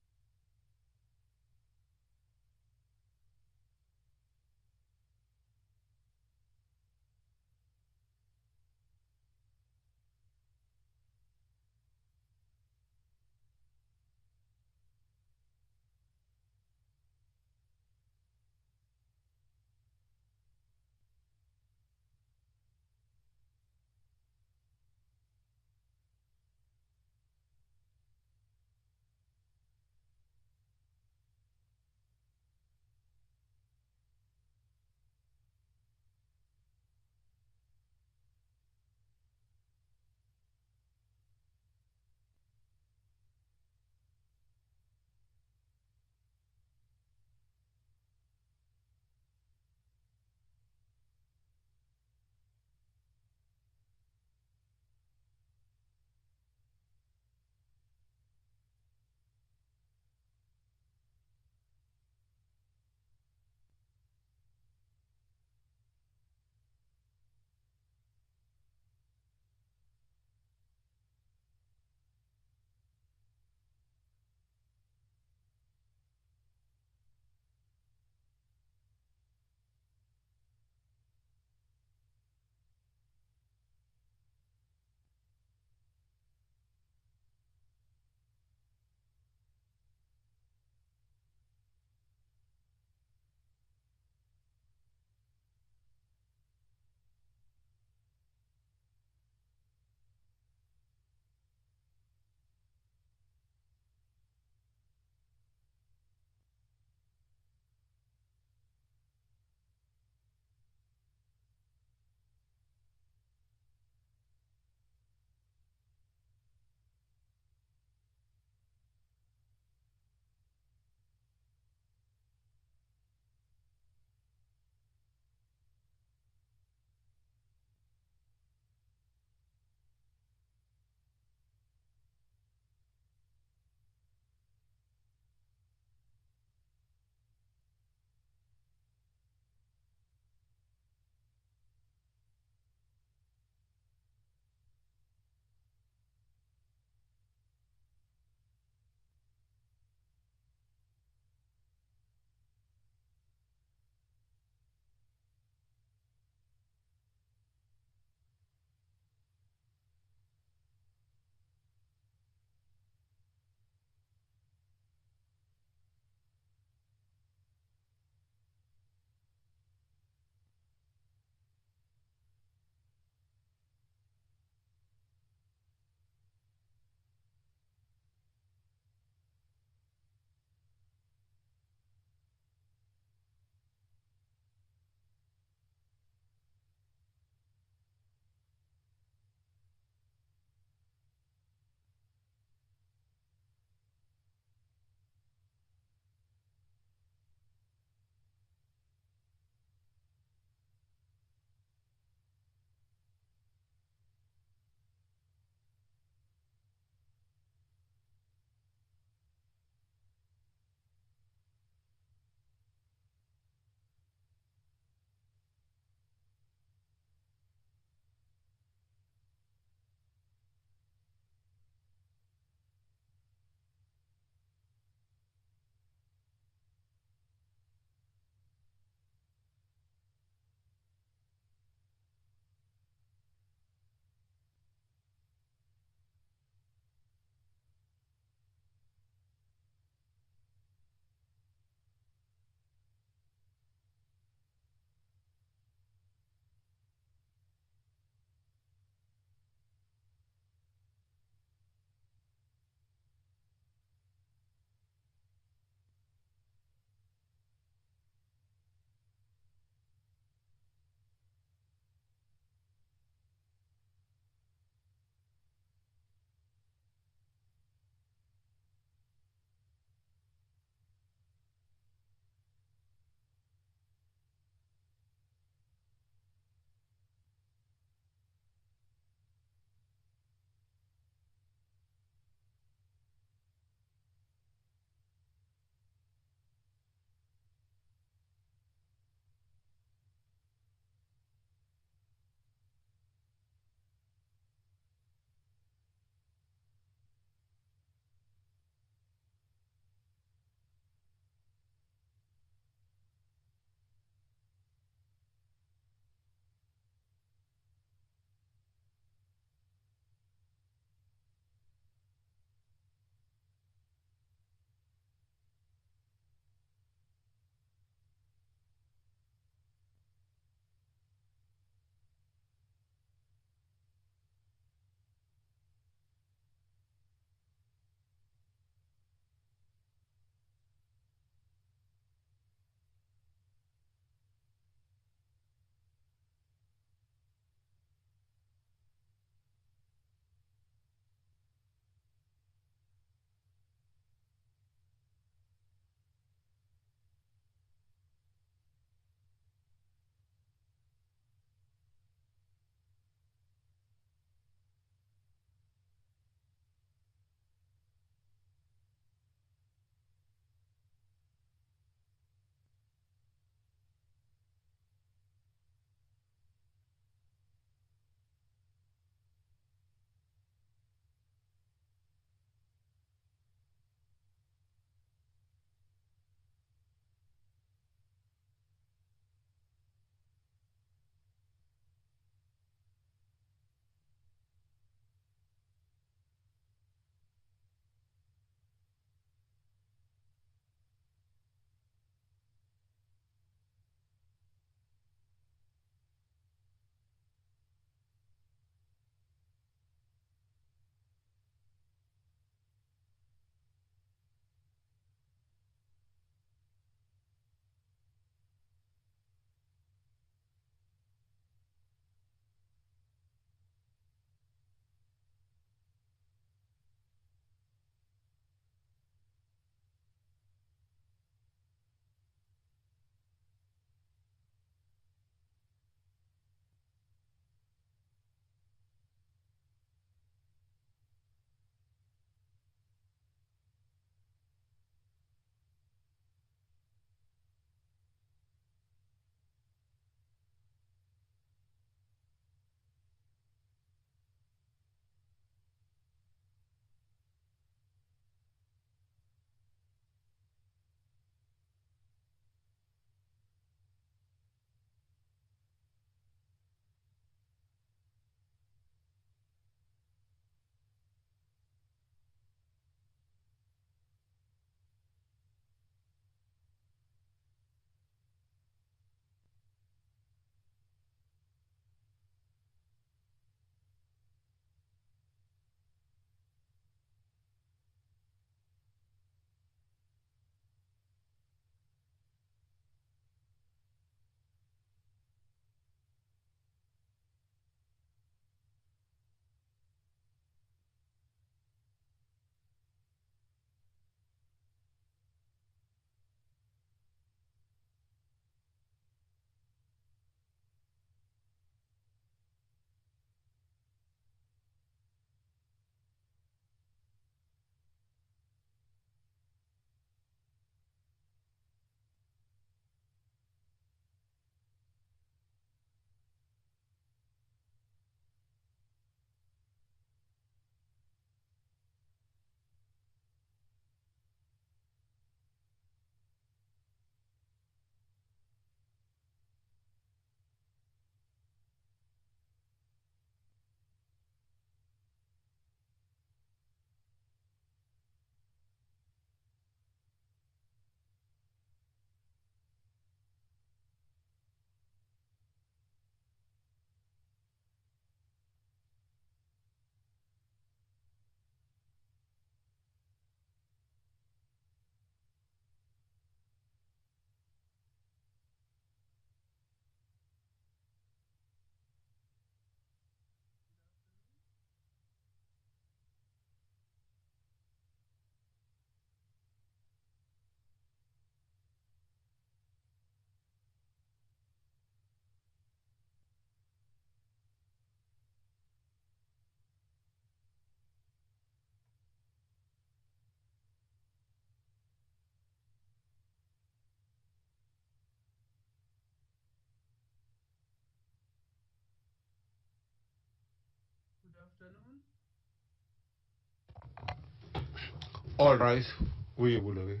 All rise. We will obey.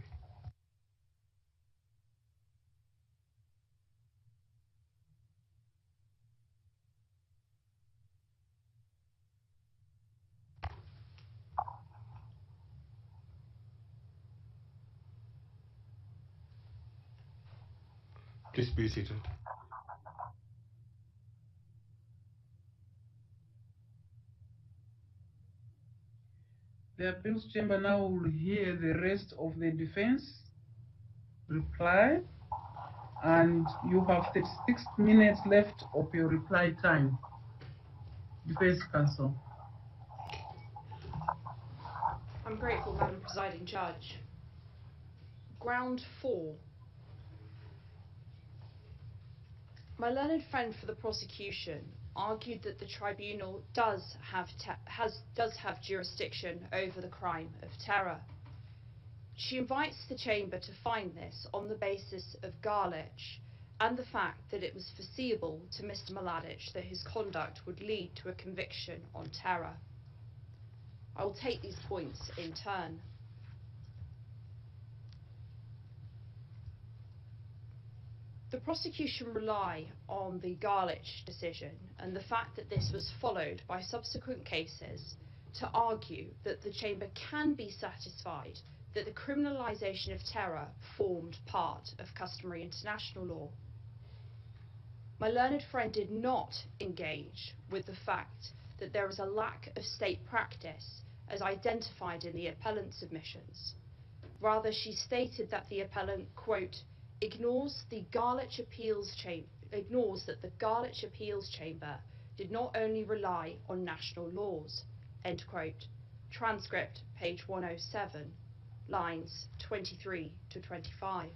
Please be seated. The appeals chamber now will hear the rest of the defense reply, and you have 36 minutes left of your reply time. Defense counsel. I'm grateful, Madam Presiding Judge. Ground 4. My learned friend for the prosecution argued that the tribunal does have jurisdiction over the crime of terror. She invites the chamber to find this on the basis of Garlich and the fact that it was foreseeable to Mr. Mladic that his conduct would lead to a conviction on terror. I will take these points in turn. The prosecution rely on the Garlich decision and the fact that this was followed by subsequent cases to argue that the chamber can be satisfied that the criminalisation of terror formed part of customary international law. My learned friend did not engage with the fact that there is a lack of state practice as identified in the appellant submissions. Rather, she stated that the appellant, quote, ignores that the Garlich Appeals Chamber did not only rely on national laws, end quote. Transcript, page 107, lines 23 to 25.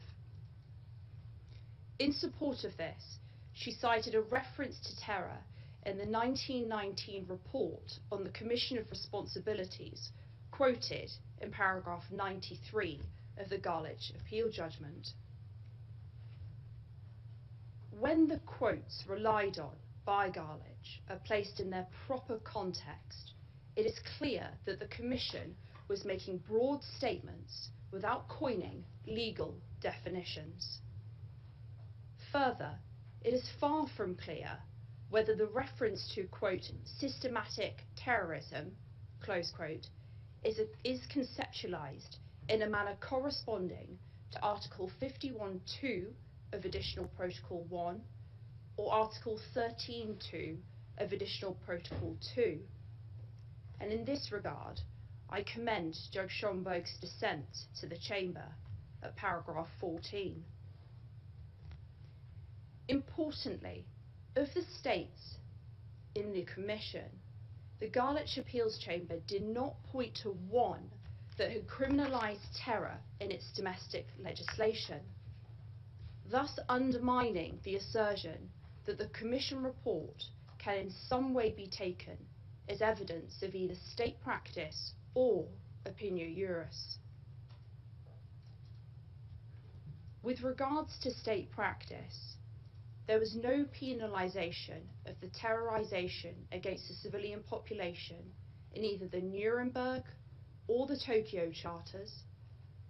In support of this, she cited a reference to terror in the 1919 report on the Commission of Responsibilities, quoted in paragraph 93 of the Garlich Appeal Judgment. When the quotes relied on by Garlich are placed in their proper context, it is clear that the Commission was making broad statements without coining legal definitions. Further, it is far from clear whether the reference to, quote, systematic terrorism, close quote, is conceptualized in a manner corresponding to Article 51.2 of Additional Protocol 1 or Article 13.2 of Additional Protocol 2. And in this regard, I commend Judge Schomburg's dissent to the Chamber at paragraph 14. Importantly, of the states in the Commission, the Garlich Appeals Chamber did not point to one that had criminalised terror in its domestic legislation, thus undermining the assertion that the Commission report can in some way be taken as evidence of either state practice or opinio juris. With regards to state practice, there was no penalisation of the terrorisation against the civilian population in either the Nuremberg or the Tokyo Charters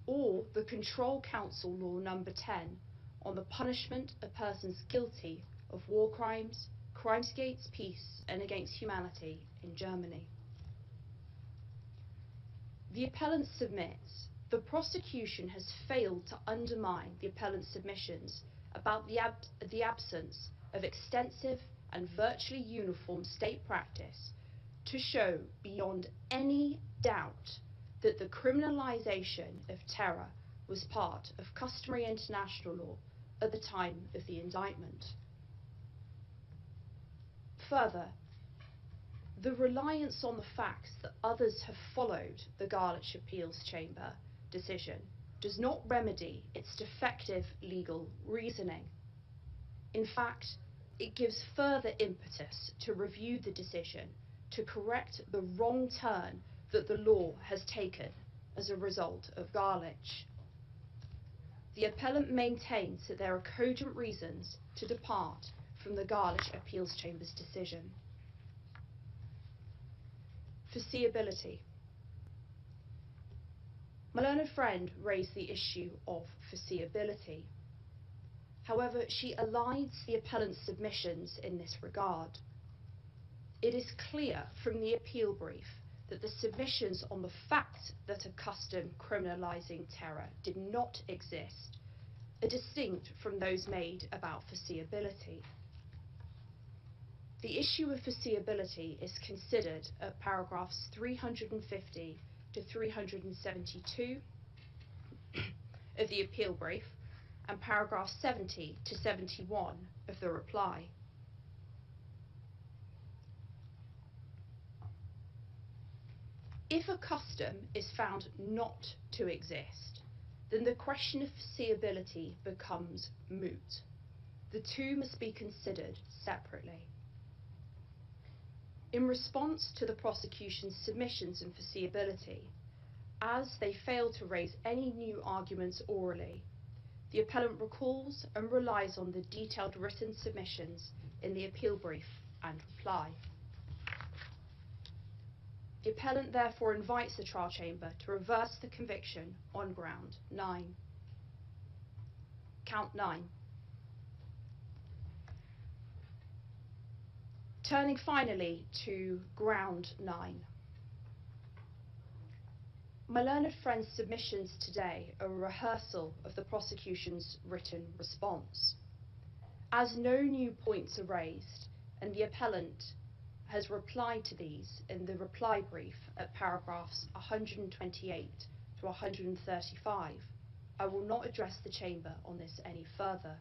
or the Control Council Law No. 10 on the punishment of persons guilty of war crimes, crimes against peace and against humanity in Germany. The appellant submits the prosecution has failed to undermine the appellant's submissions about the absence of extensive and virtually uniform state practice to show beyond any doubt that the criminalisation of terror was part of customary international law at the time of the indictment. Further, the reliance on the facts that others have followed the Garlich Appeals Chamber decision does not remedy its defective legal reasoning. In fact, it gives further impetus to review the decision to correct the wrong turn that the law has taken as a result of Garlich. The appellant maintains that there are cogent reasons to depart from the Garlich Appeals Chamber's decision. Foreseeability. My learned friend raised the issue of foreseeability. However, she elides the appellant's submissions in this regard. It is clear from the appeal brief that the submissions on the fact that a custom criminalising terror did not exist are distinct from those made about foreseeability. The issue of foreseeability is considered at paragraphs 350 to 372 of the appeal brief and paragraphs 70 to 71 of the reply. If a custom is found not to exist, then the question of foreseeability becomes moot. The two must be considered separately. In response to the prosecution's submissions and foreseeability, as they fail to raise any new arguments orally, the appellant recalls and relies on the detailed written submissions in the appeal brief and reply. The appellant therefore invites the trial chamber to reverse the conviction on ground 9. Count 9. Turning finally to ground 9. My learned friend's submissions today are a rehearsal of the prosecution's written response. As no new points are raised and the appellant has replied to these in the reply brief at paragraphs 128 to 135, I will not address the chamber on this any further.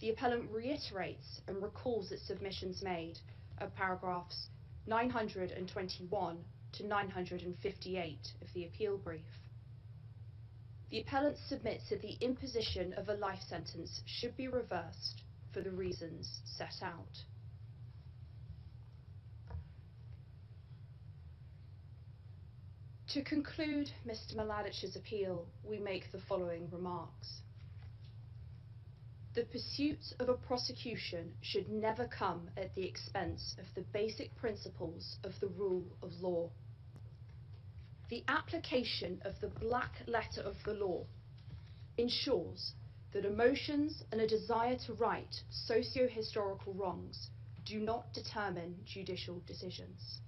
The appellant reiterates and recalls its submissions made at paragraphs 921 to 958 of the appeal brief. The appellant submits that the imposition of a life sentence should be reversed for the reasons set out. To conclude Mr. Mladic's appeal, we make the following remarks. The pursuit of a prosecution should never come at the expense of the basic principles of the rule of law. The application of the black letter of the law ensures that emotions and a desire to right socio-historical wrongs do not determine judicial decisions.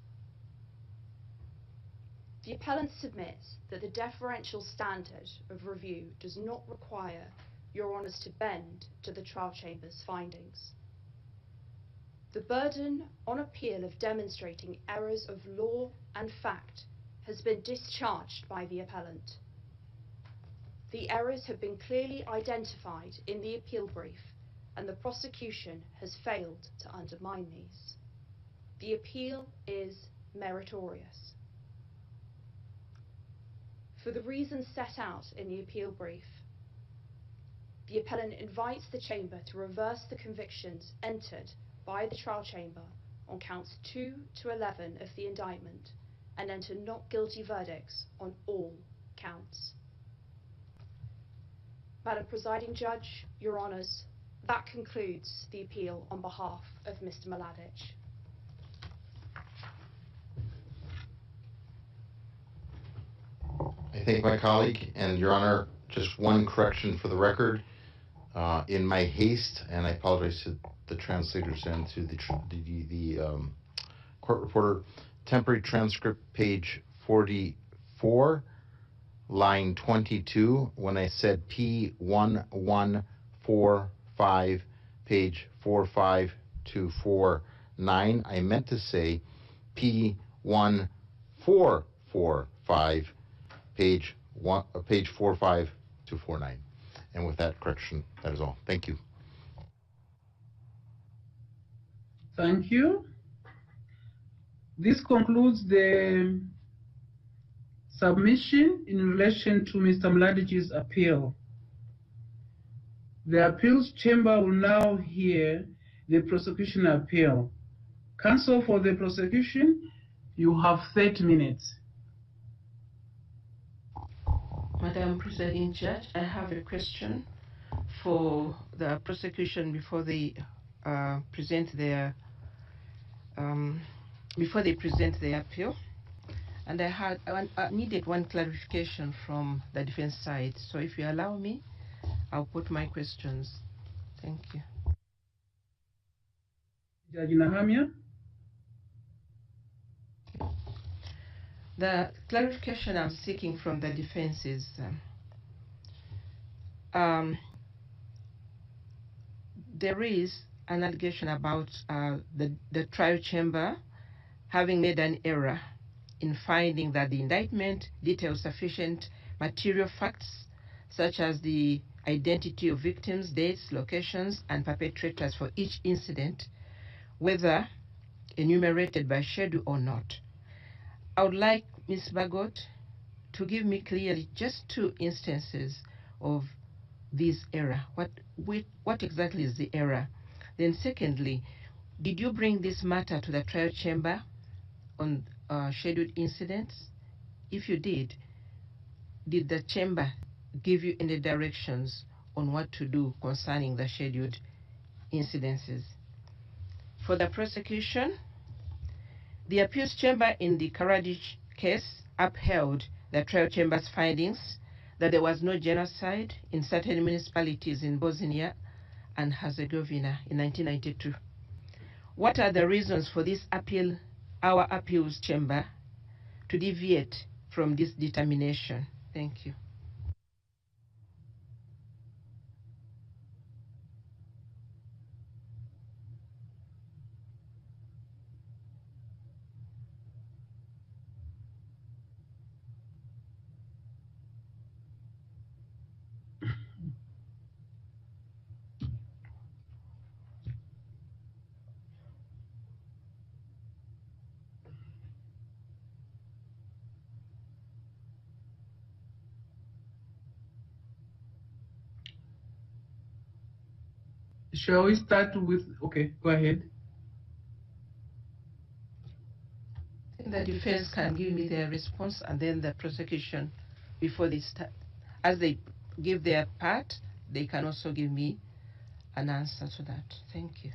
The appellant submits that the deferential standard of review does not require Your Honours to bend to the trial chamber's findings. The burden on appeal of demonstrating errors of law and fact has been discharged by the appellant. The errors have been clearly identified in the appeal brief and the prosecution has failed to undermine these. The appeal is meritorious. For the reasons set out in the appeal brief, the appellant invites the chamber to reverse the convictions entered by the trial chamber on counts 2 to 11 of the indictment and enter not guilty verdicts on all counts. Madam Presiding Judge, Your Honours, that concludes the appeal on behalf of Mr. Mladic. I thank my colleague, and Your Honor, just one correction for the record. In my haste, and I apologize to the translators and to the court reporter, temporary transcript page 44, line 22, when I said P1145, page 45249, I meant to say P1445, page 45249. And with that correction, that is all. Thank you. Thank you. This concludes the submission in relation to Mr. Mladic's appeal. The appeals chamber will now hear the prosecution appeal. Counsel for the prosecution, you have 30 minutes. Madam Presiding Judge, I have a question for the prosecution before they present their appeal. And I needed one clarification from the defense side. So if you allow me, I'll put my questions. Thank you. Judge Nahamian? The clarification I'm seeking from the defense is there is an allegation about the trial chamber having made an error in finding that the indictment details sufficient material facts such as the identity of victims, dates, locations, and perpetrators for each incident, whether enumerated by schedule or not. I would like Ms. Bagot to give me clearly just 2 instances of this error. What exactly is the error? Then secondly, did you bring this matter to the trial chamber on scheduled incidents? If you did the chamber give you any directions on what to do concerning the scheduled incidences? For the prosecution, the appeals chamber in the Karadzic case upheld the trial chamber's findings that there was no genocide in certain municipalities in Bosnia and Herzegovina in 1992. What are the reasons for this appeal, our appeals chamber, to deviate from this determination? Thank you. Shall we start with, okay, go ahead. The defense can give me their response and then the prosecution before they start. As they give their part, they can also give me an answer to that. Thank you.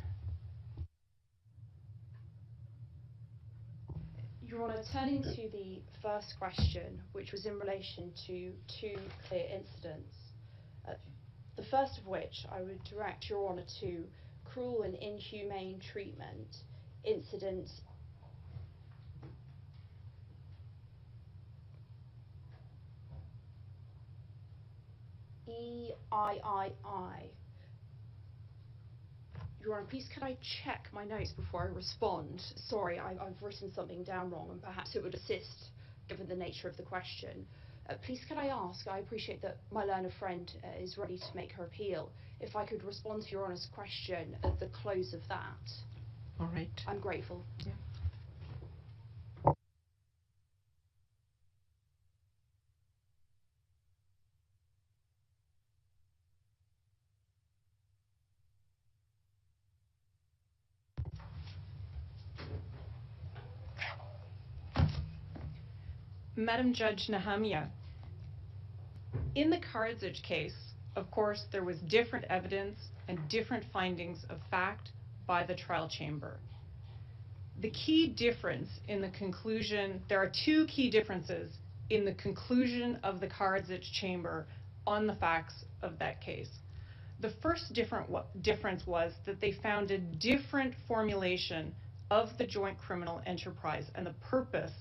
Your Honour, turning to the first question, which was in relation to 2 clear incidents, the first of which I would direct Your Honour to cruel and inhumane treatment incident EIII. Your Honour, please could I check my notes before I respond? Sorry, I've written something down wrong and perhaps it would assist given the nature of the question. Please could I ask, I appreciate that my learned friend is ready to make her appeal, if I could respond to Your Honour's question at the close of that. All right. I'm grateful. Yeah. Madam Judge Nahamian, in the Karadzic case, of course, there was different evidence and different findings of fact by the trial chamber. The key difference in the conclusion, there are 2 key differences in the conclusion of the Karadzic chamber on the facts of that case. The first difference was that they found a different formulation of the joint criminal enterprise and the purpose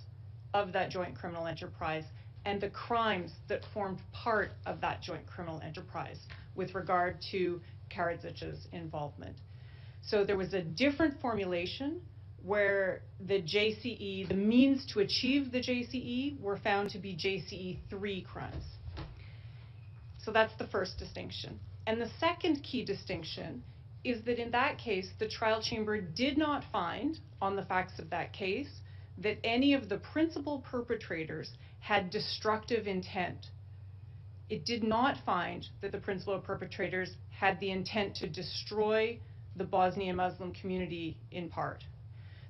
of that joint criminal enterprise and the crimes that formed part of that joint criminal enterprise with regard to Karadzic's involvement. So there was a different formulation where the JCE, the means to achieve the JCE, were found to be JCE 3 crimes. So that's the first distinction. And the second key distinction is that in that case, the trial chamber did not find, on the facts of that case, that any of the principal perpetrators had destructive intent. It did not find that the principal perpetrators had the intent to destroy the Bosnian Muslim community in part.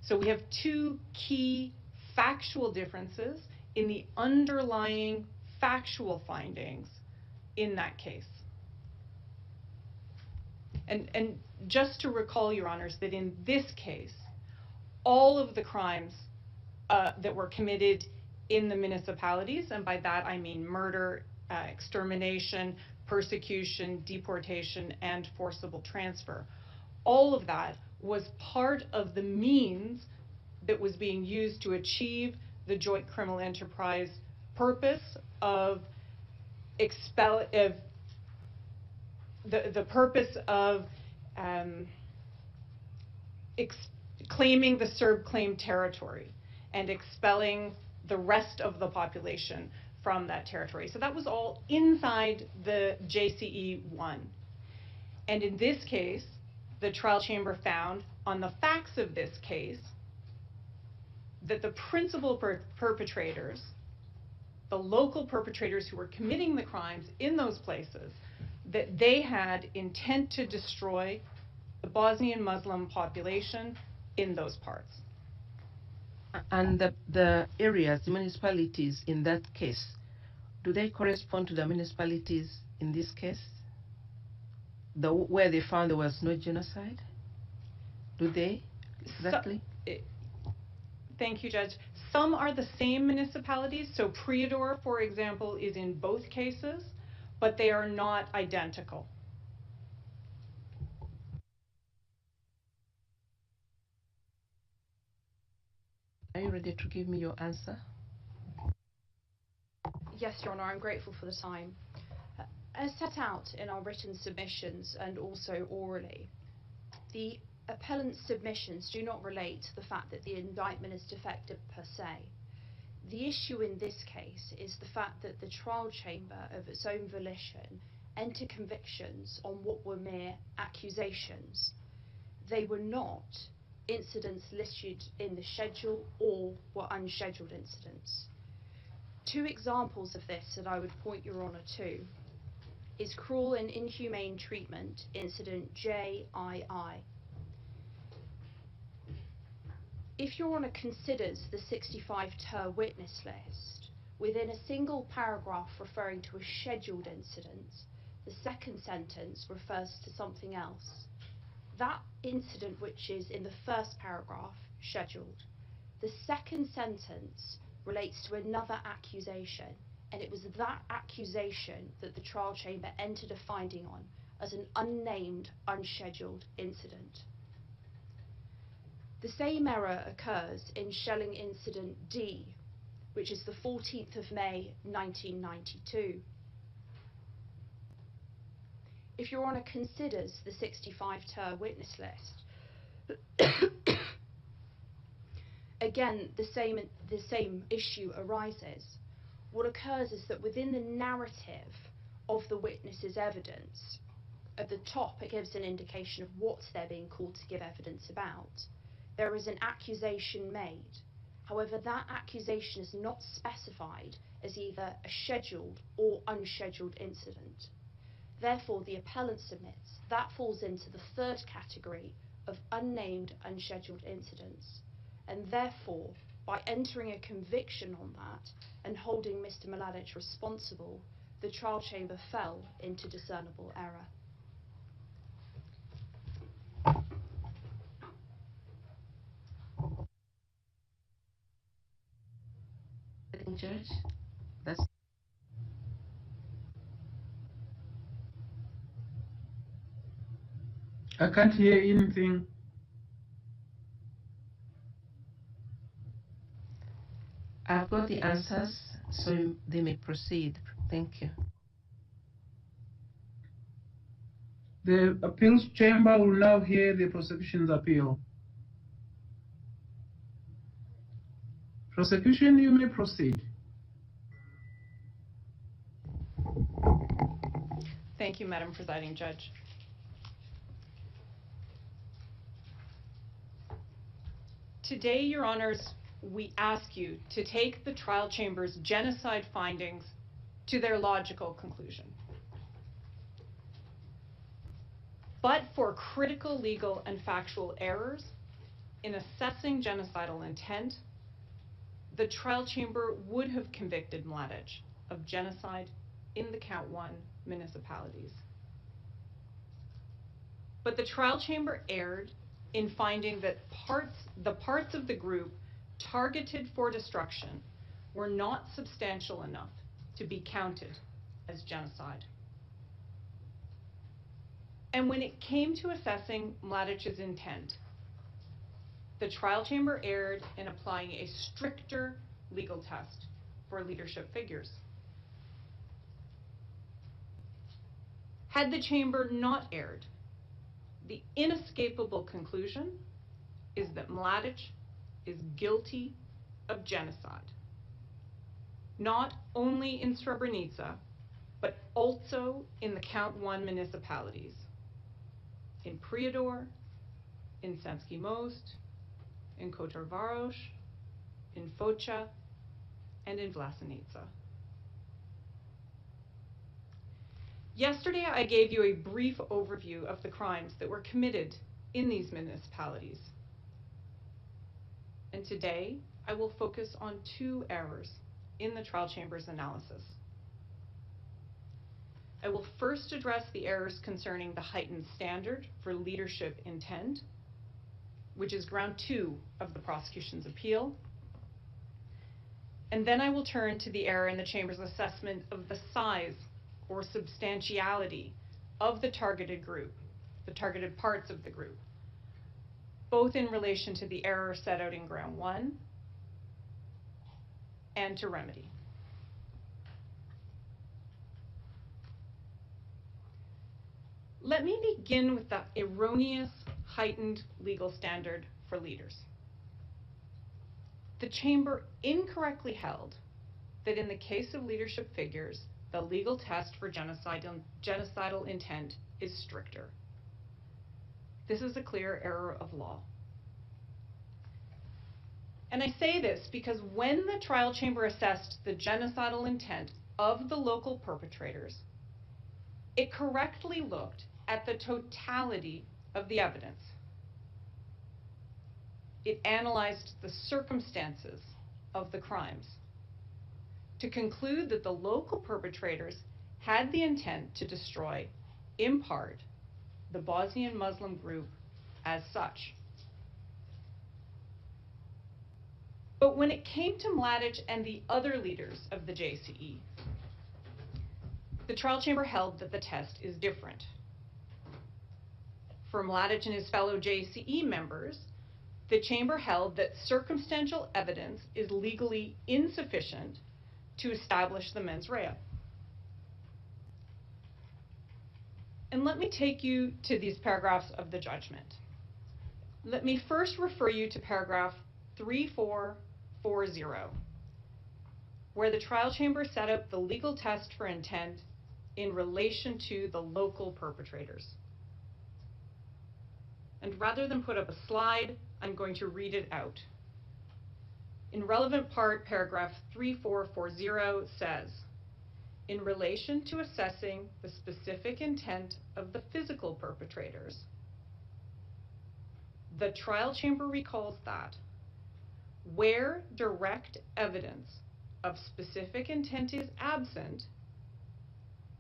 So we have 2 key factual differences in the underlying factual findings in that case. And just to recall, Your Honors, that in this case, all of the crimes that were committed in the municipalities, and by that I mean murder, extermination, persecution, deportation, and forcible transfer. All of that was part of the means that was being used to achieve the joint criminal enterprise purpose of the purpose of claiming the Serb claimed territory and expelling the rest of the population from that territory. So that was all inside the JCE-1. And in this case, the trial chamber found, on the facts of this case, that the principal perpetrators, the local perpetrators who were committing the crimes in those places, that they had intent to destroy the Bosnian Muslim population in those parts. And the areas, the municipalities in that case, do they correspond to the municipalities in this case? Where they found there was no genocide? Do they? Exactly? Thank you, Judge. Some are the same municipalities. So Prijedor, for example, is in both cases, but they are not identical. Are you ready to give me your answer? Yes, Your Honour, I'm grateful for the time. As set out in our written submissions and also orally, the appellant's submissions do not relate to the fact that the indictment is defective per se. The issue in this case is the fact that the trial chamber, of its own volition, entered convictions on what were mere accusations. They were not incidents listed in the schedule or were unscheduled incidents. Two examples of this that I would point Your Honour to is cruel and inhumane treatment incident JII. If Your Honour considers the 65-ter witness list, within a single paragraph referring to a scheduled incident, the second sentence refers to something else. That incident which is in the first paragraph, scheduled, the second sentence relates to another accusation, and it was that accusation that the trial chamber entered a finding on as an unnamed, unscheduled incident. The same error occurs in shelling incident D, which is the 14th of May 1992. If Your Honour considers the 65-ter witness list, again, the same issue arises. What occurs is that within the narrative of the witness's evidence, at the top it gives an indication of what they're being called to give evidence about. There is an accusation made. However, that accusation is not specified as either a scheduled or unscheduled incident. Therefore, the appellant submits that falls into the third category of unnamed, unscheduled incidents, and therefore, by entering a conviction on that and holding Mr. Mladic responsible, the trial chamber fell into discernible error. Judge, I can't hear anything. I've got the answers, so they may proceed. Thank you. The appeals chamber will now hear the prosecution's appeal. Prosecution, you may proceed. Thank you, Madam Presiding Judge. Today, Your Honors, we ask you to take the trial chamber's genocide findings to their logical conclusion. But for critical legal and factual errors in assessing genocidal intent, the trial chamber would have convicted Mladic of genocide in the Count 1 municipalities. But the trial chamber erred in finding that the parts of the group targeted for destruction were not substantial enough to be counted as genocide. And when it came to assessing Mladic's intent, the trial chamber erred in applying a stricter legal test for leadership figures. Had the chamber not erred, the inescapable conclusion is that Mladic is guilty of genocide, not only in Srebrenica, but also in the Count 1 municipalities, in Prijedor, in Sremski Most, in Kotor Varoš, in Foča, and in Vlasenica. Yesterday, I gave you a brief overview of the crimes that were committed in these municipalities. And today, I will focus on two errors in the trial chamber's analysis. I will first address the errors concerning the heightened standard for leadership intent, which is ground 2 of the prosecution's appeal. And then I will turn to the error in the chamber's assessment of the size or substantiality of the targeted group, the targeted parts of the group, both in relation to the error set out in ground 1 and to remedy. Let me begin with the erroneous heightened legal standard for leaders. The chamber incorrectly held that in the case of leadership figures, the legal test for genocidal intent is stricter. This is a clear error of law. And I say this because when the trial chamber assessed the genocidal intent of the local perpetrators, it correctly looked at the totality of the evidence. It analyzed the circumstances of the crimes to conclude that the local perpetrators had the intent to destroy, in part, the Bosnian Muslim group as such. But when it came to Mladic and the other leaders of the JCE, the trial chamber held that the test is different. For Mladic and his fellow JCE members, the chamber held that circumstantial evidence is legally insufficient to establish the mens rea. And let me take you to these paragraphs of the judgment. Let me first refer you to paragraph 3440, where the trial chamber set up the legal test for intent in relation to the local perpetrators. And rather than put up a slide, I'm going to read it out. In relevant part, paragraph 3440 says, in relation to assessing the specific intent of the physical perpetrators, the trial chamber recalls that where direct evidence of specific intent is absent,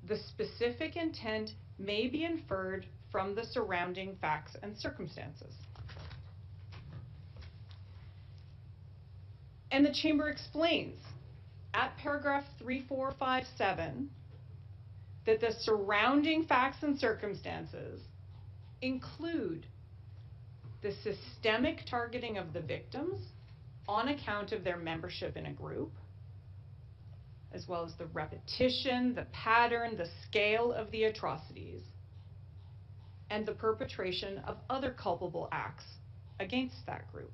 the specific intent may be inferred from the surrounding facts and circumstances. And the chamber explains at paragraph 3457 that the surrounding facts and circumstances include the systemic targeting of the victims on account of their membership in a group, as well as the repetition, the pattern, the scale of the atrocities, and the perpetration of other culpable acts against that group.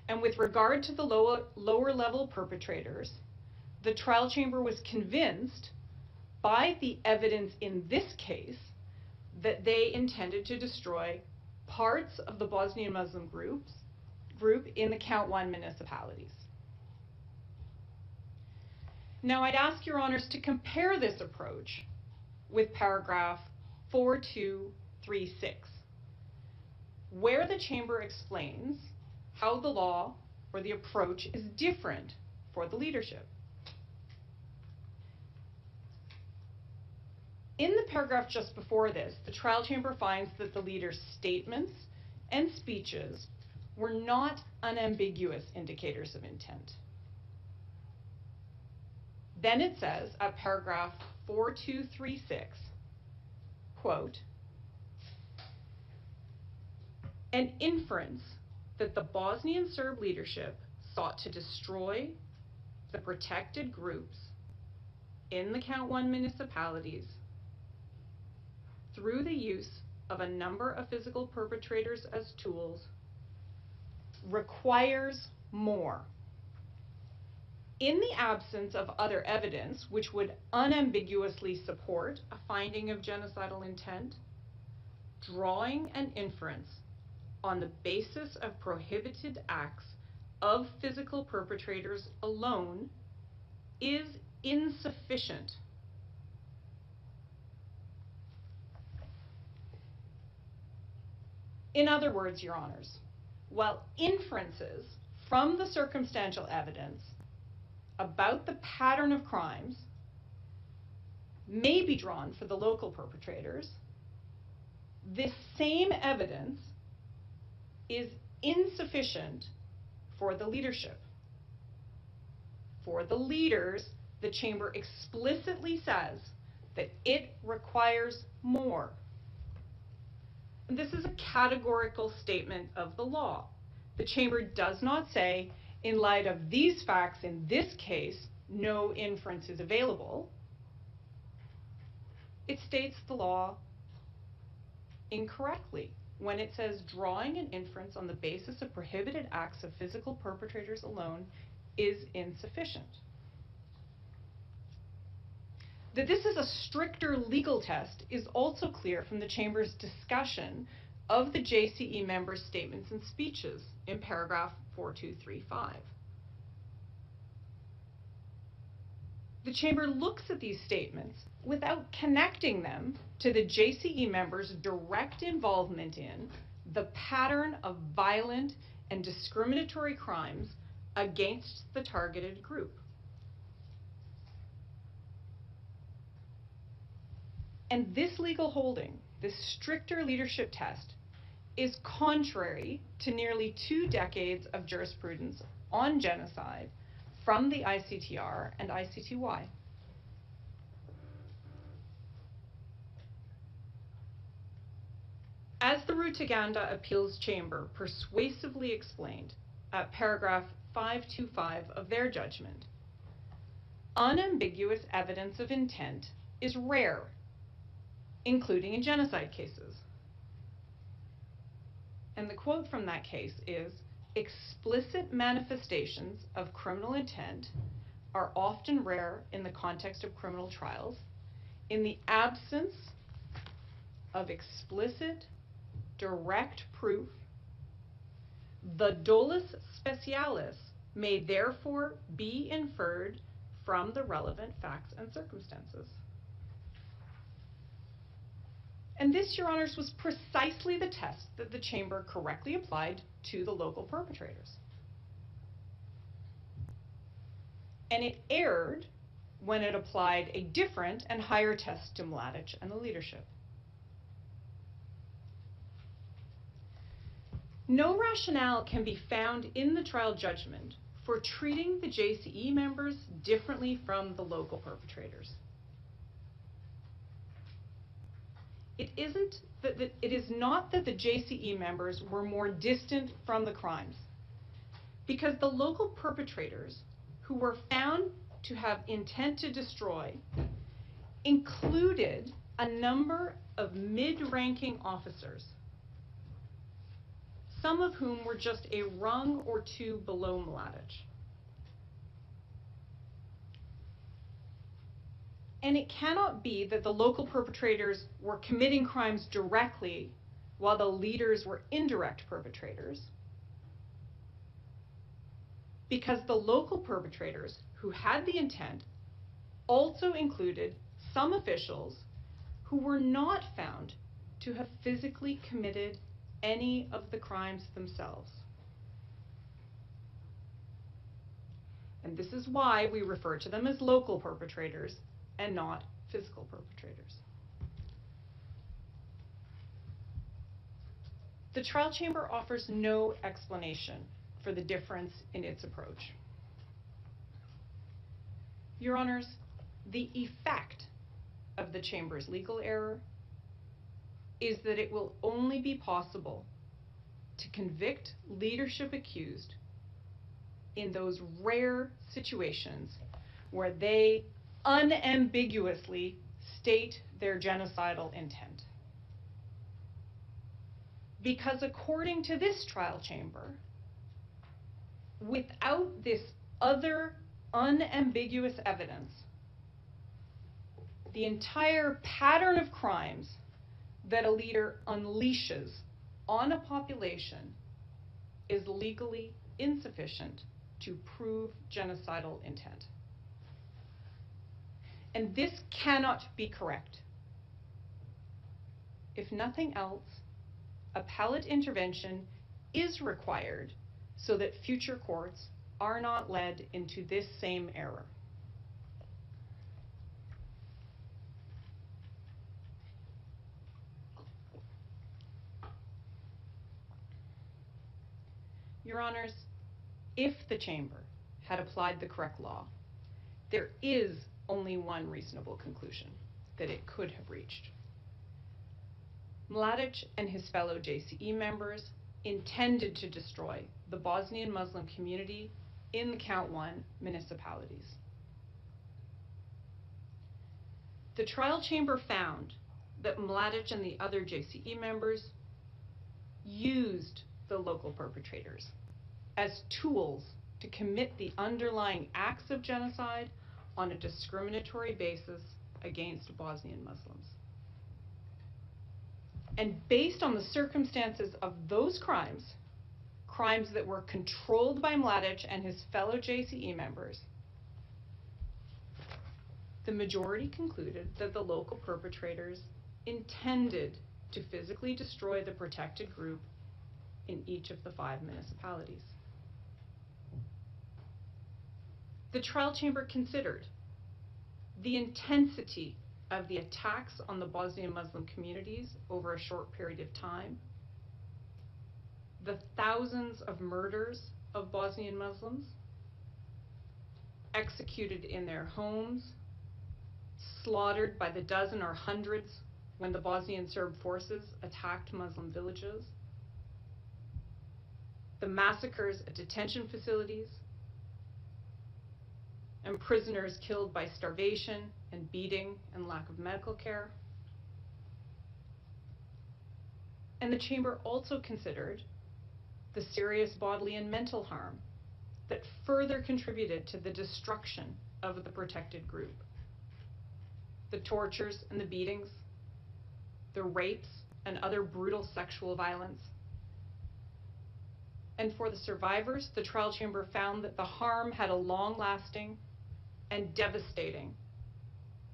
And with regard to the lower level perpetrators, the trial chamber was convinced by the evidence in this case that they intended to destroy parts of the Bosnian Muslim group in the Count 1 municipalities. Now I'd ask your honors to compare this approach with paragraph 4236, where the chamber explains how the law or the approach is different for the leadership. In the paragraph just before this, the trial chamber finds that the leader's statements and speeches were not unambiguous indicators of intent. Then it says at paragraph 4236, quote, an inference that the Bosnian Serb leadership sought to destroy the protected groups in the Count 1 municipalities through the use of a number of physical perpetrators as tools requires more. In the absence of other evidence which would unambiguously support a finding of genocidal intent, drawing an inference on the basis of prohibited acts of physical perpetrators alone is insufficient. In other words, Your Honors, while inferences from the circumstantial evidence about the pattern of crimes may be drawn for the local perpetrators, this same evidence is insufficient for the leadership. For the leaders, the Chamber explicitly says that it requires more. And this is a categorical statement of the law. The Chamber does not say, in light of these facts in this case, no inference is available. It states the law incorrectly when it says drawing an inference on the basis of prohibited acts of physical perpetrators alone is insufficient. That this is a stricter legal test is also clear from the Chamber's discussion of the JCE members' statements and speeches in paragraph 4235. The Chamber looks at these statements without connecting them to the JCE members' direct involvement in the pattern of violent and discriminatory crimes against the targeted group. And this legal holding, this stricter leadership test, is contrary to nearly 2 decades of jurisprudence on genocide from the ICTR and ICTY. As the Rutaganda Appeals Chamber persuasively explained at paragraph 525 of their judgment, unambiguous evidence of intent is rare, including in genocide cases. And the quote from that case is, explicit manifestations of criminal intent are often rare in the context of criminal trials. In the absence of explicit, direct proof, the dolus specialis may therefore be inferred from the relevant facts and circumstances. And this, Your Honors, was precisely the test that the Chamber correctly applied to the local perpetrators. And it erred when it applied a different and higher test to Mladic and the leadership. No rationale can be found in the trial judgment for treating the JCE members differently from the local perpetrators. It is not that the JCE members were more distant from the crimes, because the local perpetrators who were found to have intent to destroy included a number of mid-ranking officers, some of whom were just a rung or two below Mladic. And it cannot be that the local perpetrators were committing crimes directly while the leaders were indirect perpetrators, because the local perpetrators who had the intent also included some officials who were not found to have physically committed any of the crimes themselves. And this is why we refer to them as local perpetrators and not physical perpetrators. The trial chamber offers no explanation for the difference in its approach. Your Honors, the effect of the chamber's legal error is that it will only be possible to convict leadership accused in those rare situations where they unambiguously state their genocidal intent. Because according to this trial chamber, without this other unambiguous evidence, the entire pattern of crimes that a leader unleashes on a population is legally insufficient to prove genocidal intent. And this cannot be correct. If nothing else, appellate intervention is required so that future courts are not led into this same error. Your Honors, if the chamber had applied the correct law, there is only one reasonable conclusion that it could have reached. Mladic and his fellow JCE members intended to destroy the Bosnian Muslim community in the Count 1 municipalities. The trial chamber found that Mladic and the other JCE members used the local perpetrators as tools to commit the underlying acts of genocide on a discriminatory basis against Bosnian Muslims. And based on the circumstances of those crimes, crimes that were controlled by Mladic and his fellow JCE members, the majority concluded that the local perpetrators intended to physically destroy the protected group in each of the 5 municipalities. The trial chamber considered the intensity of the attacks on the Bosnian Muslim communities over a short period of time, the thousands of murders of Bosnian Muslims executed in their homes, slaughtered by the dozen or hundreds when the Bosnian Serb forces attacked Muslim villages, the massacres at detention facilities, and prisoners killed by starvation and beating and lack of medical care. And the chamber also considered the serious bodily and mental harm that further contributed to the destruction of the protected group. The tortures and the beatings, the rapes and other brutal sexual violence. And for the survivors, the trial chamber found that the harm had a long-lasting and devastating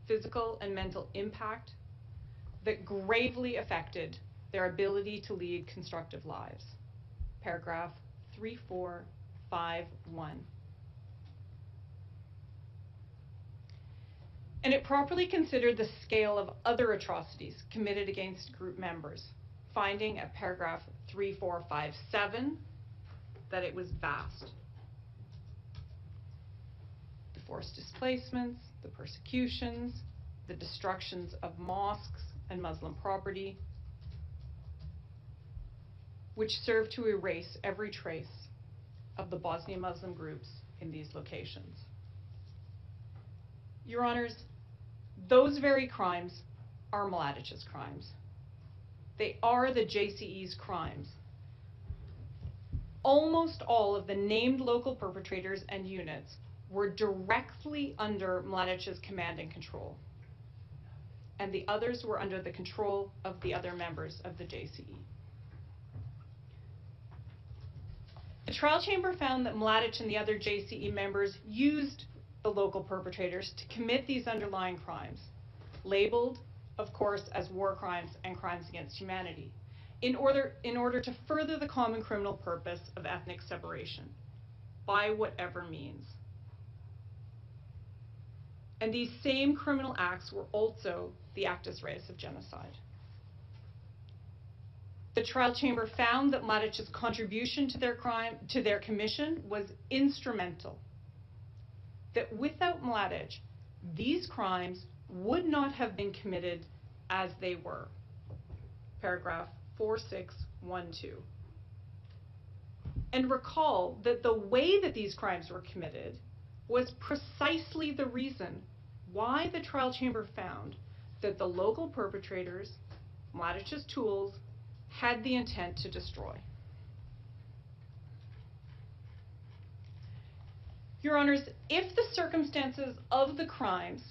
physical and mental impact that gravely affected their ability to lead constructive lives. Paragraph 3451. And it properly considered the scale of other atrocities committed against group members, finding at paragraph 3457 that it was vast. The forced displacements, the persecutions, the destructions of mosques and Muslim property, which served to erase every trace of the Bosnian Muslim groups in these locations. Your Honors, those very crimes are Mladic's crimes. They are the JCE's crimes. Almost all of the named local perpetrators and units were directly under Mladic's command and control, and the others were under the control of the other members of the JCE. The trial chamber found that Mladic and the other JCE members used the local perpetrators to commit these underlying crimes, labeled, of course, as war crimes and crimes against humanity, in order to further the common criminal purpose of ethnic separation, by whatever means. And these same criminal acts were also the actus reus of genocide. The trial chamber found that Mladic's contribution to their commission was instrumental. That without Mladic, these crimes would not have been committed as they were. Paragraph 4612. And recall that the way that these crimes were committed was precisely the reason why the trial chamber found that the local perpetrators, Mladic's tools, had the intent to destroy. Your Honors, if the circumstances of the crimes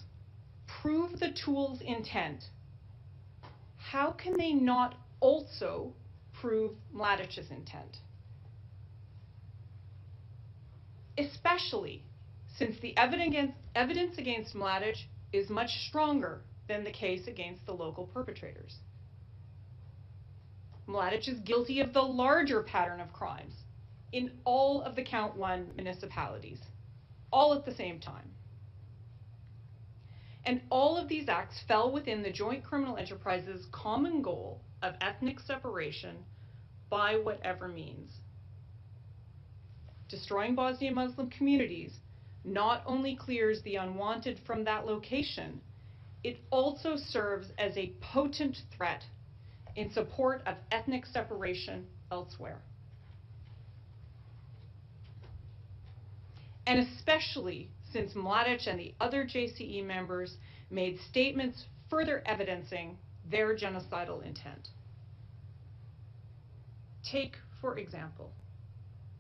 prove the tools' intent, how can they not also prove Mladic's intent? Especially since the evidence against Mladic is much stronger than the case against the local perpetrators. Mladic is guilty of the larger pattern of crimes in all of the Count 1 municipalities, all at the same time. And all of these acts fell within the joint criminal enterprise's common goal of ethnic separation by whatever means. Destroying Bosnian Muslim communities not only clears the unwanted from that location, it also serves as a potent threat in support of ethnic separation elsewhere. And especially since Mladic and the other JCE members made statements further evidencing their genocidal intent. Take, for example,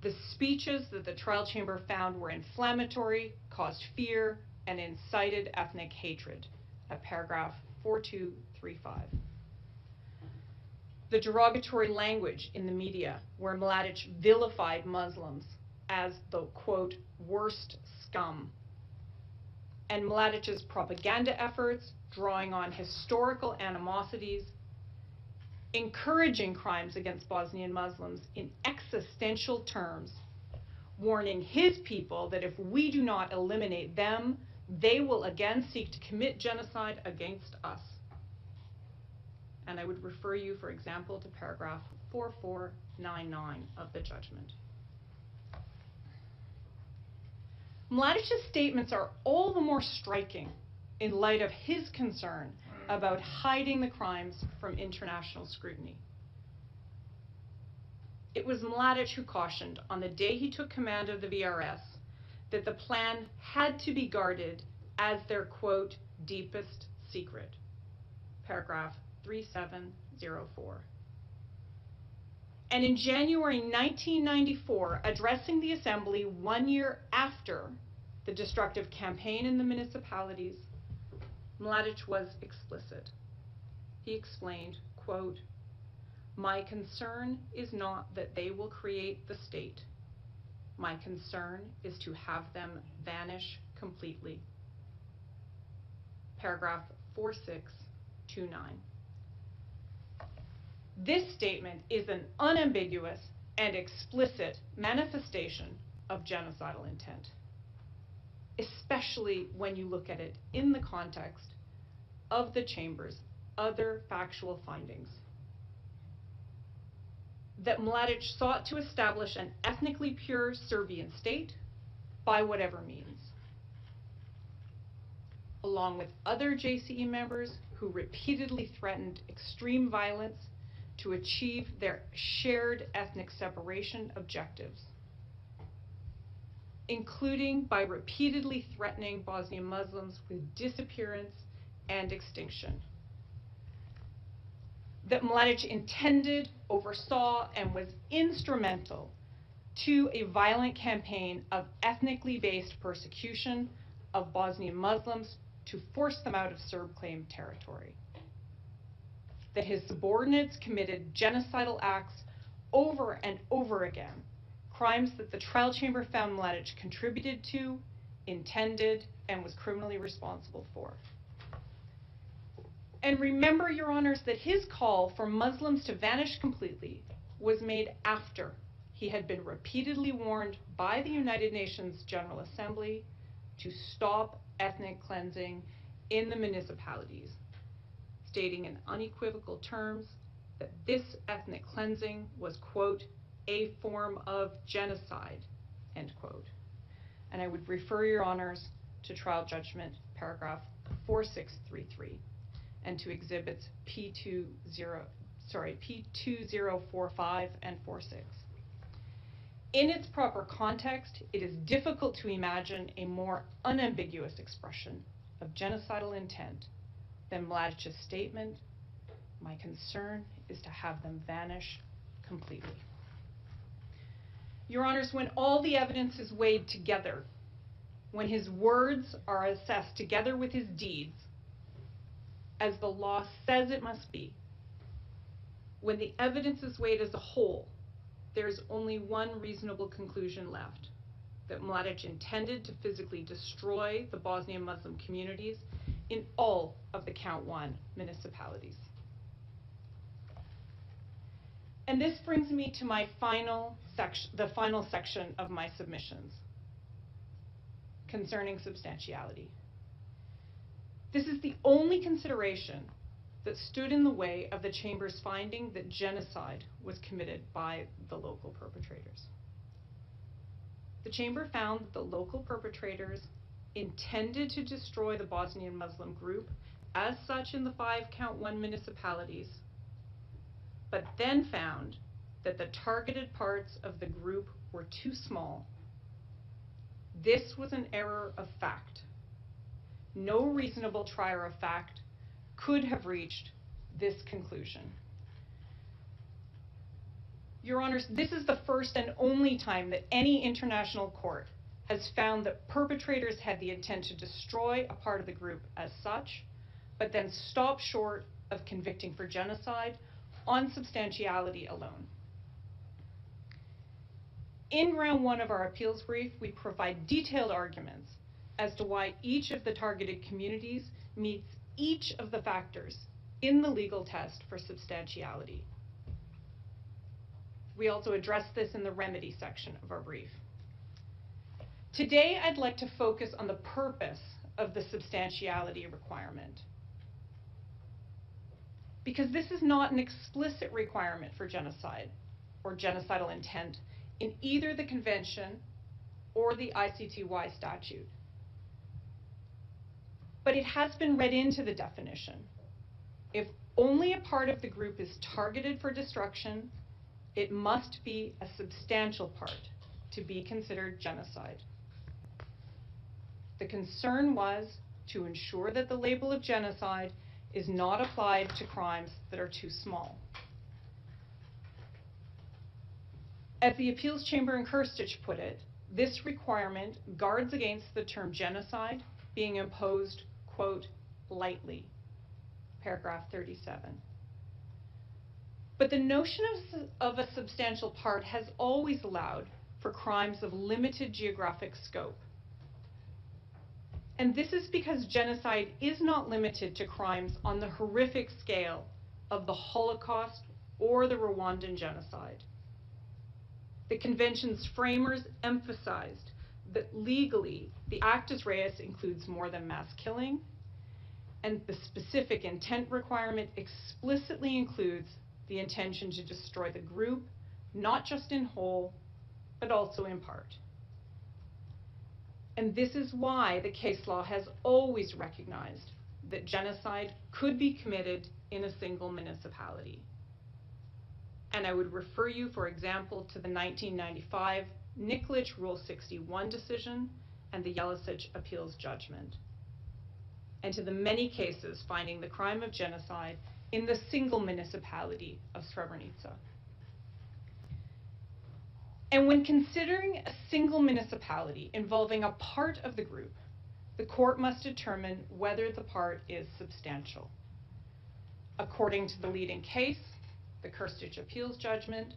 the speeches that the trial chamber found were inflammatory, caused fear, and incited ethnic hatred, at paragraph 4235. The derogatory language in the media where Mladic vilified Muslims as the, quote, worst scum. And Mladic's propaganda efforts drawing on historical animosities, encouraging crimes against Bosnian Muslims in existential terms, warning his people that if we do not eliminate them, they will again seek to commit genocide against us. And I would refer you, for example, to paragraph 4499 of the judgment. Mladic's statements are all the more striking in light of his concern about hiding the crimes from international scrutiny. It was Mladic who cautioned on the day he took command of the VRS that the plan had to be guarded as their, quote, deepest secret. Paragraph 3704. And in January 1994, addressing the Assembly 1 year after the destructive campaign in the municipalities, Mladic was explicit. He explained, quote, my concern is not that they will create the state. My concern is to have them vanish completely. Paragraph 4629. This statement is an unambiguous and explicit manifestation of genocidal intent, especially when you look at it in the context of the Chamber's other factual findings. That Mladic sought to establish an ethnically pure Serbian state by whatever means, along with other JCE members who repeatedly threatened extreme violence to achieve their shared ethnic separation objectives, including by repeatedly threatening Bosnian Muslims with disappearance and extinction. That Mladic intended, oversaw, and was instrumental to a violent campaign of ethnically based persecution of Bosnian Muslims to force them out of Serb-claimed territory. That his subordinates committed genocidal acts over and over again, crimes that the trial chamber found Mladic contributed to, intended, and was criminally responsible for. And remember, Your Honors, that his call for Muslims to vanish completely was made after he had been repeatedly warned by the United Nations General Assembly to stop ethnic cleansing in the municipalities, stating in unequivocal terms that this ethnic cleansing was, quote, a form of genocide, end quote. And I would refer your honors to trial judgment paragraph 4633 and to exhibits P2045 and 46. In its proper context, it is difficult to imagine a more unambiguous expression of genocidal intent than Mladic's statement, "My concern is to have them vanish completely." Your honors, when all the evidence is weighed together, when his words are assessed together with his deeds, as the law says it must be, when the evidence is weighed as a whole, there is only one reasonable conclusion left: that Mladic intended to physically destroy the Bosnian Muslim communities in all of the Count 1 municipalities. And this brings me to my the final section of my submissions concerning substantiality. This is the only consideration that stood in the way of the Chamber's finding that genocide was committed by the local perpetrators. The Chamber found that the local perpetrators intended to destroy the Bosnian Muslim group as such in the 5 Count 1 municipalities, but then found that the targeted parts of the group were too small. This was an error of fact. No reasonable trier of fact could have reached this conclusion. Your honors, this is the first and only time that any international court has found that perpetrators had the intent to destroy a part of the group as such, but then stopped short of convicting for genocide on substantiality alone. In round 1 of our appeals brief, we provide detailed arguments as to why each of the targeted communities meets each of the factors in the legal test for substantiality. We also address this in the remedy section of our brief. Today, I'd like to focus on the purpose of the substantiality requirement, because this is not an explicit requirement for genocide or genocidal intent in either the Convention or the ICTY statute. But it has been read into the definition. If only a part of the group is targeted for destruction, it must be a substantial part to be considered genocide. The concern was to ensure that the label of genocide is not applied to crimes that are too small. As the Appeals Chamber in Kirstich put it, this requirement guards against the term genocide being imposed, quote, lightly, paragraph 37. But the notion of a substantial part has always allowed for crimes of limited geographic scope. And this is because genocide is not limited to crimes on the horrific scale of the Holocaust or the Rwandan genocide. The Convention's framers emphasized that legally, the actus reus includes more than mass killing, and the specific intent requirement explicitly includes the intention to destroy the group, not just in whole, but also in part. And this is why the case law has always recognized that genocide could be committed in a single municipality. And I would refer you, for example, to the 1995 Nikolic Rule 61 decision and the Jelicic appeals judgment, and to the many cases finding the crime of genocide in the single municipality of Srebrenica. And when considering a single municipality involving a part of the group, the court must determine whether the part is substantial. According to the leading case, the Kirstich appeals judgment,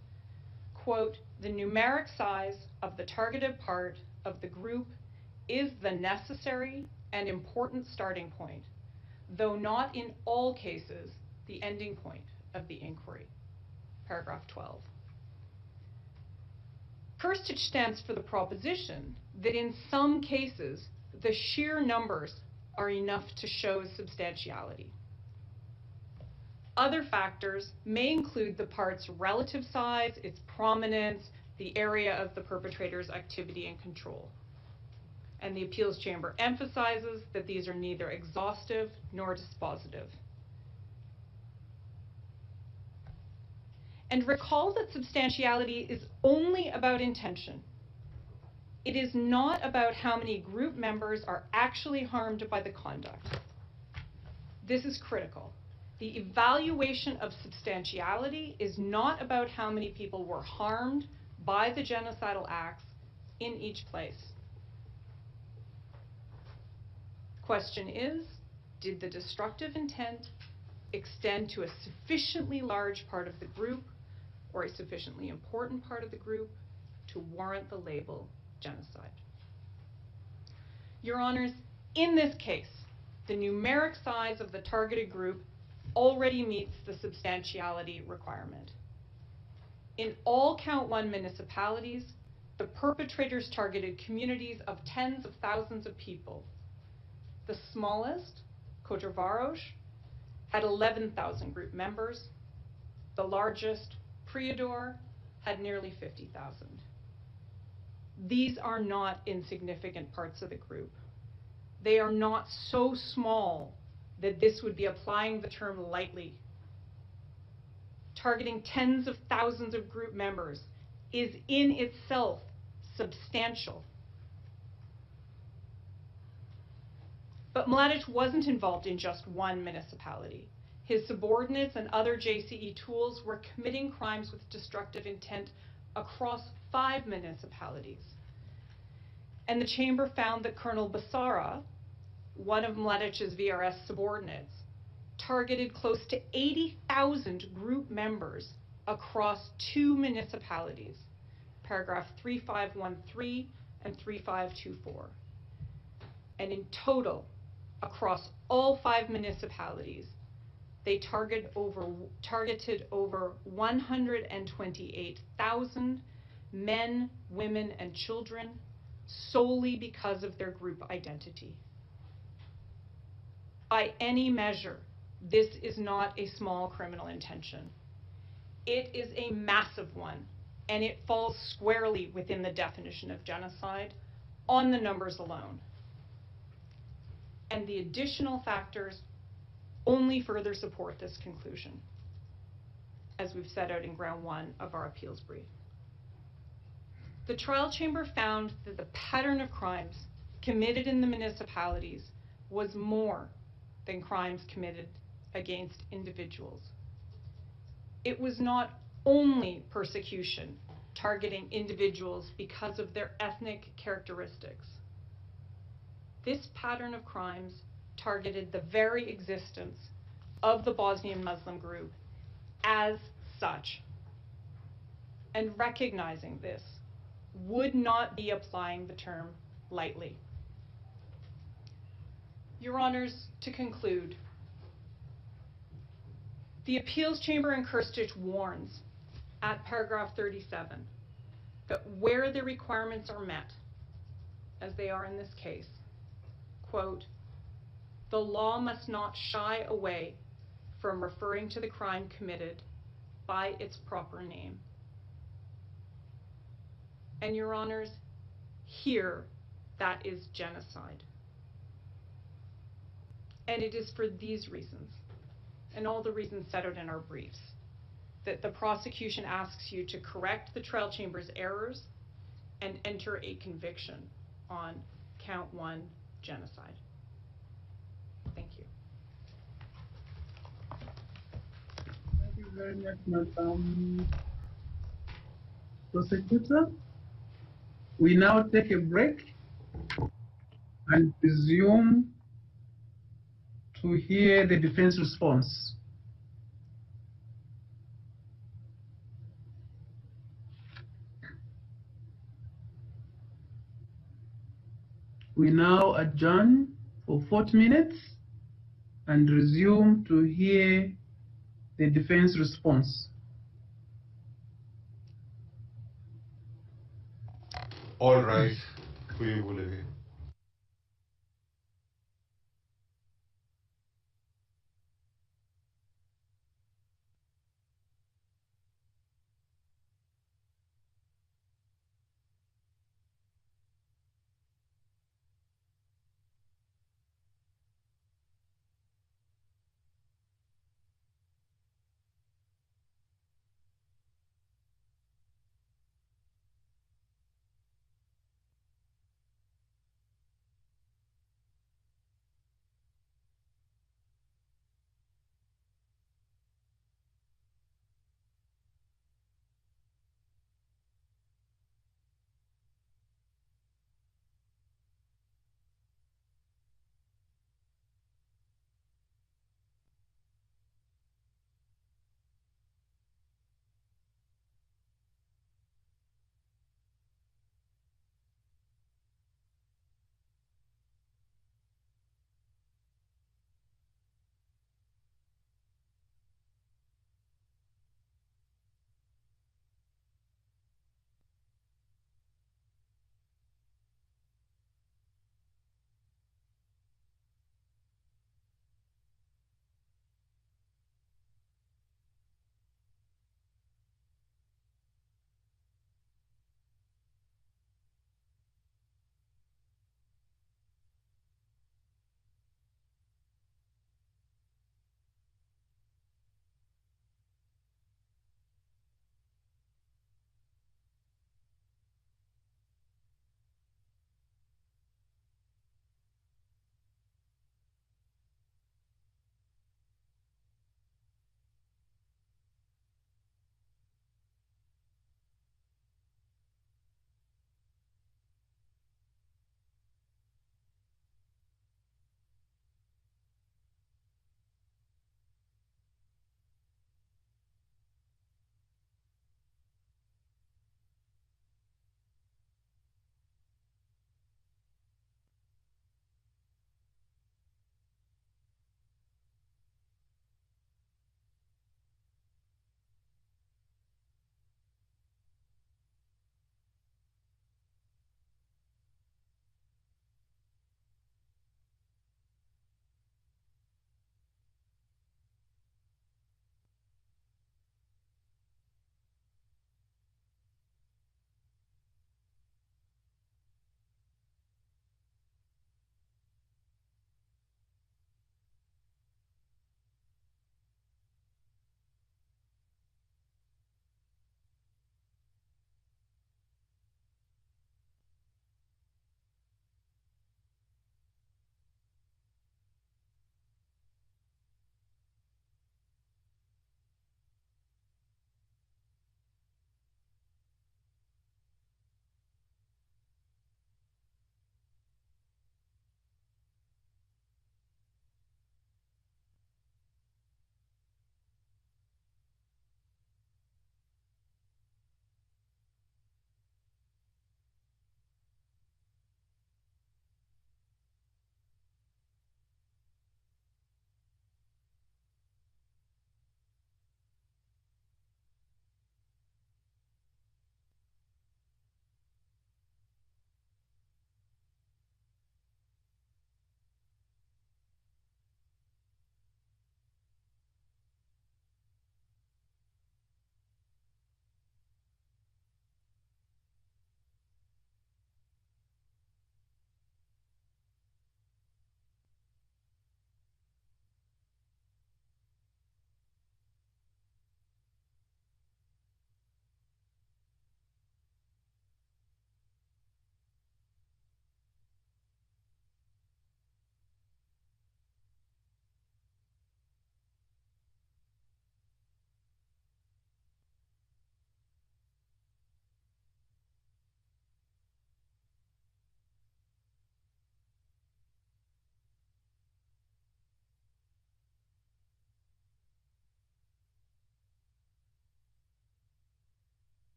quote, the numeric size of the targeted part of the group is the necessary and important starting point, though not in all cases the ending point of the inquiry, paragraph 12. Kirstich stands for the proposition that in some cases, the sheer numbers are enough to show substantiality. Other factors may include the part's relative size, its prominence, the area of the perpetrator's activity and control. And the appeals chamber emphasizes that these are neither exhaustive nor dispositive. And recall that substantiality is only about intention. It is not about how many group members are actually harmed by the conduct. This is critical. The evaluation of substantiality is not about how many people were harmed by the genocidal acts in each place. Question is, did the destructive intent extend to a sufficiently large part of the group or a sufficiently important part of the group to warrant the label genocide? Your Honors, in this case, the numeric size of the targeted group already meets the substantiality requirement. In all Count 1 municipalities, the perpetrators targeted communities of tens of thousands of people. The smallest, Kotorvaros, had 11,000 group members. The largest, Prijedor, had nearly 50,000. These are not insignificant parts of the group. They are not so small that this would be applying the term lightly. Targeting tens of thousands of group members is in itself substantial. But Mladic wasn't involved in just one municipality. His subordinates and other JCE tools were committing crimes with destructive intent across 5 municipalities. And the chamber found that Colonel Basara, one of Mladic's VRS subordinates, targeted close to 80,000 group members across 2 municipalities, paragraph 3513 and 3524. And in total, across all 5 municipalities, they targeted over 128,000 men, women, and children solely because of their group identity. By any measure, this is not a small criminal intention. It is a massive one, and it falls squarely within the definition of genocide on the numbers alone. And the additional factors only further support this conclusion, as we've set out in ground 1 of our appeals brief. The trial chamber found that the pattern of crimes committed in the municipalities was more than crimes committed against individuals. It was not only persecution targeting individuals because of their ethnic characteristics. This pattern of crimes targeted the very existence of the Bosnian Muslim group as such. And recognizing this would not be applying the term lightly. Your Honors, to conclude, the appeals chamber in Krstić warns at paragraph 37 that where the requirements are met, as they are in this case, quote, the law must not shy away from referring to the crime committed by its proper name. And Your Honors, here that is genocide. And it is for these reasons, and all the reasons set out in our briefs, that the prosecution asks you to correct the trial chamber's errors and enter a conviction on count 1, genocide. Thank you. Thank you very much, Madam Prosecutor. We now take a break and resume to hear the defense response. We now adjourn for 40 minutes and resume to hear the defense response. All right, we will agree.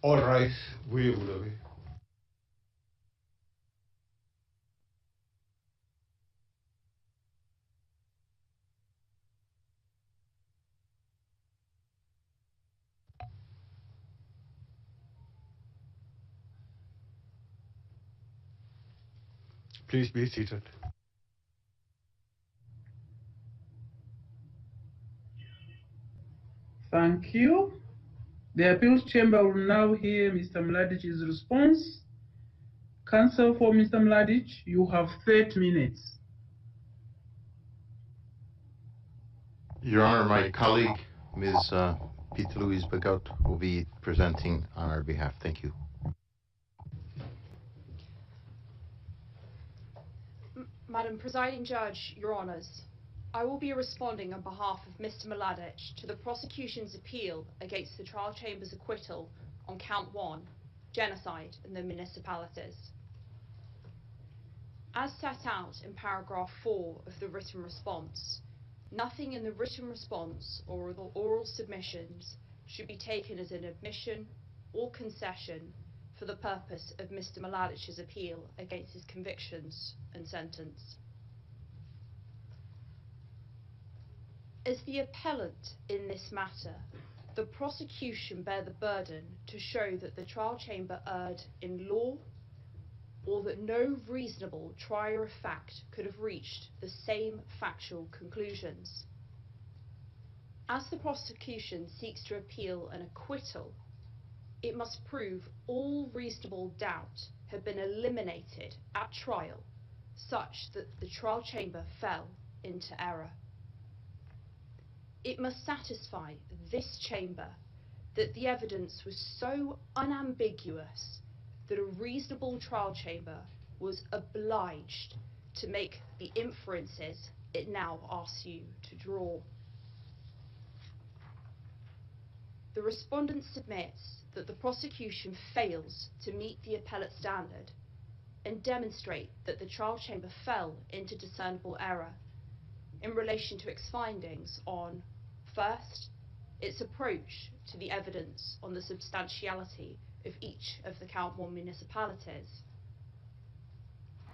All right, we will obey. Please be seated. Thank you. The appeals chamber will now hear Mr. Mladic's response. Counsel for Mr. Mladic, you have 30 minutes. Your Honor, my colleague, Ms. Peter Louise Bagout, will be presenting on our behalf. Thank you. Madam Presiding Judge, Your Honours, I will be responding on behalf of Mr. Mladic to the prosecution's appeal against the trial chamber's acquittal on count 1, genocide in the municipalities. As set out in paragraph 4 of the written response, nothing in the written response or the oral submissions should be taken as an admission or concession for the purpose of Mr. Mladic's appeal against his convictions and sentence. As the appellant in this matter, the prosecution bear the burden to show that the trial chamber erred in law or that no reasonable trier of fact could have reached the same factual conclusions. As the prosecution seeks to appeal an acquittal, it must prove all reasonable doubt had been eliminated at trial such that the trial chamber fell into error. It must satisfy this chamber that the evidence was so unambiguous that a reasonable trial chamber was obliged to make the inferences it now asks you to draw. The respondent submits that the prosecution fails to meet the appellate standard and demonstrate that the trial chamber fell into discernible error in relation to its findings on, first, its approach to the evidence on the substantiality of each of the count 1 municipalities,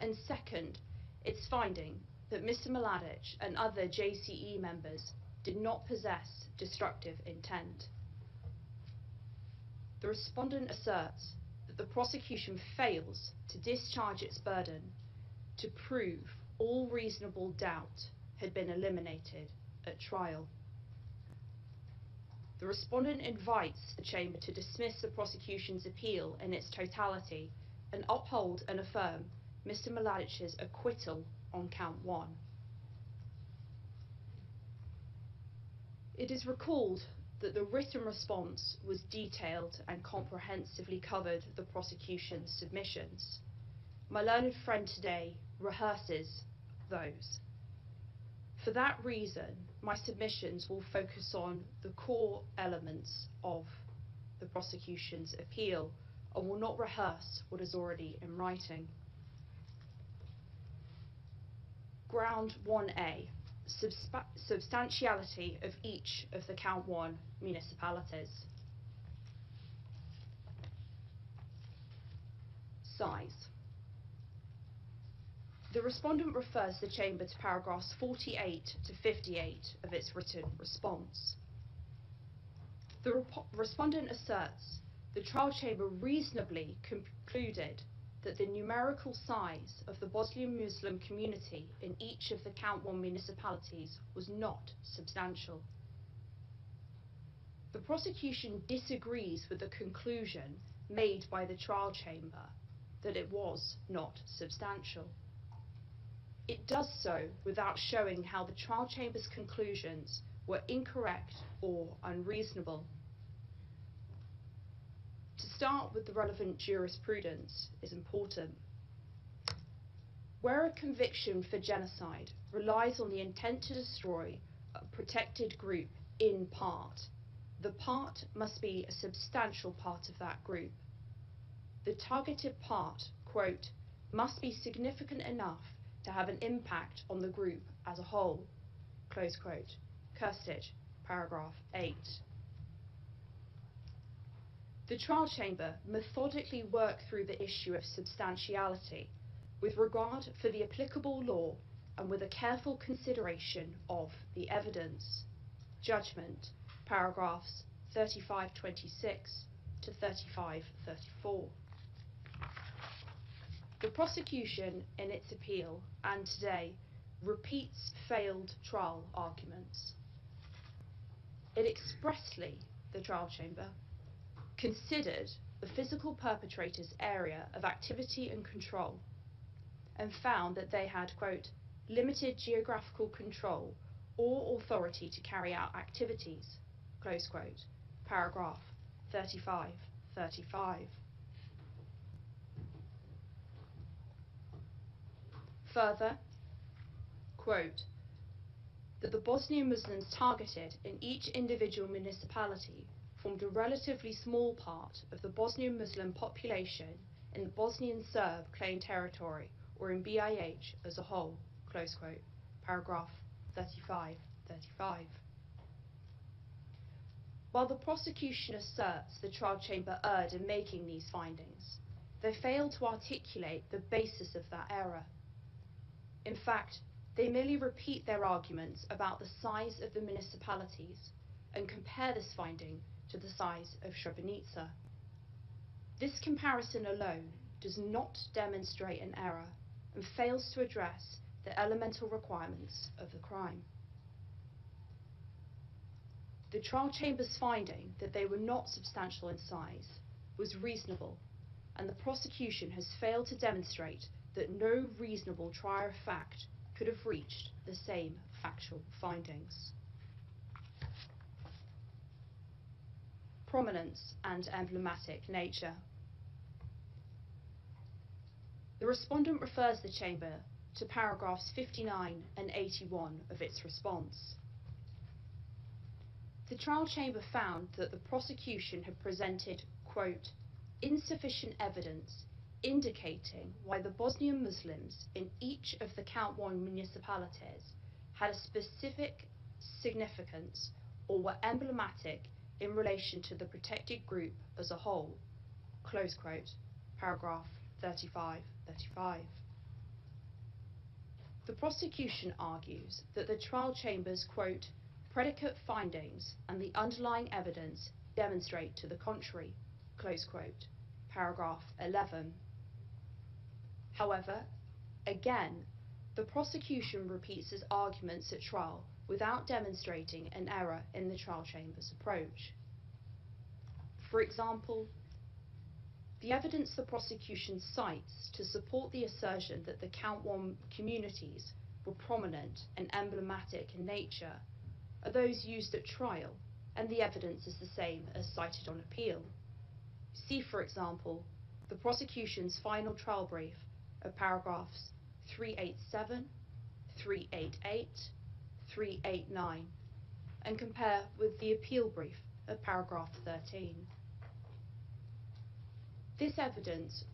and second, its finding that Mr. Mladic and other JCE members did not possess destructive intent. The respondent asserts that the prosecution fails to discharge its burden to prove all reasonable doubt had been eliminated at trial. The respondent invites the chamber to dismiss the prosecution's appeal in its totality and uphold and affirm Mr. Mladic's acquittal on count 1. It is recalled that the written response was detailed and comprehensively covered the prosecution's submissions. My learned friend today rehearses those. For that reason, my submissions will focus on the core elements of the prosecution's appeal and will not rehearse what is already in writing. Ground 1A, substantiality of each of the count 1 municipalities. Size. The respondent refers the chamber to paragraphs 48 to 58 of its written response. The respondent asserts the trial chamber reasonably concluded that the numerical size of the Bosnian Muslim community in each of the count 1 municipalities was not substantial. The prosecution disagrees with the conclusion made by the trial chamber that it was not substantial. It does so without showing how the trial chamber's conclusions were incorrect or unreasonable. To start with the relevant jurisprudence is important. Where a conviction for genocide relies on the intent to destroy a protected group in part, the part must be a substantial part of that group. The targeted part, quote, must be significant enough to have an impact on the group as a whole, close quote. Kirstage, paragraph 8. The trial chamber methodically worked through the issue of substantiality with regard for the applicable law and with a careful consideration of the evidence. Judgment, paragraphs 3526 to 3534. The prosecution, in its appeal and today, repeats failed trial arguments. It expressly, the trial chamber, considered the physical perpetrator's area of activity and control and found that they had, quote, limited geographical control or authority to carry out activities, close quote, paragraph 3535. Further, quote, that the Bosnian Muslims targeted in each individual municipality formed a relatively small part of the Bosnian Muslim population in the Bosnian Serb claimed territory or in BIH as a whole, close quote, paragraph 3535. While the prosecution asserts the trial chamber erred in making these findings, they fail to articulate the basis of that error. In fact, they merely repeat their arguments about the size of the municipalities and compare this finding to the size of Srebrenica. This comparison alone does not demonstrate an error and fails to address the elemental requirements of the crime. The trial chamber's finding that they were not substantial in size was reasonable, and the prosecution has failed to demonstrate that no reasonable trier of fact could have reached the same factual findings. Prominence and emblematic nature. The respondent refers the chamber to paragraphs 59 and 81 of its response. The trial chamber found that the prosecution had presented, quote, insufficient evidence indicating why the Bosnian Muslims in each of the Count 1 municipalities had a specific significance or were emblematic in relation to the protected group as a whole, close quote, paragraph 3535. The prosecution argues that the trial chamber's, quote, predicate findings and the underlying evidence demonstrate to the contrary, close quote, paragraph 11. However, again, the prosecution repeats its arguments at trial without demonstrating an error in the trial chamber's approach. For example, the evidence the prosecution cites to support the assertion that the Count 1 communities were prominent and emblematic in nature are those used at trial, and the evidence is the same as cited on appeal. See, for example, the prosecution's final trial brief of paragraphs 387, 388, 389, and compare with the appeal brief of paragraph 13. This evidence...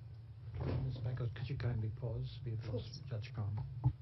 Ms. Beckett, could you kindly pause? We've lost Judge Khan.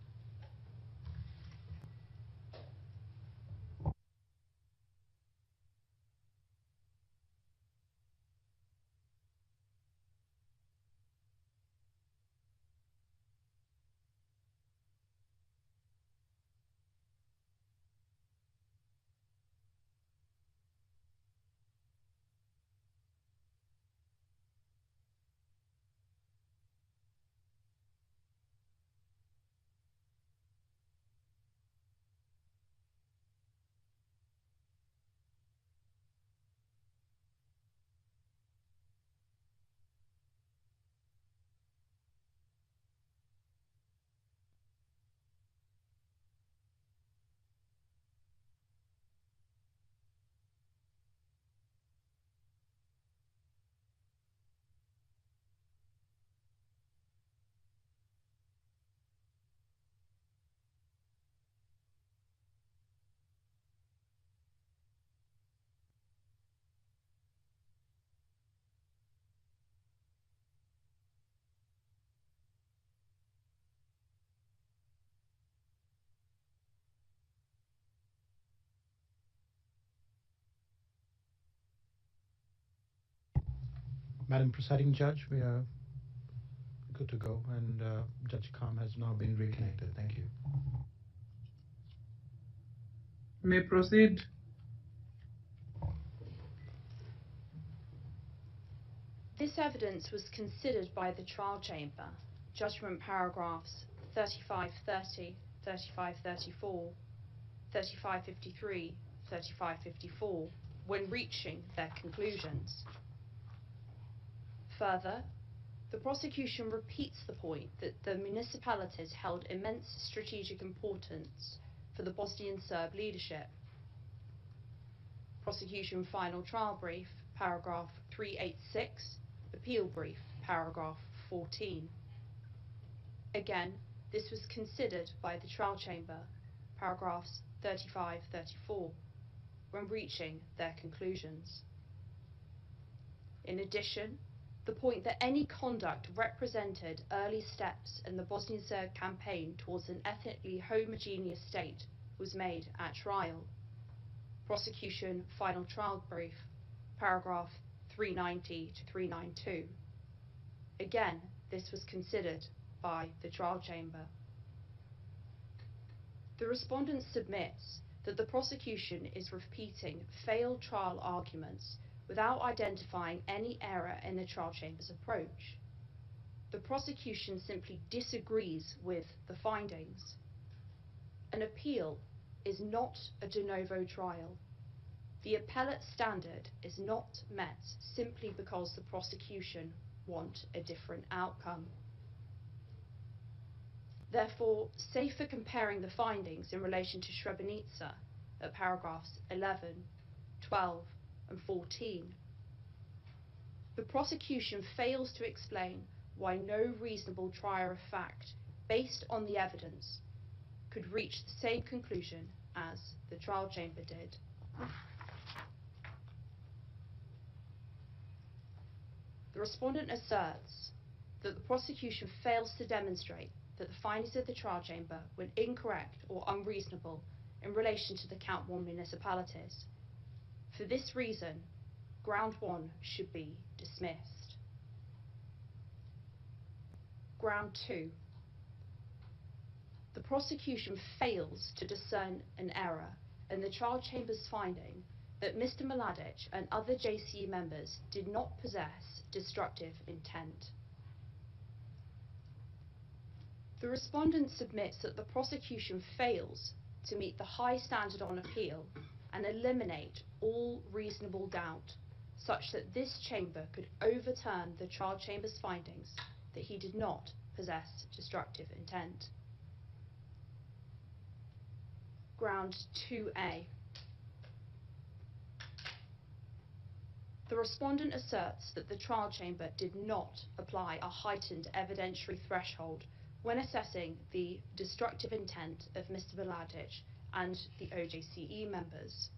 Madam Presiding Judge, we are good to go, and Judge Khan has now been reconnected. Thank you. May proceed. This evidence was considered by the trial chamber, judgment paragraphs 3530, 3534, 3553, 3554, when reaching their conclusions. Further, the prosecution repeats the point that the municipalities held immense strategic importance for the Bosnian Serb leadership. Prosecution final trial brief, paragraph 386, appeal brief, paragraph 14. Again, this was considered by the trial chamber, paragraphs 35-34, when reaching their conclusions. In addition, the point that any conduct represented early steps in the Bosnian Serb campaign towards an ethnically homogeneous state was made at trial. Prosecution final trial brief, paragraph 390 to 392. Again, this was considered by the trial chamber. The respondent submits that the prosecution is repeating failed trial arguments without identifying any error in the trial chamber's approach. The prosecution simply disagrees with the findings. An appeal is not a de novo trial. The appellate standard is not met simply because the prosecution want a different outcome. Therefore, save for comparing the findings in relation to Srebrenica at paragraphs 11, 12, and 14, the prosecution fails to explain why no reasonable trier of fact, based on the evidence, could reach the same conclusion as the trial chamber did. The respondent asserts that the prosecution fails to demonstrate that the findings of the trial chamber were incorrect or unreasonable in relation to the Count 1 municipalities. For this reason, Ground 1 should be dismissed. Ground 2. The prosecution fails to discern an error in the trial chamber's finding that Mr. Mladic and other JCE members did not possess destructive intent. The respondent submits that the prosecution fails to meet the high standard on appeal and eliminate all reasonable doubt, such that this chamber could overturn the trial chamber's findings that he did not possess destructive intent. Ground 2A. The respondent asserts that the trial chamber did not apply a heightened evidentiary threshold when assessing the destructive intent of Mr. Mladic and the OJCE members.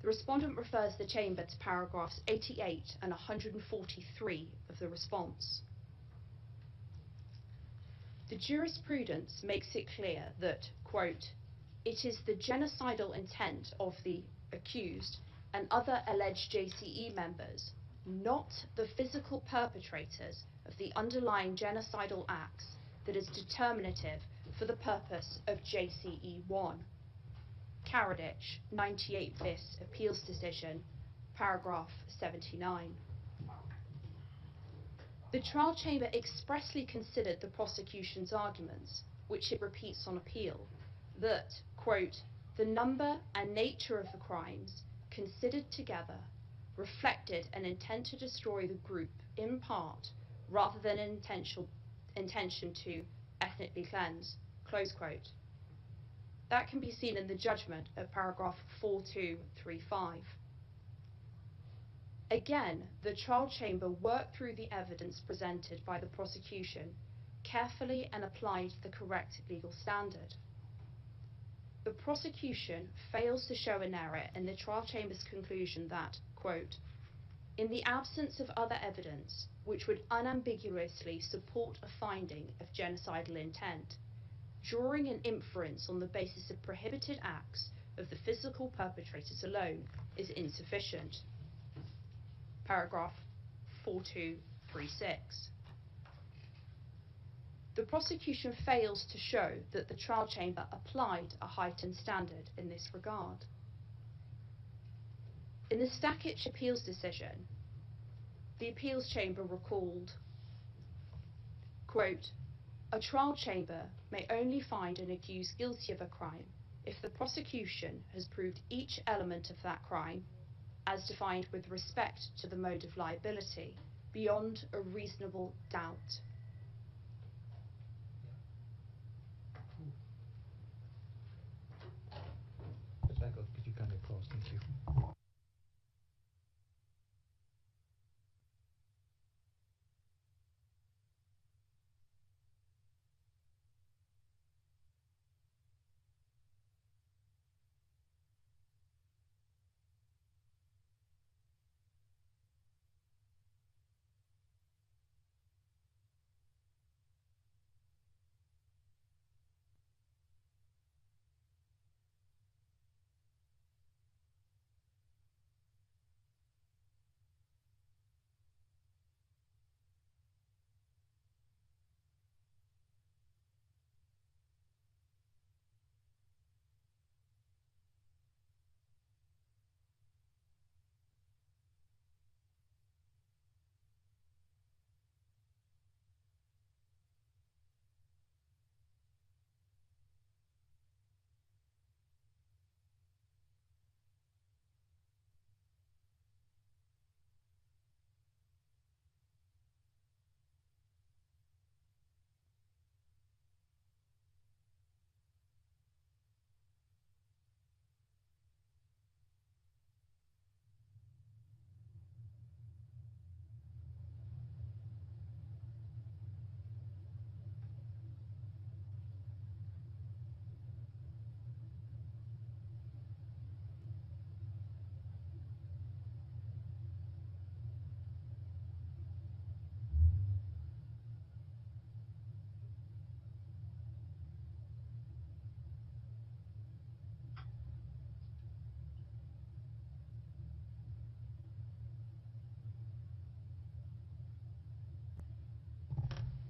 The respondent refers the chamber to paragraphs 88 and 143 of the response. The jurisprudence makes it clear that, quote, it is the genocidal intent of the accused and other alleged JCE members, not the physical perpetrators of the underlying genocidal acts, that is determinative for the purpose of JCE 1. Karadzic, 98 bis Appeals Decision, paragraph 79. The trial chamber expressly considered the prosecution's arguments, which it repeats on appeal, that, quote, the number and nature of the crimes considered together reflected an intent to destroy the group in part rather than an intention to ethnically cleanse, close quote. That can be seen in the judgment at paragraph 4235. Again, the trial chamber worked through the evidence presented by the prosecution carefully and applied the correct legal standard. The prosecution fails to show an error in the trial chamber's conclusion that, quote, in the absence of other evidence which would unambiguously support a finding of genocidal intent, drawing an inference on the basis of prohibited acts of the physical perpetrators alone is insufficient. Paragraph 4236. The prosecution fails to show that the trial chamber applied a heightened standard in this regard. In the Stakic appeals decision, the appeals chamber recalled, quote, "A trial chamber may only find an accused guilty of a crime if the prosecution has proved each element of that crime, as defined with respect to the mode of liability, beyond a reasonable doubt." Ratko, could you kindly pause? Thank you.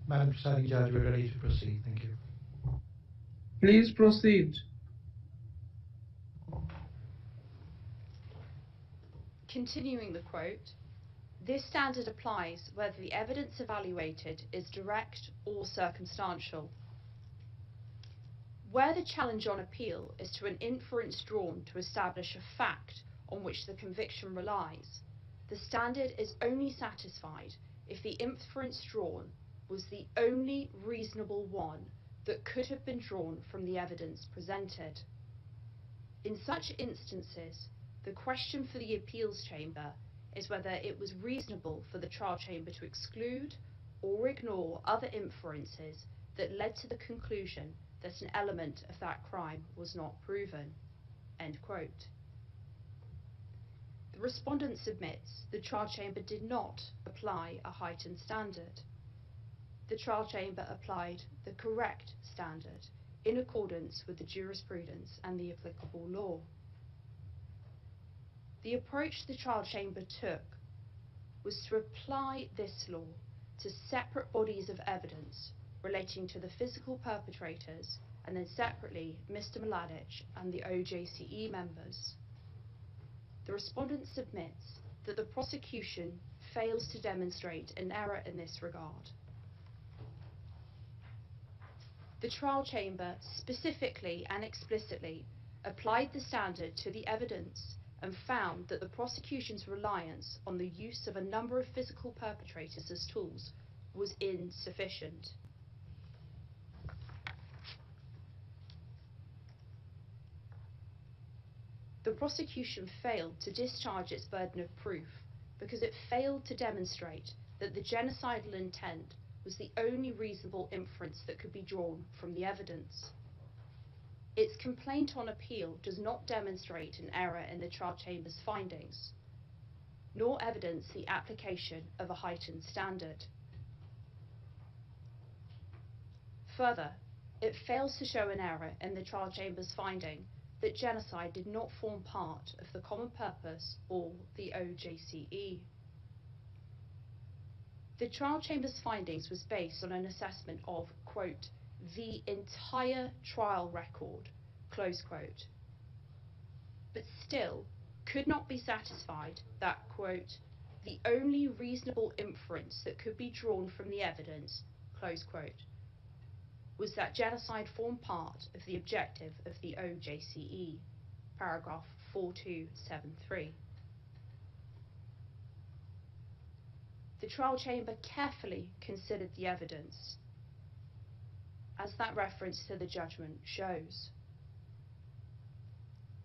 Madam Presiding Judge, we're ready to proceed. Thank you. Please proceed. Continuing the quote, "This standard applies whether the evidence evaluated is direct or circumstantial. Where the challenge on appeal is to an inference drawn to establish a fact on which the conviction relies, the standard is only satisfied if the inference drawn was the only reasonable one that could have been drawn from the evidence presented. In such instances, the question for the appeals chamber is whether it was reasonable for the trial chamber to exclude or ignore other inferences that led to the conclusion that an element of that crime was not proven." End quote. The respondent submits the trial chamber did not apply a heightened standard. The trial chamber applied the correct standard in accordance with the jurisprudence and the applicable law. The approach the trial chamber took was to apply this law to separate bodies of evidence relating to the physical perpetrators and then separately Mr. Mladic and the OJCE members. The respondent submits that the prosecution fails to demonstrate an error in this regard. The trial chamber specifically and explicitly applied the standard to the evidence and found that the prosecution's reliance on the use of a number of physical perpetrators as tools was insufficient. The prosecution failed to discharge its burden of proof because it failed to demonstrate that the genocidal intent was the only reasonable inference that could be drawn from the evidence. Its complaint on appeal does not demonstrate an error in the trial chamber's findings, nor evidence the application of a heightened standard. Further, it fails to show an error in the trial chamber's finding that genocide did not form part of the common purpose or the OJCE. The trial chamber's findings was based on an assessment of, quote, the entire trial record, close quote, but still could not be satisfied that, quote, the only reasonable inference that could be drawn from the evidence, close quote, was that genocide formed part of the objective of the OJCE, paragraph 4273. The trial chamber carefully considered the evidence, as that reference to the judgment shows.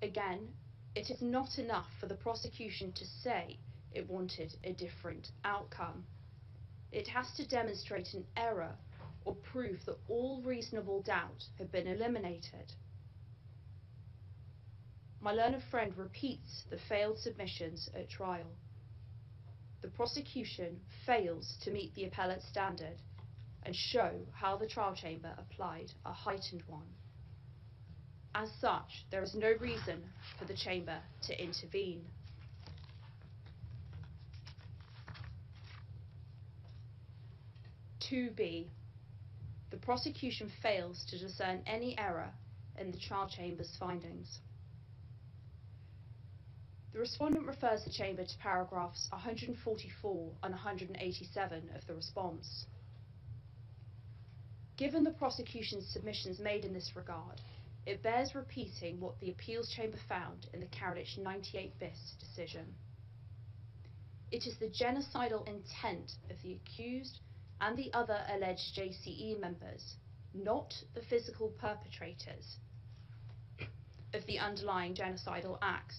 Again, it is not enough for the prosecution to say it wanted a different outcome. It has to demonstrate an error or prove that all reasonable doubt had been eliminated. My learned friend repeats the failed submissions at trial. The prosecution fails to meet the appellate standard and show how the trial chamber applied a heightened one. As such, there is no reason for the chamber to intervene. (2)(b). The prosecution fails to discern any error in the trial chamber's findings. The respondent refers the chamber to paragraphs 144 and 187 of the response. Given the prosecution's submissions made in this regard, it bears repeating what the appeals chamber found in the Karadzic 98 bis decision. It is the genocidal intent of the accused and the other alleged JCE members, not the physical perpetrators, of the underlying genocidal acts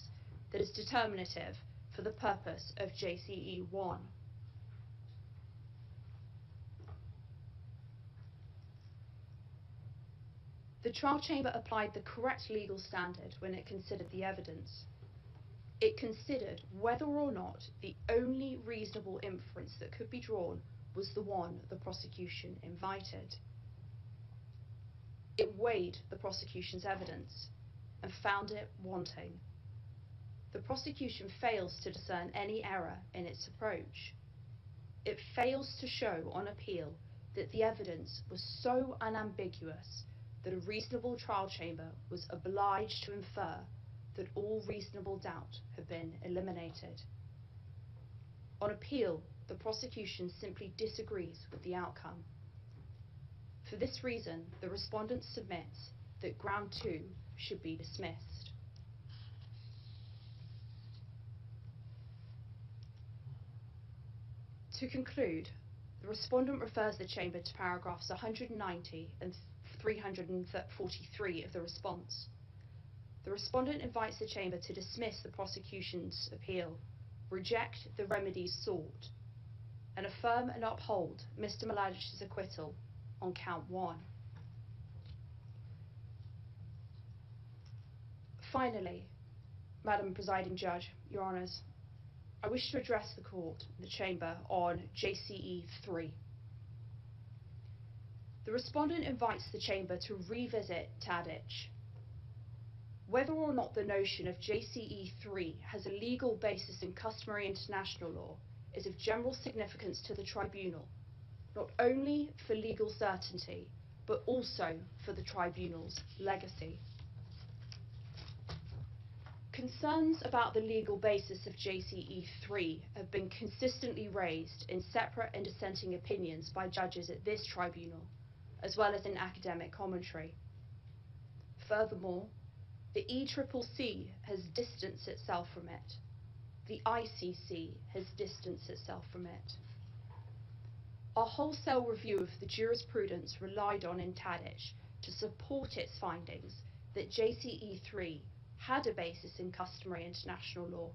that is determinative for the purpose of JCE 1. The trial chamber applied the correct legal standard when it considered the evidence. It considered whether or not the only reasonable inference that could be drawn was the one the prosecution invited. It weighed the prosecution's evidence and found it wanting. The prosecution fails to discern any error in its approach. It fails to show on appeal that the evidence was so unambiguous that a reasonable trial chamber was obliged to infer that all reasonable doubt had been eliminated. On appeal, the prosecution simply disagrees with the outcome. For this reason, the respondent submits that ground 2 should be dismissed. To conclude, the respondent refers the chamber to paragraphs 190 and 343 of the response. The respondent invites the chamber to dismiss the prosecution's appeal, reject the remedies sought, and affirm and uphold Mr. Mladic's acquittal on count 1. Finally, Madam Presiding Judge, Your Honours, I wish to address the court, the chamber, on JCE 3. The respondent invites the chamber to revisit Tadic. Whether or not the notion of JCE 3 has a legal basis in customary international law is of general significance to the tribunal, not only for legal certainty, but also for the tribunal's legacy. Concerns about the legal basis of JCE 3 have been consistently raised in separate and dissenting opinions by judges at this tribunal, as well as in academic commentary. Furthermore, the ECCC has distanced itself from it. The ICC has distanced itself from it. A wholesale review of the jurisprudence relied on in Tadic to support its findings that JCE 3 had a basis in customary international law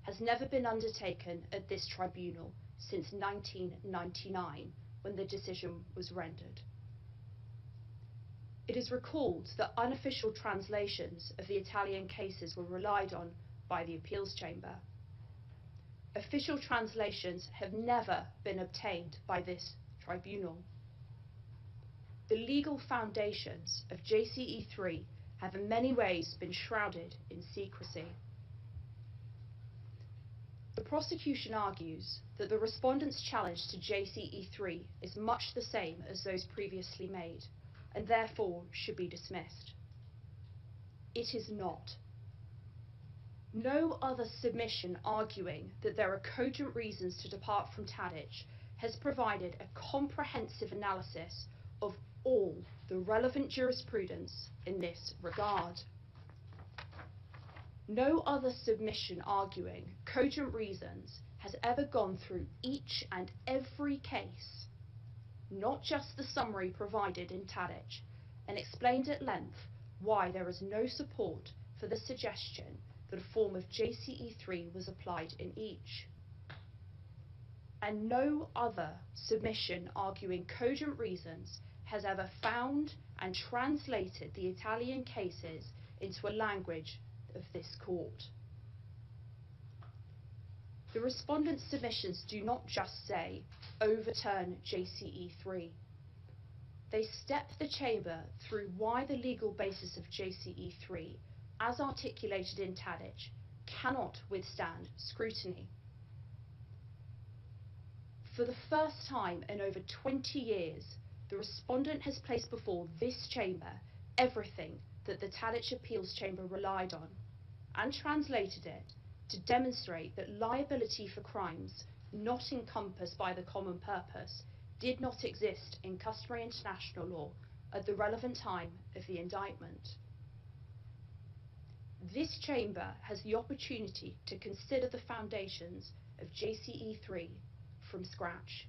has never been undertaken at this tribunal since 1999, when the decision was rendered. It is recalled that unofficial translations of the Italian cases were relied on by the appeals chamber. Official translations have never been obtained by this tribunal. The legal foundations of JCE 3 have in many ways been shrouded in secrecy. The prosecution argues that the respondent's challenge to JCE3 is much the same as those previously made, and therefore should be dismissed. It is not. No other submission arguing that there are cogent reasons to depart from Tadic has provided a comprehensive analysis of all the relevant jurisprudence in this regard. No other submission arguing cogent reasons has ever gone through each and every case, not just the summary provided in Tadic, and explained at length why there is no support for the suggestion that a form of JCE3 was applied in each. And no other submission arguing cogent reasons has ever found and translated the Italian cases into a language of this court. The respondent's submissions do not just say, overturn JCE3. They step the chamber through why the legal basis of JCE3, as articulated in Tadic, cannot withstand scrutiny. For the first time in over 20 years, the respondent has placed before this chamber everything that the Tadic Appeals Chamber relied on, and translated it to demonstrate that liability for crimes not encompassed by the common purpose did not exist in customary international law at the relevant time of the indictment. This chamber has the opportunity to consider the foundations of JCE3 from scratch.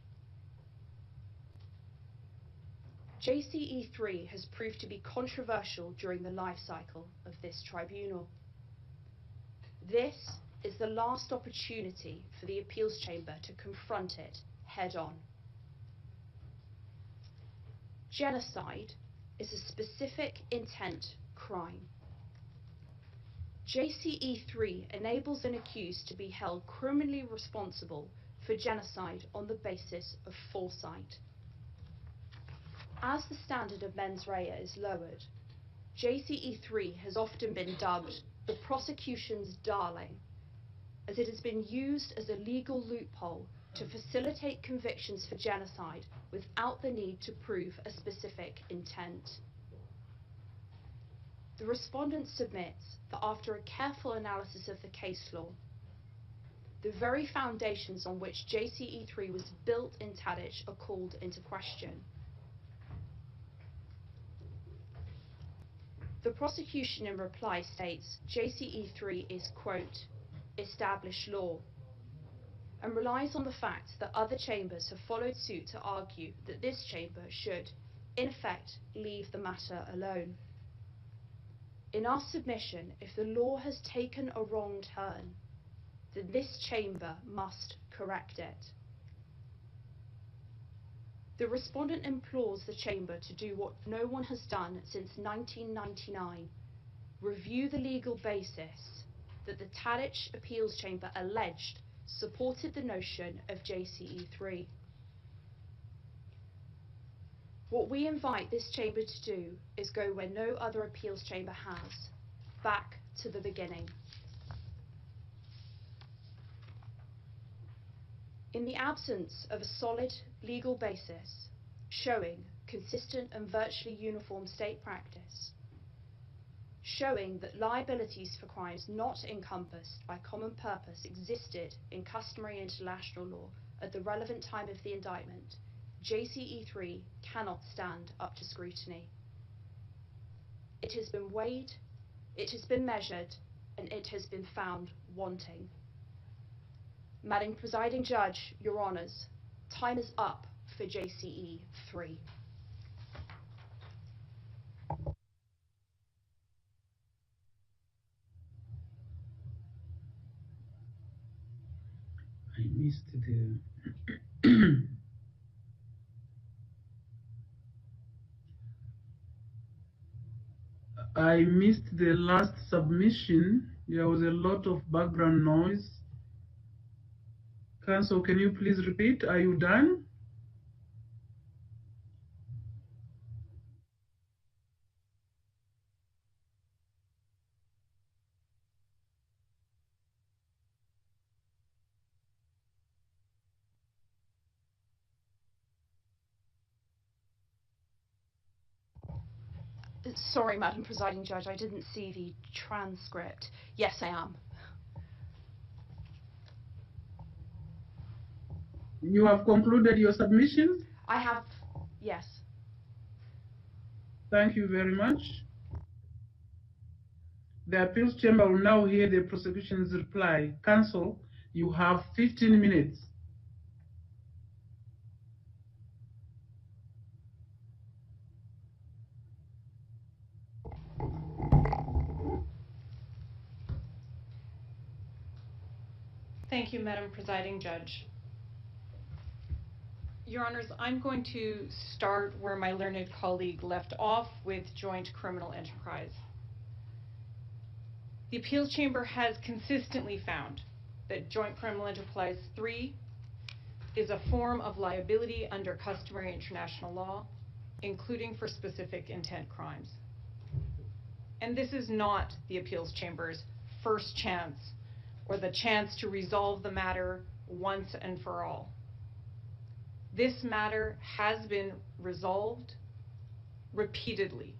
JCE3 has proved to be controversial during the life cycle of this tribunal. This is the last opportunity for the Appeals Chamber to confront it head-on. Genocide is a specific intent crime. JCE3 enables an accused to be held criminally responsible for genocide on the basis of foresight. As the standard of mens rea is lowered, JCE3 has often been dubbed the prosecution's darling, as it has been used as a legal loophole to facilitate convictions for genocide without the need to prove a specific intent. The respondent submits that after a careful analysis of the case law, the very foundations on which JCE3 was built in Tadic are called into question. The prosecution in reply states JCE3 is, quote, established law, and relies on the fact that other chambers have followed suit to argue that this chamber should, in effect, leave the matter alone. In our submission, if the law has taken a wrong turn, then this chamber must correct it. The respondent implores the chamber to do what no one has done since 1999, review the legal basis that the Tadic Appeals Chamber alleged supported the notion of JCE3. What we invite this chamber to do is go where no other appeals chamber has, back to the beginning. In the absence of a solid legal basis showing consistent and virtually uniform state practice, showing that liabilities for crimes not encompassed by common purpose existed in customary international law at the relevant time of the indictment, JCE3 cannot stand up to scrutiny. It has been weighed, it has been measured, and it has been found wanting. Madam Presiding Judge, Your Honours, time is up for JCE3. I missed the I missed the last submission. There was a lot of background noise. Counsel, can you please repeat? Are you done? Sorry, Madam Presiding Judge, I didn't see the transcript. Yes, I am. You have concluded your submissions? I have, yes. Thank you very much. The appeals chamber will now hear the prosecution's reply. Counsel, you have 15 minutes. Thank you, Madam Presiding Judge. Your Honors, I'm going to start where my learned colleague left off with joint criminal enterprise. The Appeals Chamber has consistently found that joint criminal enterprise 3 is a form of liability under customary international law, including for specific intent crimes. And this is not the Appeals Chamber's first chance or the chance to resolve the matter once and for all. This matter has been resolved repeatedly,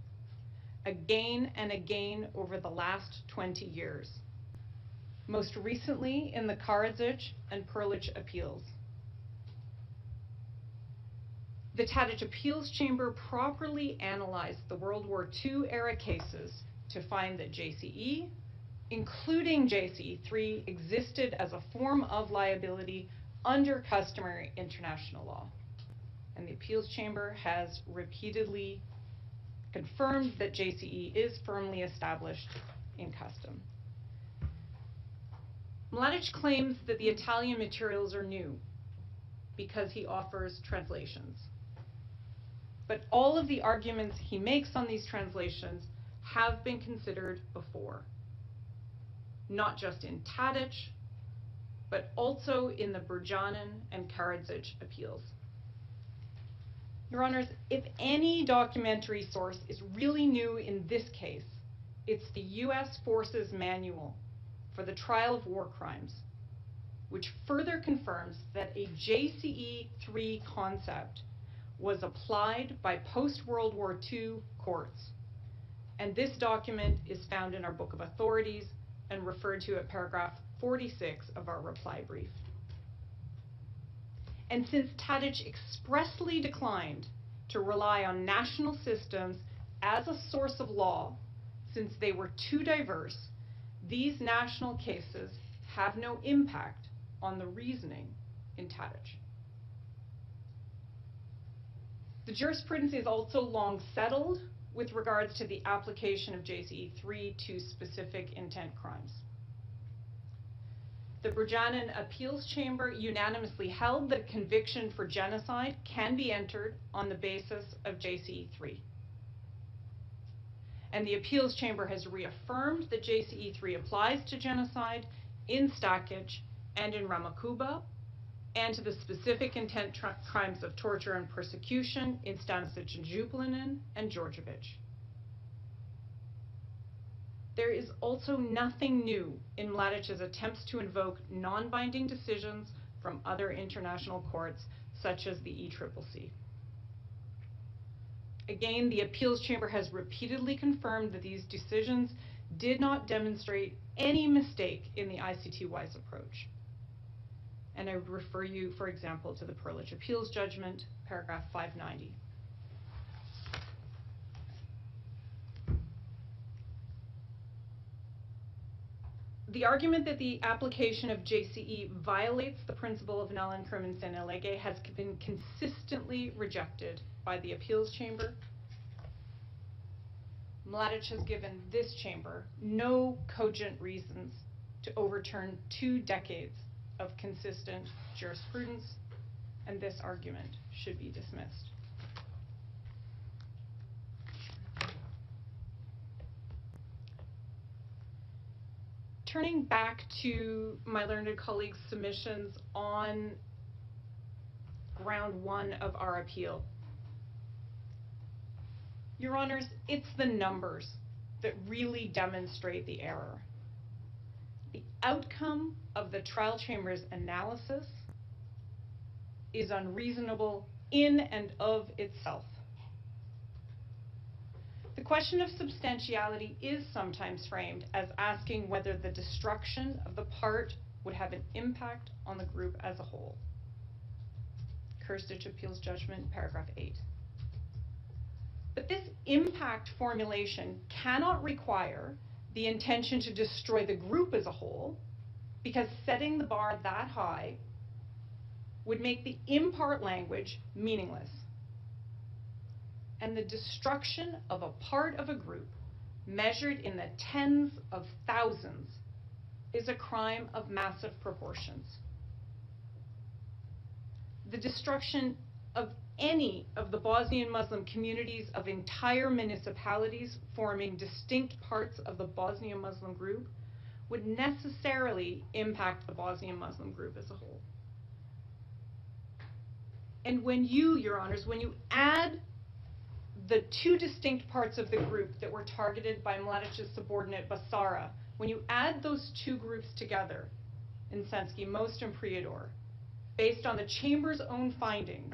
again and again over the last 20 years, most recently in the Karadzic and Perlic appeals. The Tadic Appeals Chamber properly analyzed the World War II era cases to find that JCE, including JCE3, existed as a form of liability under customary international law. And the Appeals Chamber has repeatedly confirmed that JCE is firmly established in custom. Mladic claims that the Italian materials are new because he offers translations. But all of the arguments he makes on these translations have been considered before, not just in Tadic, but also in the Burjanin and Karadzic appeals. Your Honors, if any documentary source is really new in this case, it's the U.S. Forces Manual for the Trial of War Crimes, which further confirms that a JCE3 concept was applied by post-World War II courts. And this document is found in our Book of Authorities and referred to at paragraph 46 of our reply brief. And since Tadic expressly declined to rely on national systems as a source of law, since they were too diverse, these national cases have no impact on the reasoning in Tadic. The jurisprudence is also long settled with regards to the application of JCE3 to specific intent crimes. The Burjanin Appeals Chamber unanimously held that conviction for genocide can be entered on the basis of JCE3. And the Appeals Chamber has reaffirmed that JCE3 applies to genocide in Stakic and in Ramakuba, and to the specific intent crimes of torture and persecution in Stanisic and Zhuplinin and Djordjevic. There is also nothing new in Mladic's attempts to invoke non-binding decisions from other international courts, such as the ECCC. Again, the Appeals Chamber has repeatedly confirmed that these decisions did not demonstrate any mistake in the ICTY's approach. And I would refer you, for example, to the Perlic Appeals Judgment, paragraph 590. The argument that the application of JCE violates the principle of non crimen sine lege has been consistently rejected by the Appeals Chamber. Mladic has given this chamber no cogent reasons to overturn 2 decades of consistent jurisprudence, and this argument should be dismissed. Turning back to my learned colleague's submissions on ground 1 of our appeal. Your Honors, it's the numbers that really demonstrate the error. The outcome of the trial chamber's analysis is unreasonable in and of itself. The question of substantiality is sometimes framed as asking whether the destruction of the part would have an impact on the group as a whole. Krstic Appeals Judgment, paragraph 8. But this impact formulation cannot require the intention to destroy the group as a whole, because setting the bar that high would make the impart language meaningless. And the destruction of a part of a group measured in the tens of thousands is a crime of massive proportions. The destruction of any of the Bosnian Muslim communities of entire municipalities forming distinct parts of the Bosnian Muslim group would necessarily impact the Bosnian Muslim group as a whole. And when you, Your Honors, when you add the two distinct parts of the group that were targeted by Mladic's subordinate Basara, when you add those two groups together, in Sensky, Most and Prijedor, based on the Chamber's own findings,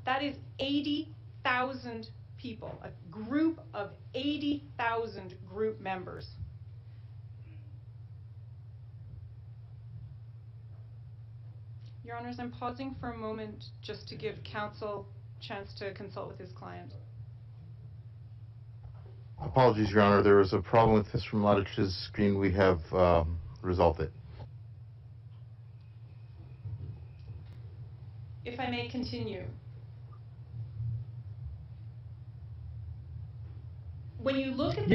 that is 80,000 people, a group of 80,000 group members. Your Honors, I'm pausing for a moment just to give counsel a chance to consult with his client. Apologies, Your Honor. There was a problem with Mr. Mladic's screen. We have resolved it. If I may continue. When you look at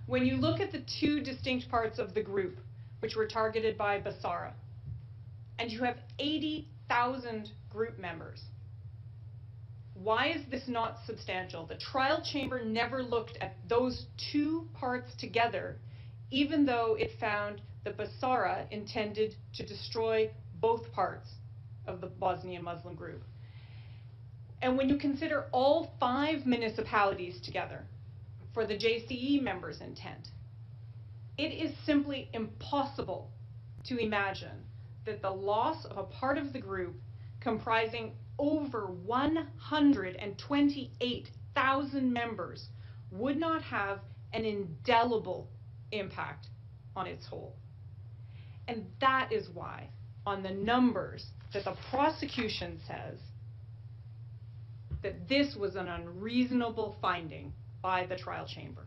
when you look at the two distinct parts of the group which were targeted by Basara, and you have 80,000 group members, why is this not substantial? The trial chamber never looked at those two parts together, even though it found that Basara intended to destroy both parts of the Bosnian Muslim group. And when you consider all 5 municipalities together for the JCE members' intent, it is simply impossible to imagine that the loss of a part of the group comprising over 128,000 members would not have an indelible impact on its whole. And that is why, on the numbers, that the prosecution says that this was an unreasonable finding by the trial chamber.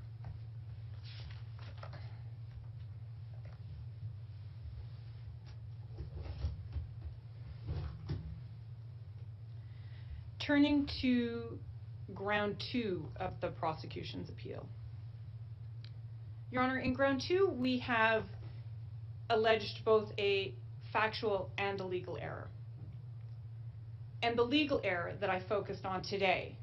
Turning to ground 2 of the prosecution's appeal. Your Honor, in ground 2, we have alleged both a factual and a legal error. And the legal error that I focused on today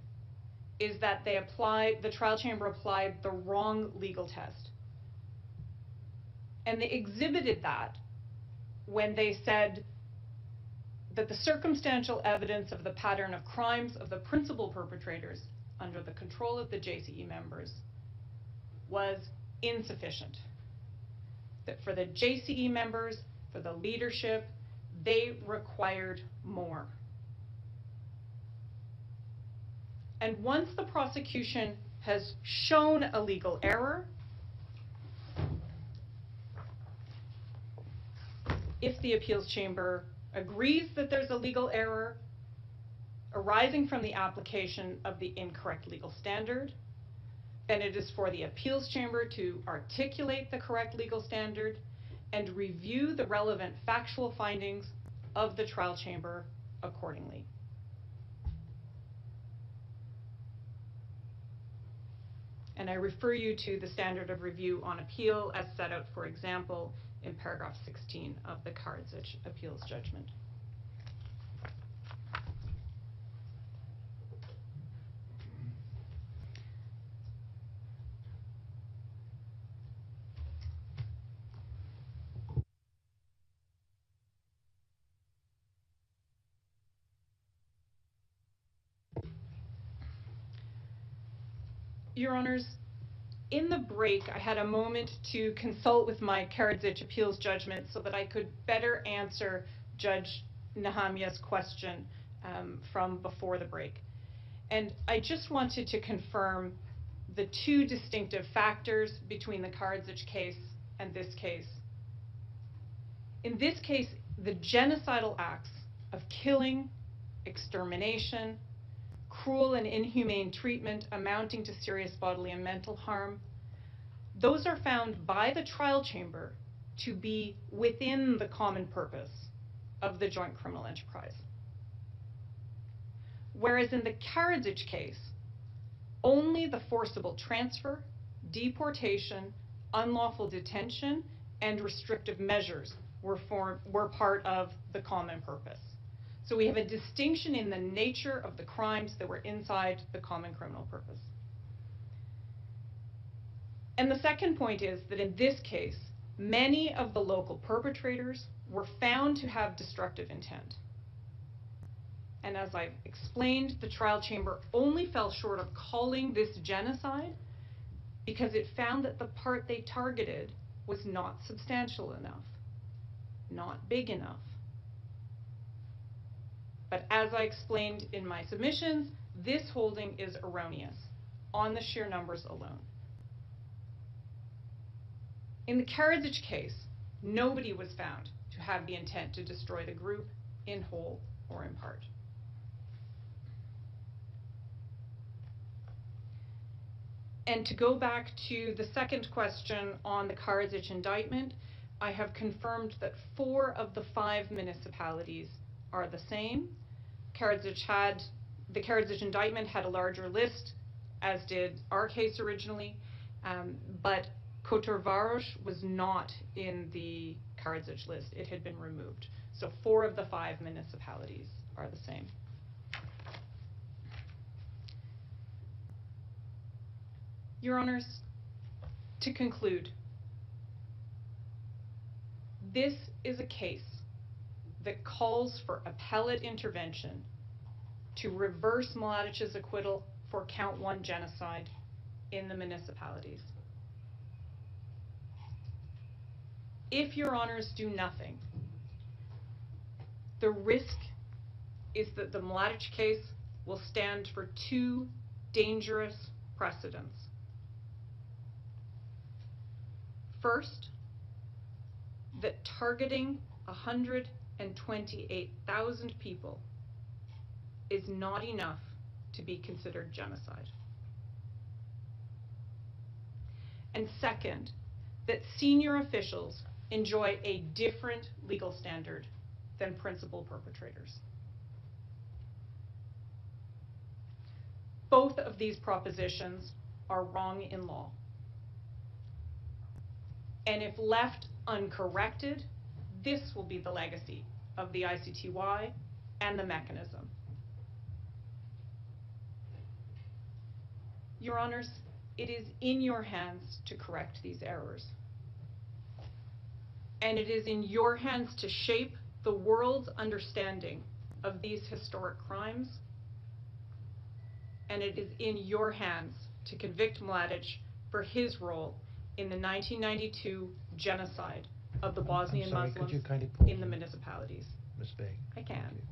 is that the trial chamber applied the wrong legal test. And they exhibited that when they said that the circumstantial evidence of the pattern of crimes of the principal perpetrators under the control of the JCE members was insufficient. That for the JCE members, for the leadership, they required more. And once the prosecution has shown a legal error, if the appeals chamber agrees that there's a legal error arising from the application of the incorrect legal standard, then it is for the appeals chamber to articulate the correct legal standard and review the relevant factual findings of the trial chamber accordingly. And I refer you to the standard of review on appeal as set out, for example, in paragraph 16 of the Krstic Appeals Judgment. Your Honors, in the break, I had a moment to consult with my Krstic Appeals Judgment so that I could better answer Judge Nahamia's question from before the break. And I just wanted to confirm the two distinctive factors between the Karadzic case and this case. In this case, the genocidal acts of killing, extermination, cruel and inhumane treatment amounting to serious bodily and mental harm, those are found by the trial chamber to be within the common purpose of the joint criminal enterprise. Whereas in the Karadzic case, only the forcible transfer, deportation, unlawful detention, and restrictive measures were part of the common purpose. So we have a distinction in the nature of the crimes that were inside the common criminal purpose. And the second point is that in this case, many of the local perpetrators were found to have destructive intent. And as I've explained, the trial chamber only fell short of calling this genocide because it found that the part they targeted was not substantial enough, not big enough. But as I explained in my submissions, this holding is erroneous on the sheer numbers alone. In the Karadzic case, nobody was found to have the intent to destroy the group in whole or in part. And to go back to the second question on the Karadzic indictment, I have confirmed that 4 of the 5 municipalities are the same. The Karadzic indictment had a larger list, as did our case originally, but Kotor was not in the Karadzic list. It had been removed. So 4 of the 5 municipalities are the same. Your Honors, to conclude, this is a case that calls for appellate intervention to reverse Mladic's acquittal for count 1 genocide in the municipalities. If Your Honors do nothing, the risk is that the Mladic case will stand for 2 dangerous precedents. First, that targeting 128,000 people is not enough to be considered genocide. And second, that senior officials enjoy a different legal standard than principal perpetrators. Both of these propositions are wrong in law. And if left uncorrected, this will be the legacy of the ICTY and the mechanism. Your Honors, it is in your hands to correct these errors. And it is in your hands to shape the world's understanding of these historic crimes. And it is in your hands to convict Mladic for his role in the 1992 genocide of the Bosnian Muslims in the municipalities. Ms. Begg. I can. Thank you.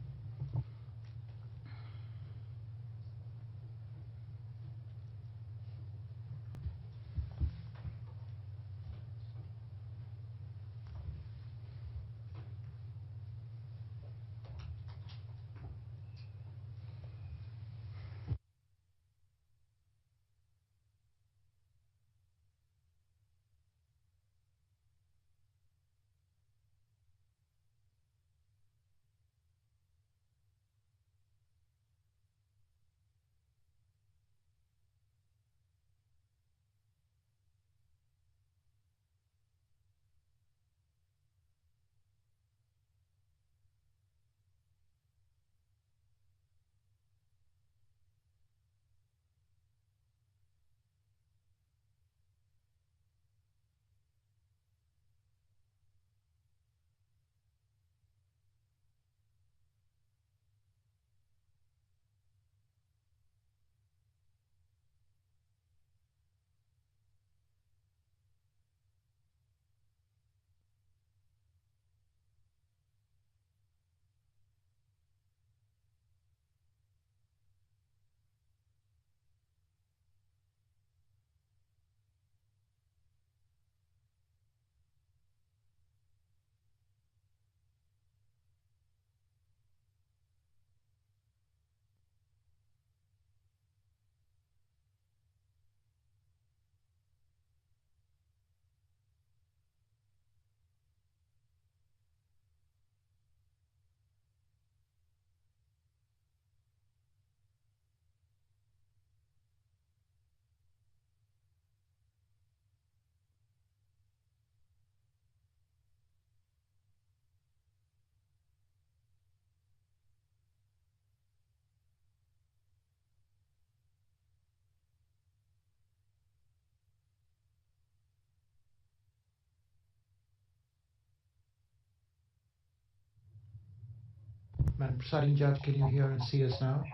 Madam Presiding Judge, can you hear and see us now?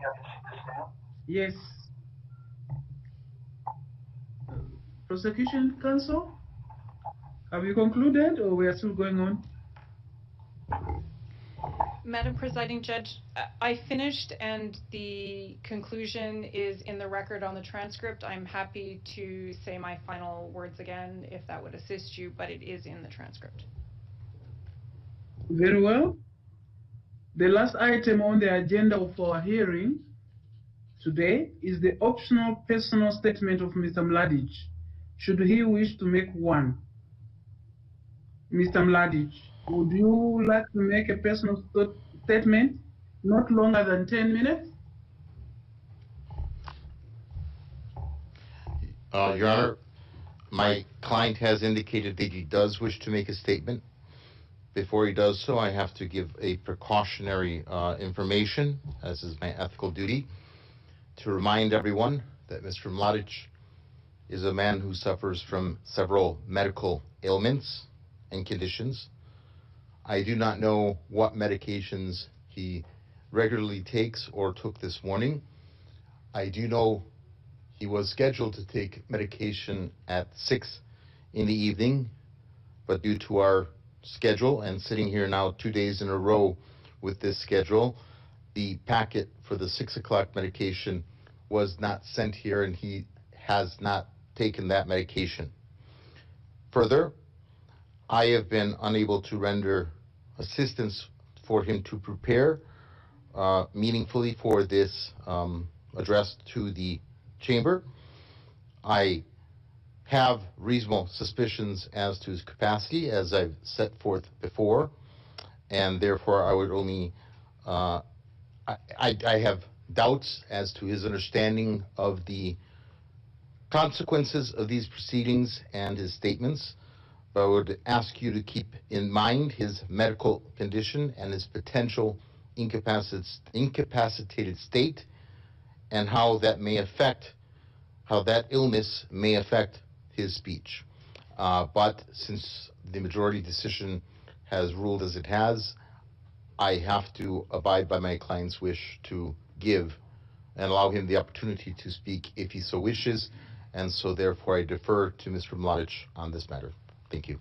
Yes. Prosecution counsel, have you concluded or we are still going on? Madam Presiding Judge, I finished and the conclusion is in the record on the transcript. I'm happy to say my final words again if that would assist you, but it is in the transcript. Very well. The last item on the agenda of our hearing today is the optional personal statement of Mr. Mladic, should he wish to make one. Mr. Mladic, would you like to make a personal statement not longer than 10 minutes? Your Honor, my client has indicated that he does wish to make a statement. Before he does so, I have to give a precautionary information, as is my ethical duty, to remind everyone that Mr. Mladic is a man who suffers from several medical ailments and conditions. I do not know what medications he regularly takes or took this morning. I do know he was scheduled to take medication at 6 in the evening, but due to our schedule and sitting here now 2 days in a row with this schedule, the packet for the 6 o'clock medication was not sent here and he has not taken that medication. Further, I have been unable to render assistance for him to prepare meaningfully for this address to the chamber. I have reasonable suspicions as to his capacity, as I've set forth before, and therefore I would only, I have doubts as to his understanding of the consequences of these proceedings and his statements, but I would ask you to keep in mind his medical condition and his potential incapacitated state and how that may affect, how that illness may affect his speech. But since the majority decision has ruled as it has, I have to abide by my client's wish to give and allow him the opportunity to speak if he so wishes, and so therefore I defer to Mr. Mladic on this matter. Thank you.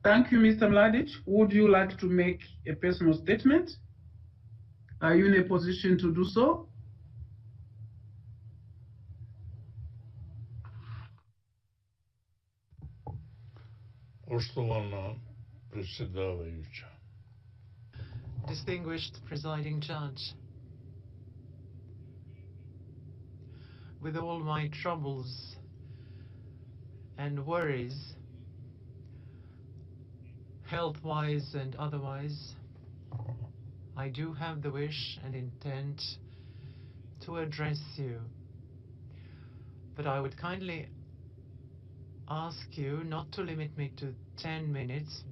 Thank you, Mr. Mladic. Would you like to make a personal statement? Are you in a position to do so? Poštovana predsjedavajuća. Distinguished presiding judge, with all my troubles and worries, health-wise and otherwise, I do have the wish and intent to address you. But I would kindly ask you not to limit me to 10 minutes,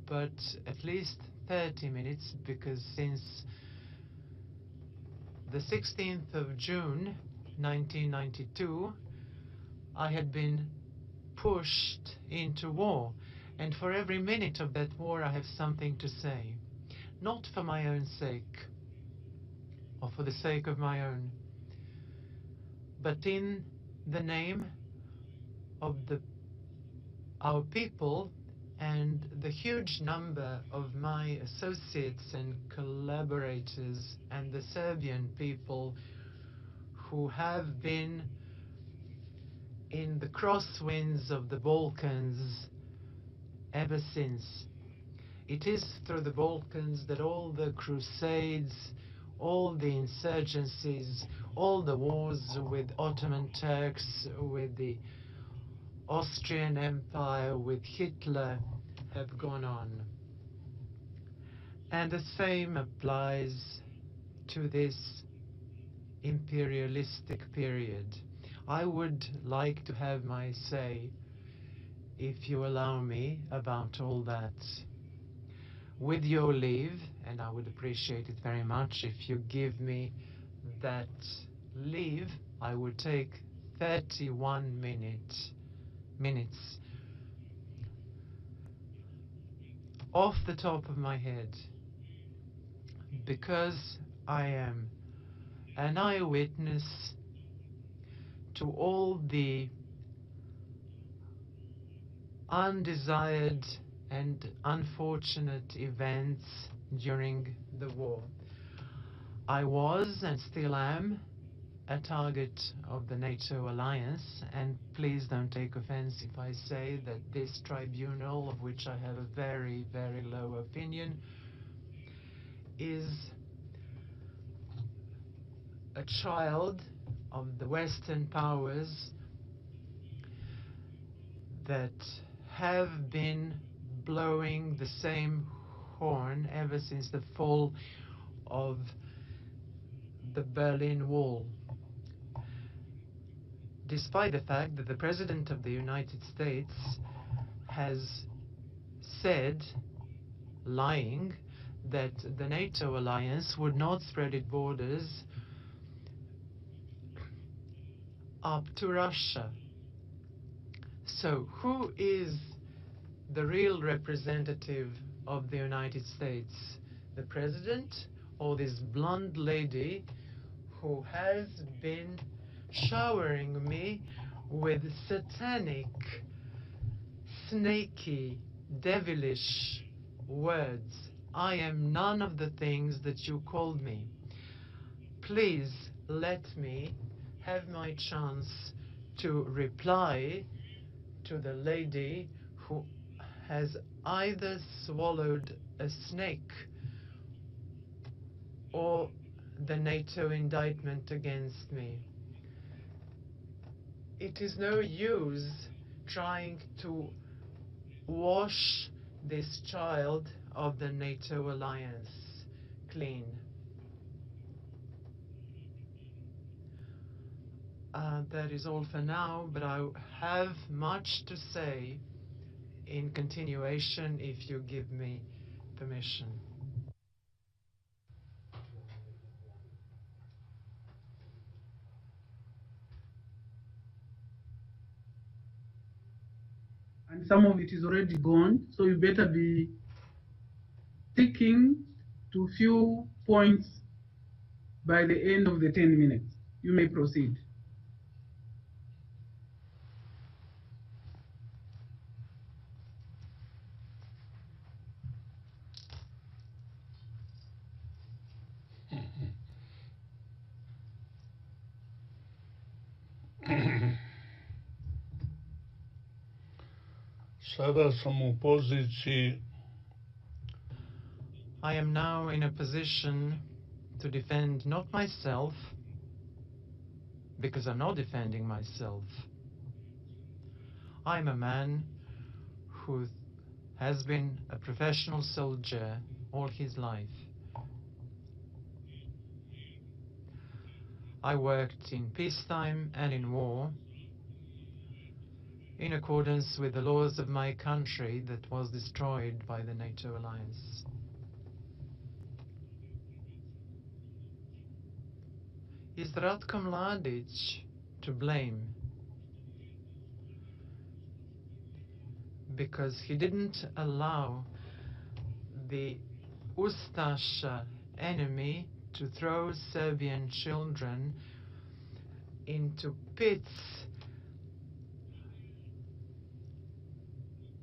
but at least 30 minutes, because since the 16th of June 1992, I had been pushed into war, and for every minute of that war I have something to say. Not for my own sake, or for the sake of my own, but in the name of our people and the huge number of my associates and collaborators and the Serbian people who have been in the crosswinds of the Balkans ever since. It is through the Balkans that all the crusades, all the insurgencies, all the wars with Ottoman Turks, with the Austrian Empire, with Hitler, have gone on. And the same applies to this imperialistic period. I would like to have my say, if you allow me, about all that. With your leave, and I would appreciate it very much if you give me that leave, I would take 31 minutes off the top of my head, because I am an eyewitness to all the undesired and unfortunate events during the war. I was and still am a target of the NATO alliance, and please don't take offense if I say that this tribunal, of which I have a very, very low opinion, is a child of the Western powers that have been blowing the same horn ever since the fall of the Berlin Wall. Despite the fact that the President of the United States has said, lying, that the NATO alliance would not spread its borders up to Russia. So who is the real representative of the United States? The President or this blonde lady who has been showering me with satanic, snaky, devilish words? I am none of the things that you called me. Please let me have my chance to reply to the lady who has either swallowed a snake or the NATO indictment against me. It is no use trying to wash this child of the NATO alliance clean. That is all for now, but I have much to say in continuation if you give me permission. And some of it is already gone, so you better be sticking to few points by the end of the 10 minutes. You may proceed. Sada sam u poziciji. I am now in a position to defend not myself, because I'm not defending myself. I'm a man who has been a professional soldier all his life. I worked in peacetime and in war, in accordance with the laws of my country that was destroyed by the NATO alliance. Is Ratko Mladic to blame? Because he didn't allow the Ustasha enemy to throw Serbian children into pits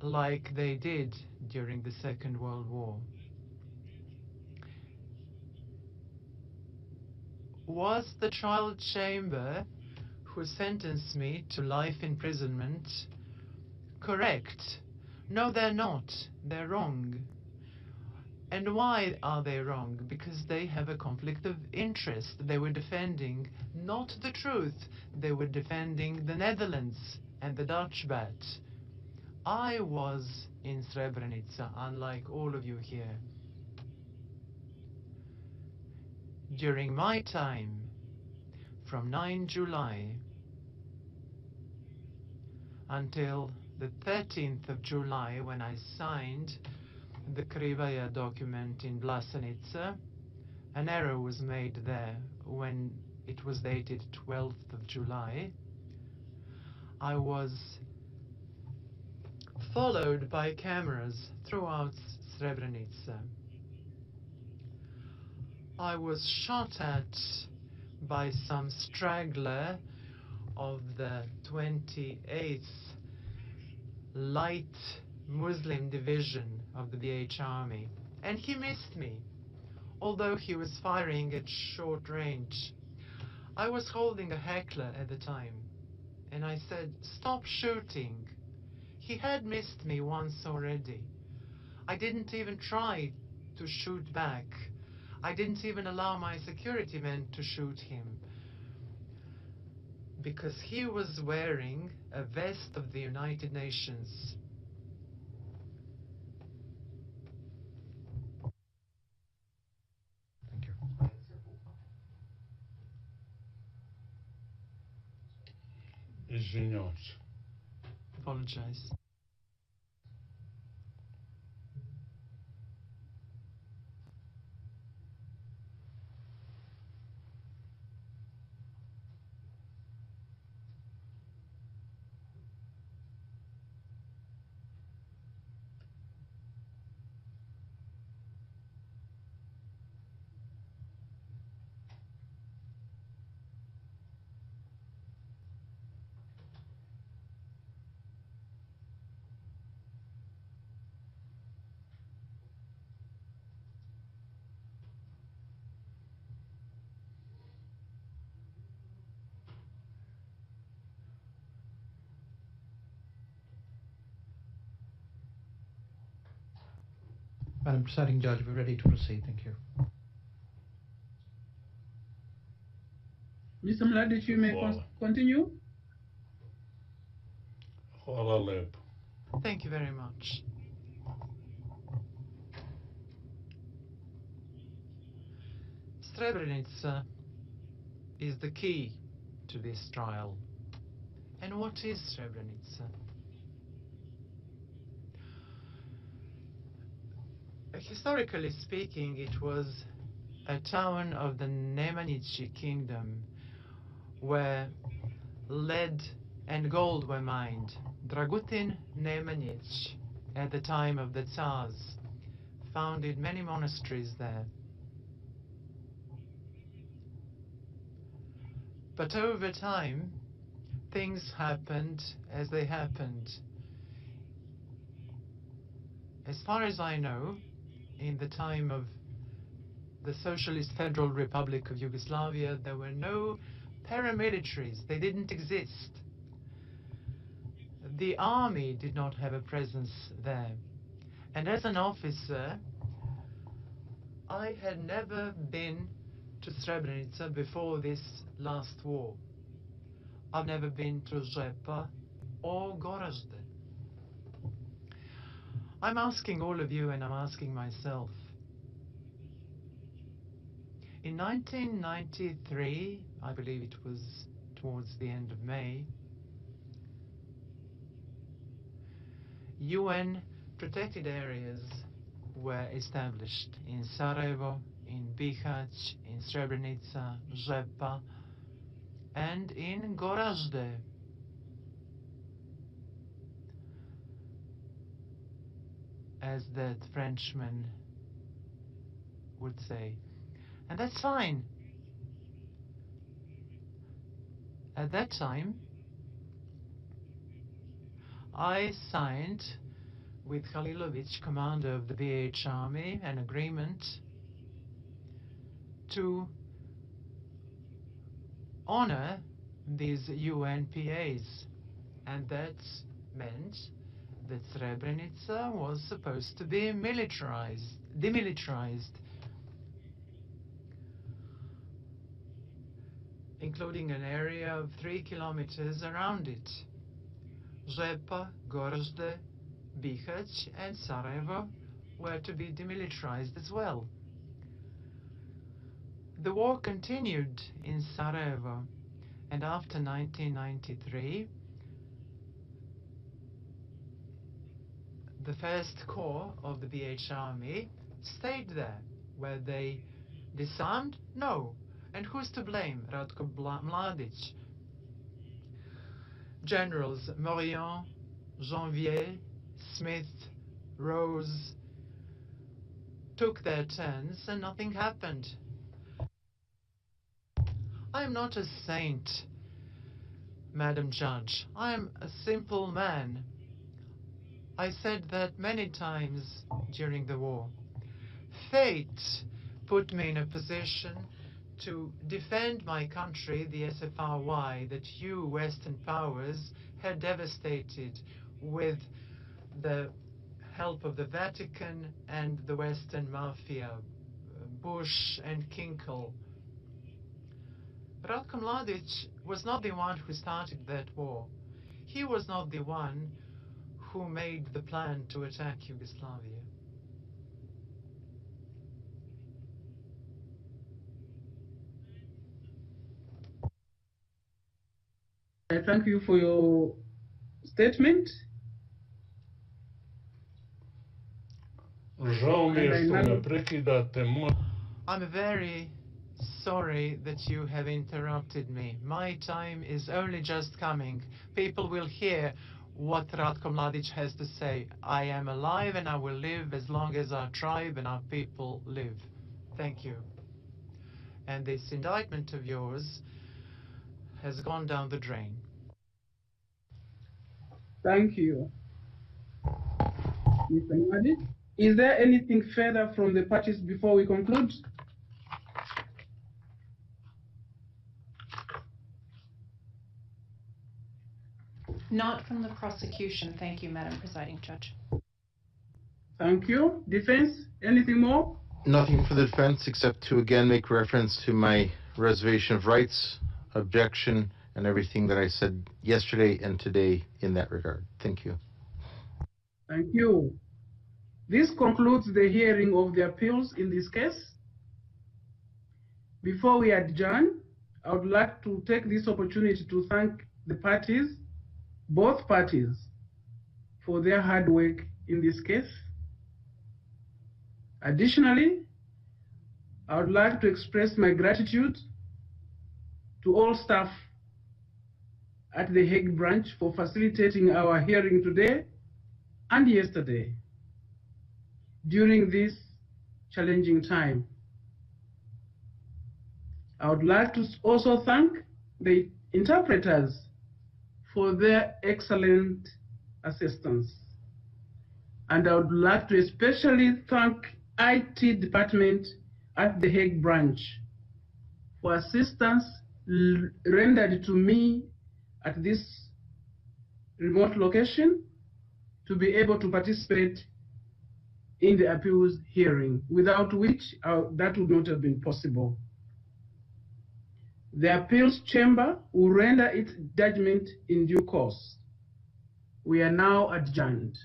like they did during the Second World War. Was the trial chamber who sentenced me to life imprisonment correct? No, they're not. They're wrong. And why are they wrong? Because they have a conflict of interest. They were defending not the truth. They were defending the Netherlands and the Dutch bat. I was in Srebrenica, unlike all of you here. During my time, from 9 July until the 13th of July, when I signed the Krivaja document in Vlasenica, an error was made there when it was dated 12th of July. I was followed by cameras throughout Srebrenica. I was shot at by some straggler of the 28th Light Muslim Division of the BH Army, and he missed me, although he was firing at short range. I was holding a heckler at the time, and I said, "Stop shooting." He had missed me once already. I didn't even try to shoot back. I didn't even allow my security men to shoot him, because he was wearing a vest of the United Nations. Thank you. Izvinjavam se. Apologize. Madam Presiding Judge, we're ready to proceed. Thank you. Mr. Mladic, you may continue. Hvala lepo. Thank you very much. Srebrenica is the key to this trial. And what is Srebrenica? Historically speaking, it was a town of the Nemanici kingdom where lead and gold were mined. Dragutin Nemanic, at the time of the Tsars, founded many monasteries there. But over time, things happened as they happened. As far as I know, in the time of the Socialist Federal Republic of Yugoslavia, there were no paramilitaries. They didn't exist. The army did not have a presence there. And as an officer, I had never been to Srebrenica before this last war. I've never been to Žepa or Gorazde. I'm asking all of you, and I'm asking myself. In 1993, I believe it was towards the end of May, UN protected areas were established in Sarajevo, in Bihać, in Srebrenica, Žepa, and in Gorazde. As that Frenchman would say. And that's fine. At that time, I signed with Halilovic, commander of the BH Army, an agreement to honor these UNPAs. And that meant that Srebrenica was supposed to be demilitarized, including an area of 3 kilometers around it. Žepa, Gorazde, Bihać, and Sarajevo were to be demilitarized as well. The war continued in Sarajevo, and after 1993, the First Corps of the BH Army stayed there. Were they disarmed? No. And who's to blame? Ratko Mladic. Generals Morion, Janvier, Smith, Rose, took their turns and nothing happened. I am not a saint, Madam Judge. I am a simple man. I said that many times during the war. Fate put me in a position to defend my country, the SFRY, that you Western powers had devastated with the help of the Vatican and the Western Mafia, Bush and Kinkel. Ratko Mladic was not the one who started that war. He was not the one who made the plan to attack Yugoslavia. I thank you for your statement. Žao mi je što me prekidate. I'm very sorry that you have interrupted me. My time is only just coming. People will hear what Ratko Mladic has to say. I am alive and I will live as long as our tribe and our people live. Thank you. And this indictment of yours has gone down the drain. Thank you, Mr. Mladic. Is there anything further from the parties before we conclude? Not from the prosecution. Thank you, Madam Presiding Judge. Thank you. Defense, anything more? Nothing for the defense except to again make reference to my reservation of rights, objection, and everything that I said yesterday and today in that regard. Thank you. Thank you. This concludes the hearing of the appeals in this case. Before we adjourn, I would like to take this opportunity to thank the parties, both parties, for their hard work in this case. Additionally, I would like to express my gratitude to all staff at the Hague branch for facilitating our hearing today and yesterday during this challenging time. I would like to also thank the interpreters for their excellent assistance. And I would like to especially thank IT department at the Hague branch for assistance rendered to me at this remote location to be able to participate in the appeals hearing, without which that would not have been possible. The appeals chamber will render its judgment in due course. We are now adjourned.